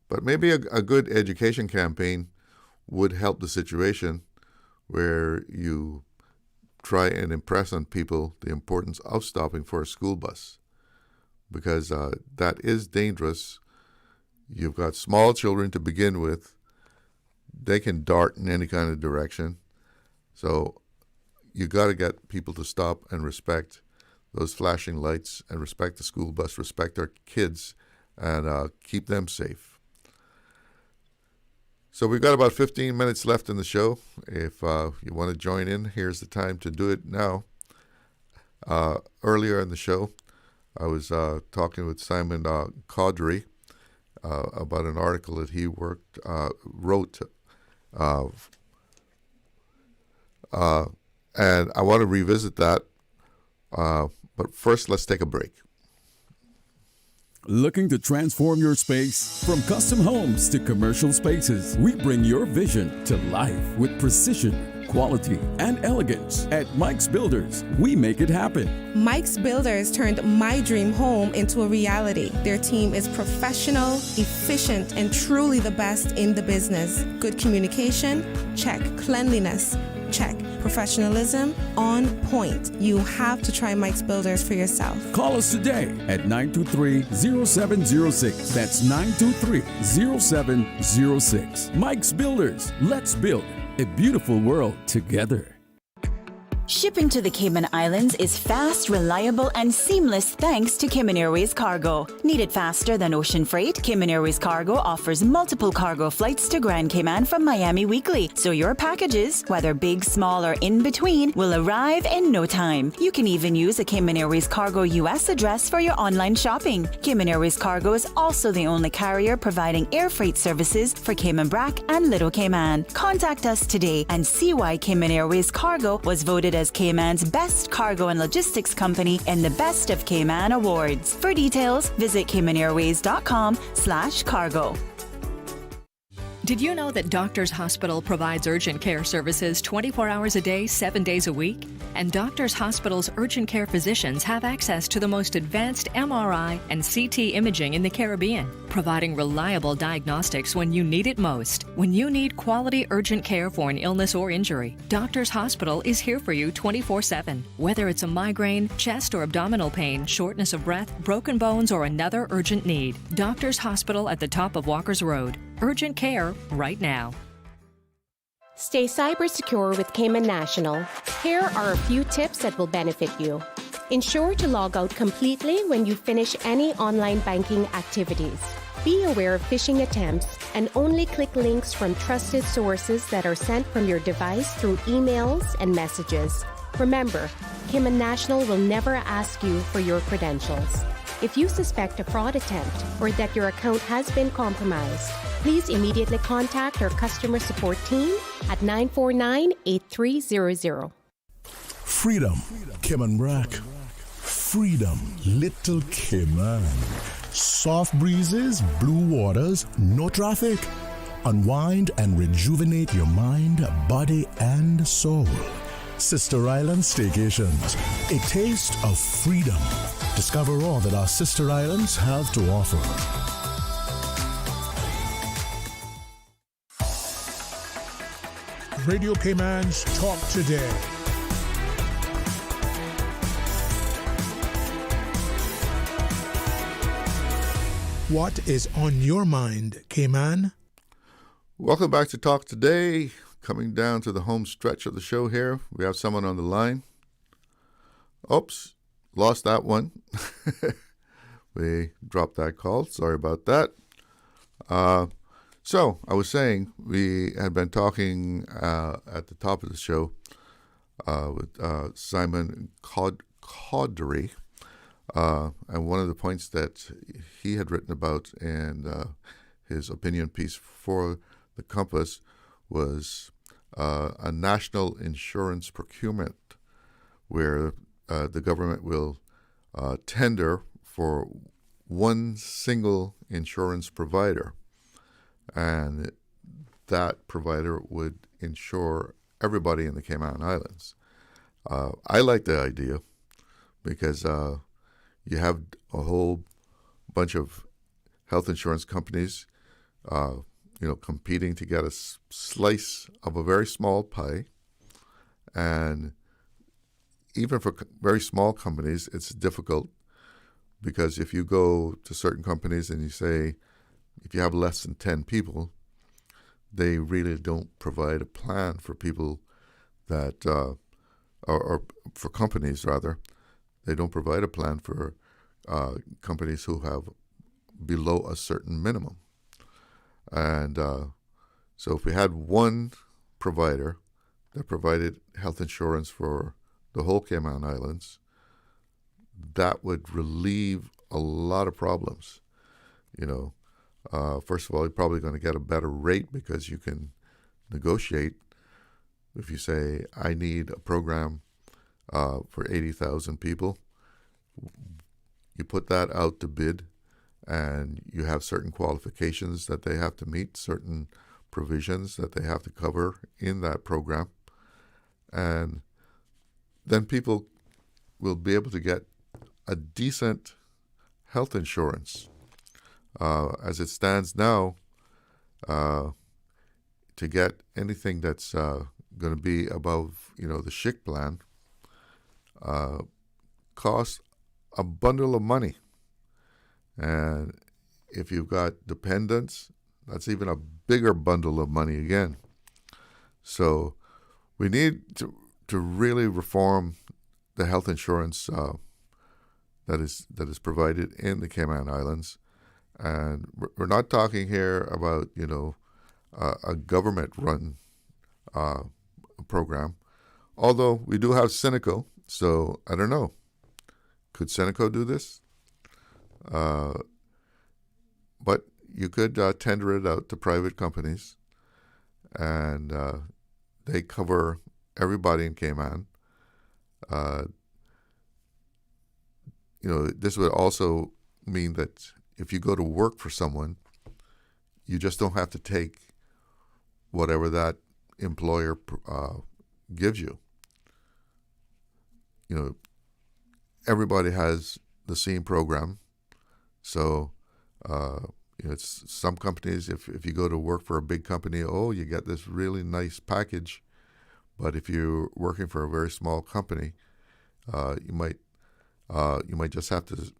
But maybe a good education campaign would help the situation, where you try and impress on people the importance of stopping for a school bus, because that is dangerous. You've got small children to begin with. They can dart in any kind of direction. So you got to get people to stop and respect those flashing lights and respect the school bus, respect our kids, and keep them safe. So we've got about 15 minutes left in the show. If you want to join in, here's the time to do it now. Earlier in the show, I was talking with Simon Cawdery about an article that he wrote. And I want to revisit that. But first, let's take a break. Looking to transform your space? From custom homes to commercial spaces, we bring your vision to life with precision, quality, and elegance. At Mike's Builders, we make it happen. Mike's Builders turned my dream home into a reality. Their team is professional, efficient, and truly the best in the business. Good communication? Check. Cleanliness? check. Professionalism on point. You have to try Mike's Builders for yourself. Call us today at 923-0706. That's 923-0706. Mike's Builders. Let's build a beautiful world together. Shipping to the Cayman Islands is fast, reliable, and seamless thanks to Cayman Airways Cargo. Need it faster than ocean freight? Cayman Airways Cargo offers multiple cargo flights to Grand Cayman from Miami weekly, so your packages, whether big, small, or in between, will arrive in no time. You can even use a Cayman Airways Cargo US address for your online shopping. Cayman Airways Cargo is also the only carrier providing air freight services for Cayman Brac and Little Cayman. Contact us today and see why Cayman Airways Cargo was voted as Cayman's best cargo and logistics company in the Best of Cayman Awards. For details, visit caymanairways.com/cargo. Did you know that Doctors Hospital provides urgent care services 24 hours a day, 7 days a week? And Doctors Hospital's urgent care physicians have access to the most advanced MRI and CT imaging in the Caribbean, providing reliable diagnostics when you need it most. When you need quality urgent care for an illness or injury, Doctors Hospital is here for you 24/7. Whether it's a migraine, chest or abdominal pain, shortness of breath, broken bones, or another urgent need, Doctors Hospital at the top of Walker's Road. Urgent care right now. Stay cyber secure with Cayman National. Here are a few tips that will benefit you. Ensure to log out completely when you finish any online banking activities. Be aware of phishing attempts and only click links from trusted sources that are sent from your device through emails and messages. Remember, Cayman National will never ask you for your credentials. If you suspect a fraud attempt or that your account has been compromised, please immediately contact our customer support team at 949-8300. Freedom, Cayman Brac. Freedom, Little Cayman. Soft breezes, blue waters, no traffic. Unwind and rejuvenate your mind, body, and soul. Sister Island Staycations, a taste of freedom. Discover all that our sister islands have to offer. Radio Cayman's Talk Today. What is on your mind, Cayman? Welcome back to Talk Today. Coming down to the home stretch of the show here. We have someone on the line. Oops, lost that one. We dropped that call. Sorry about that. So I was saying we had been talking at the top of the show with Simon Cawdery. And one of the points that he had written about in his opinion piece for the Compass was a national insurance procurement where the government will tender for one single insurance provider, and that provider would insure everybody in the Cayman Islands. I like the idea because you have a whole bunch of health insurance companies competing to get a slice of a very small pie. And even for very small companies, it's difficult because if you go to certain companies and you say, if you have less than 10 people, they really don't provide a plan for people that, or for companies rather, they don't provide a plan for companies who have below a certain minimum. And so if we had one provider that provided health insurance for the whole Cayman Islands, that would relieve a lot of problems. First of all, you're probably going to get a better rate because you can negotiate. If you say, I need a program for 80,000 people, you put that out to bid, and you have certain qualifications that they have to meet, certain provisions that they have to cover in that program. And then people will be able to get a decent health insurance. As it stands now, to get anything that's going to be above, the SHIC plan, costs a bundle of money. And if you've got dependents, that's even a bigger bundle of money again. So we need to really reform the health insurance that is provided in the Cayman Islands. And we're not talking here about, a government-run program. Although we do have Seneco, so I don't know. Could Seneco do this? But you could tender it out to private companies, and they cover everybody in Cayman. This would also mean that if you go to work for someone, you just don't have to take whatever that employer gives you. Everybody has the same program. So, it's some companies, if you go to work for a big company, you get this really nice package. But if you're working for a very small company, you might just have to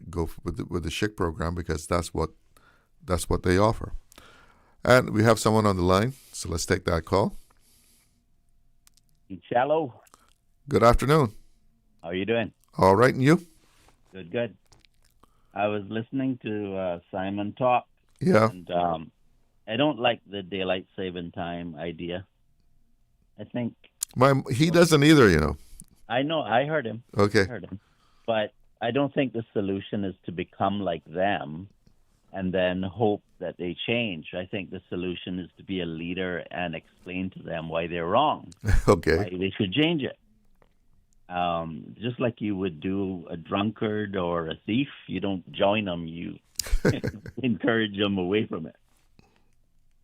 go with the SHIC program because that's what they offer. And we have someone on the line, so let's take that call. Hello. Good afternoon. How are you doing? All right, and you? Good. I was listening to Simon talk. Yeah. And I don't like the daylight saving time idea. I think he doesn't either, I know. I heard him. Okay. I heard him. But I don't think the solution is to become like them and then hope that they change. I think the solution is to be a leader and explain to them why they're wrong. Okay. Why they should change it. Just like you would do a drunkard or a thief, you don't join them, you encourage them away from it.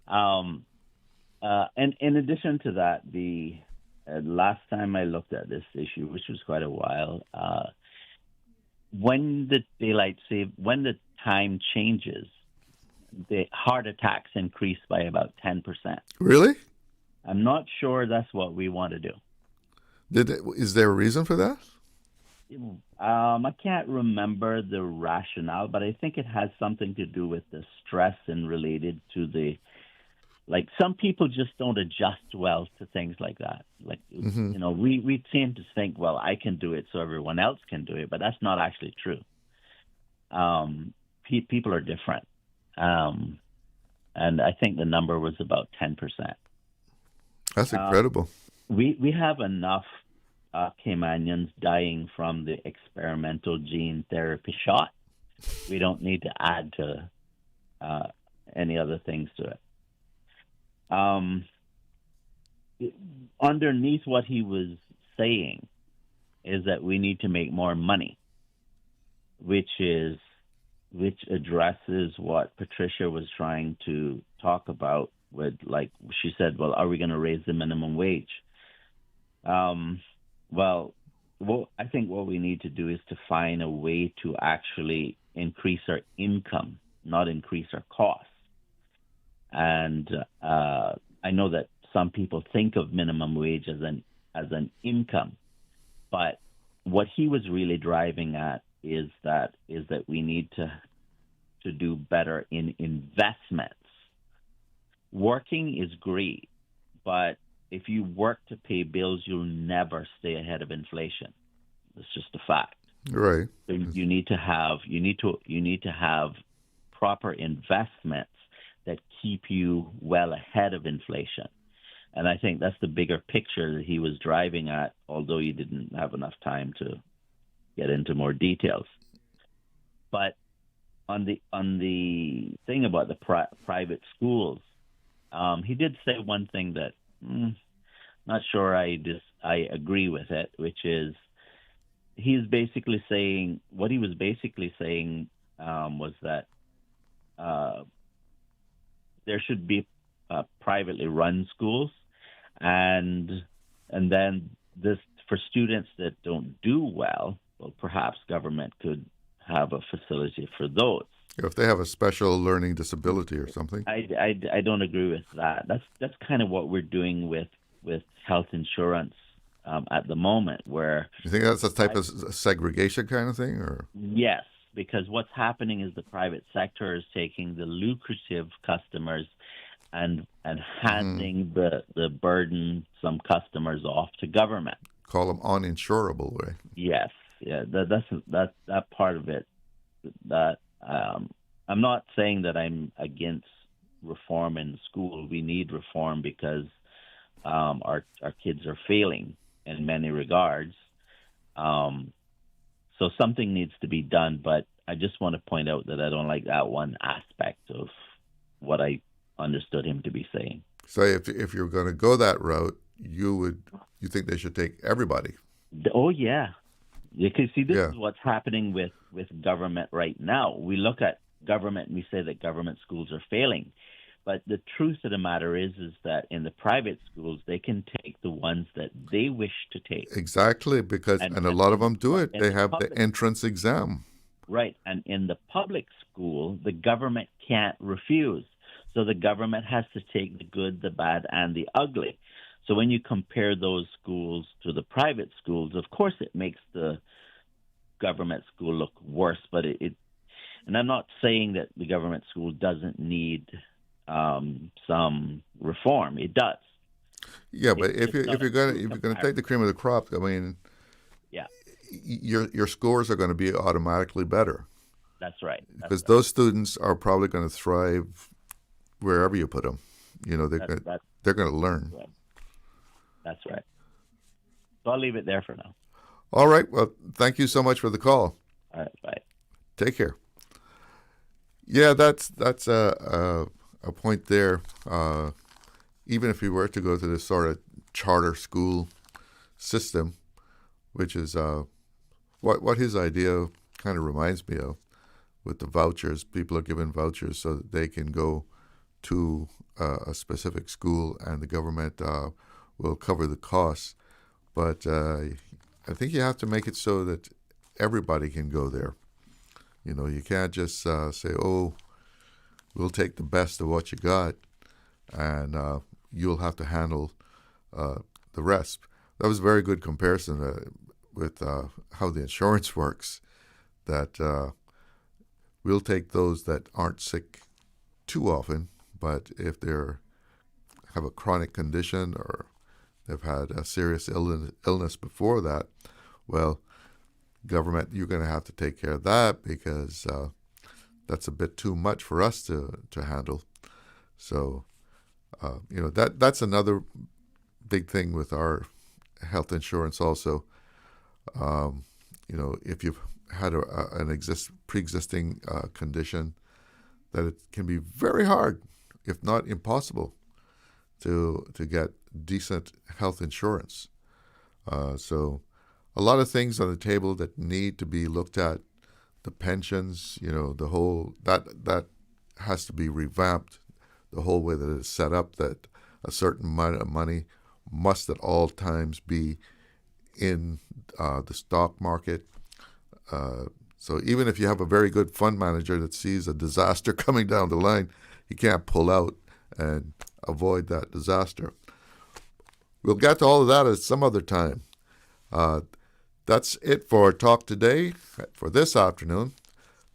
And in addition to that, the last time I looked at this issue, which was quite a while, when the time changes, the heart attacks increase by about 10%. Really? I'm not sure that's what we want to do. Is there a reason for that? I can't remember the rationale, but I think it has something to do with the stress and related to some people just don't adjust well to things like that. We tend to think, well, I can do it so everyone else can do it, but that's not actually true. People are different. And I think the number was about 10%. That's incredible. We have enough Caymanians dying from the experimental gene therapy shot. We don't need to add to any other things to it. Underneath what he was saying is that we need to make more money, which addresses what Patricia was trying to talk about with, she said, well, are we going to raise the minimum wage? I think what we need to do is to find a way to actually increase our income, not increase our costs. And I know that some people think of minimum wage as an income, but what he was really driving at is that we need to do better in investments. Working is great, but if you work to pay bills, you'll never stay ahead of inflation. It's just a fact. Right. So you need to have proper investments that keep you well ahead of inflation. And I think that's the bigger picture that he was driving at, although you didn't have enough time to get into more details. But on the thing about the private schools, he did say one thing that not sure I agree with it, which is he was basically saying was that there should be privately run schools, and then this for students that don't do well, perhaps government could have a facility for those. If they have a special learning disability or something. I don't agree with that. That's kind of what we're doing with health insurance at the moment, where You think that's a type of segregation kind of thing, or? yes, because what's happening is the private sector is taking the lucrative customers and handing the burdensome customers off to government. Call them uninsurable, right? Yes, yeah, that's that part of it. That I'm not saying that I'm against reform in school. We need reform because our kids are failing in many regards. So something needs to be done, but I just want to point out that I don't like that one aspect of what I understood him to be saying. So if you're going to go that route, you think they should take everybody? Oh, yeah. Because, see, this is what's happening with government right now. We look at government and we say that government schools are failing. But the truth of the matter is that in the private schools, they can take the ones that they wish to take. Exactly, because and a lot of them do it. They have the entrance exam. Right, and in the public school, the government can't refuse. So the government has to take the good, the bad, and the ugly. So when you compare those schools to the private schools, of course it makes the government school look worse. But and I'm not saying that the government school doesn't need some reform. It does. Yeah, but if you're going to take the cream of the crop, I mean, yeah, your scores are going to be automatically better. That's right. Because those students are probably going to thrive wherever you put them. You know, they're going to learn. Right. That's right. So I'll leave it there for now. All right. Well, thank you so much for the call. All right. Bye. Take care. Yeah, that's a point there. Even if you were to go to this sort of charter school system, which is what his idea kind of reminds me of, with the vouchers. People are given vouchers so that they can go to a specific school, and the government will cover the costs. But I think you have to make it so that everybody can go there. You know, you can't just say, oh, we'll take the best of what you got, and you'll have to handle the rest. That was a very good comparison with how the insurance works, that we'll take those that aren't sick too often, but if they have a chronic condition or they've had a serious illness before that, well, government, you're going to have to take care of that because that's a bit too much for us to handle. So, that's another big thing with our health insurance also. If you've had an pre-existing condition, that it can be very hard, if not impossible, to get decent health insurance. So a lot of things on the table that need to be looked at. The pensions, the whole, that has to be revamped, the whole way that it's set up, that a certain amount of money must at all times be in the stock market. So even if you have a very good fund manager that sees a disaster coming down the line, he can't pull out and avoid that disaster. We'll get to all of that at some other time. That's it for Talk Today for this afternoon.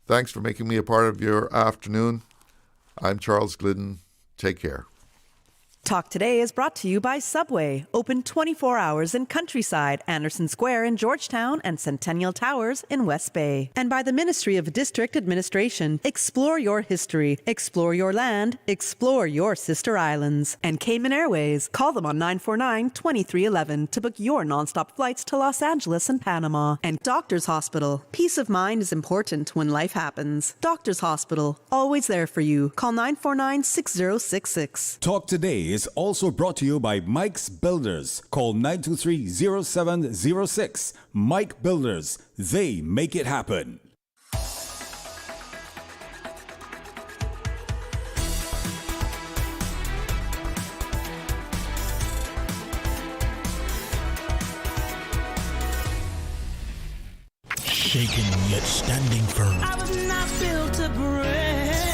Thanks for making me a part of your afternoon. I'm Charles Glidden. Take care. Talk Today is brought to you by Subway, open 24 hours in Countryside, Anderson Square in Georgetown, and Centennial Towers in West Bay. And by the Ministry of District Administration. Explore your history, explore your land, explore your sister islands. And Cayman Airways. Call them on 949-2311 to book your nonstop flights to Los Angeles and Panama. And Doctors Hospital. Peace of mind is important when life happens. Doctors Hospital, always there for you. Call 949-6066. Talk Today is also brought to you by Mike's Builders. Call 923-0706. Mike Builders. They make it happen. shaken yet standing firm. I was not built to break.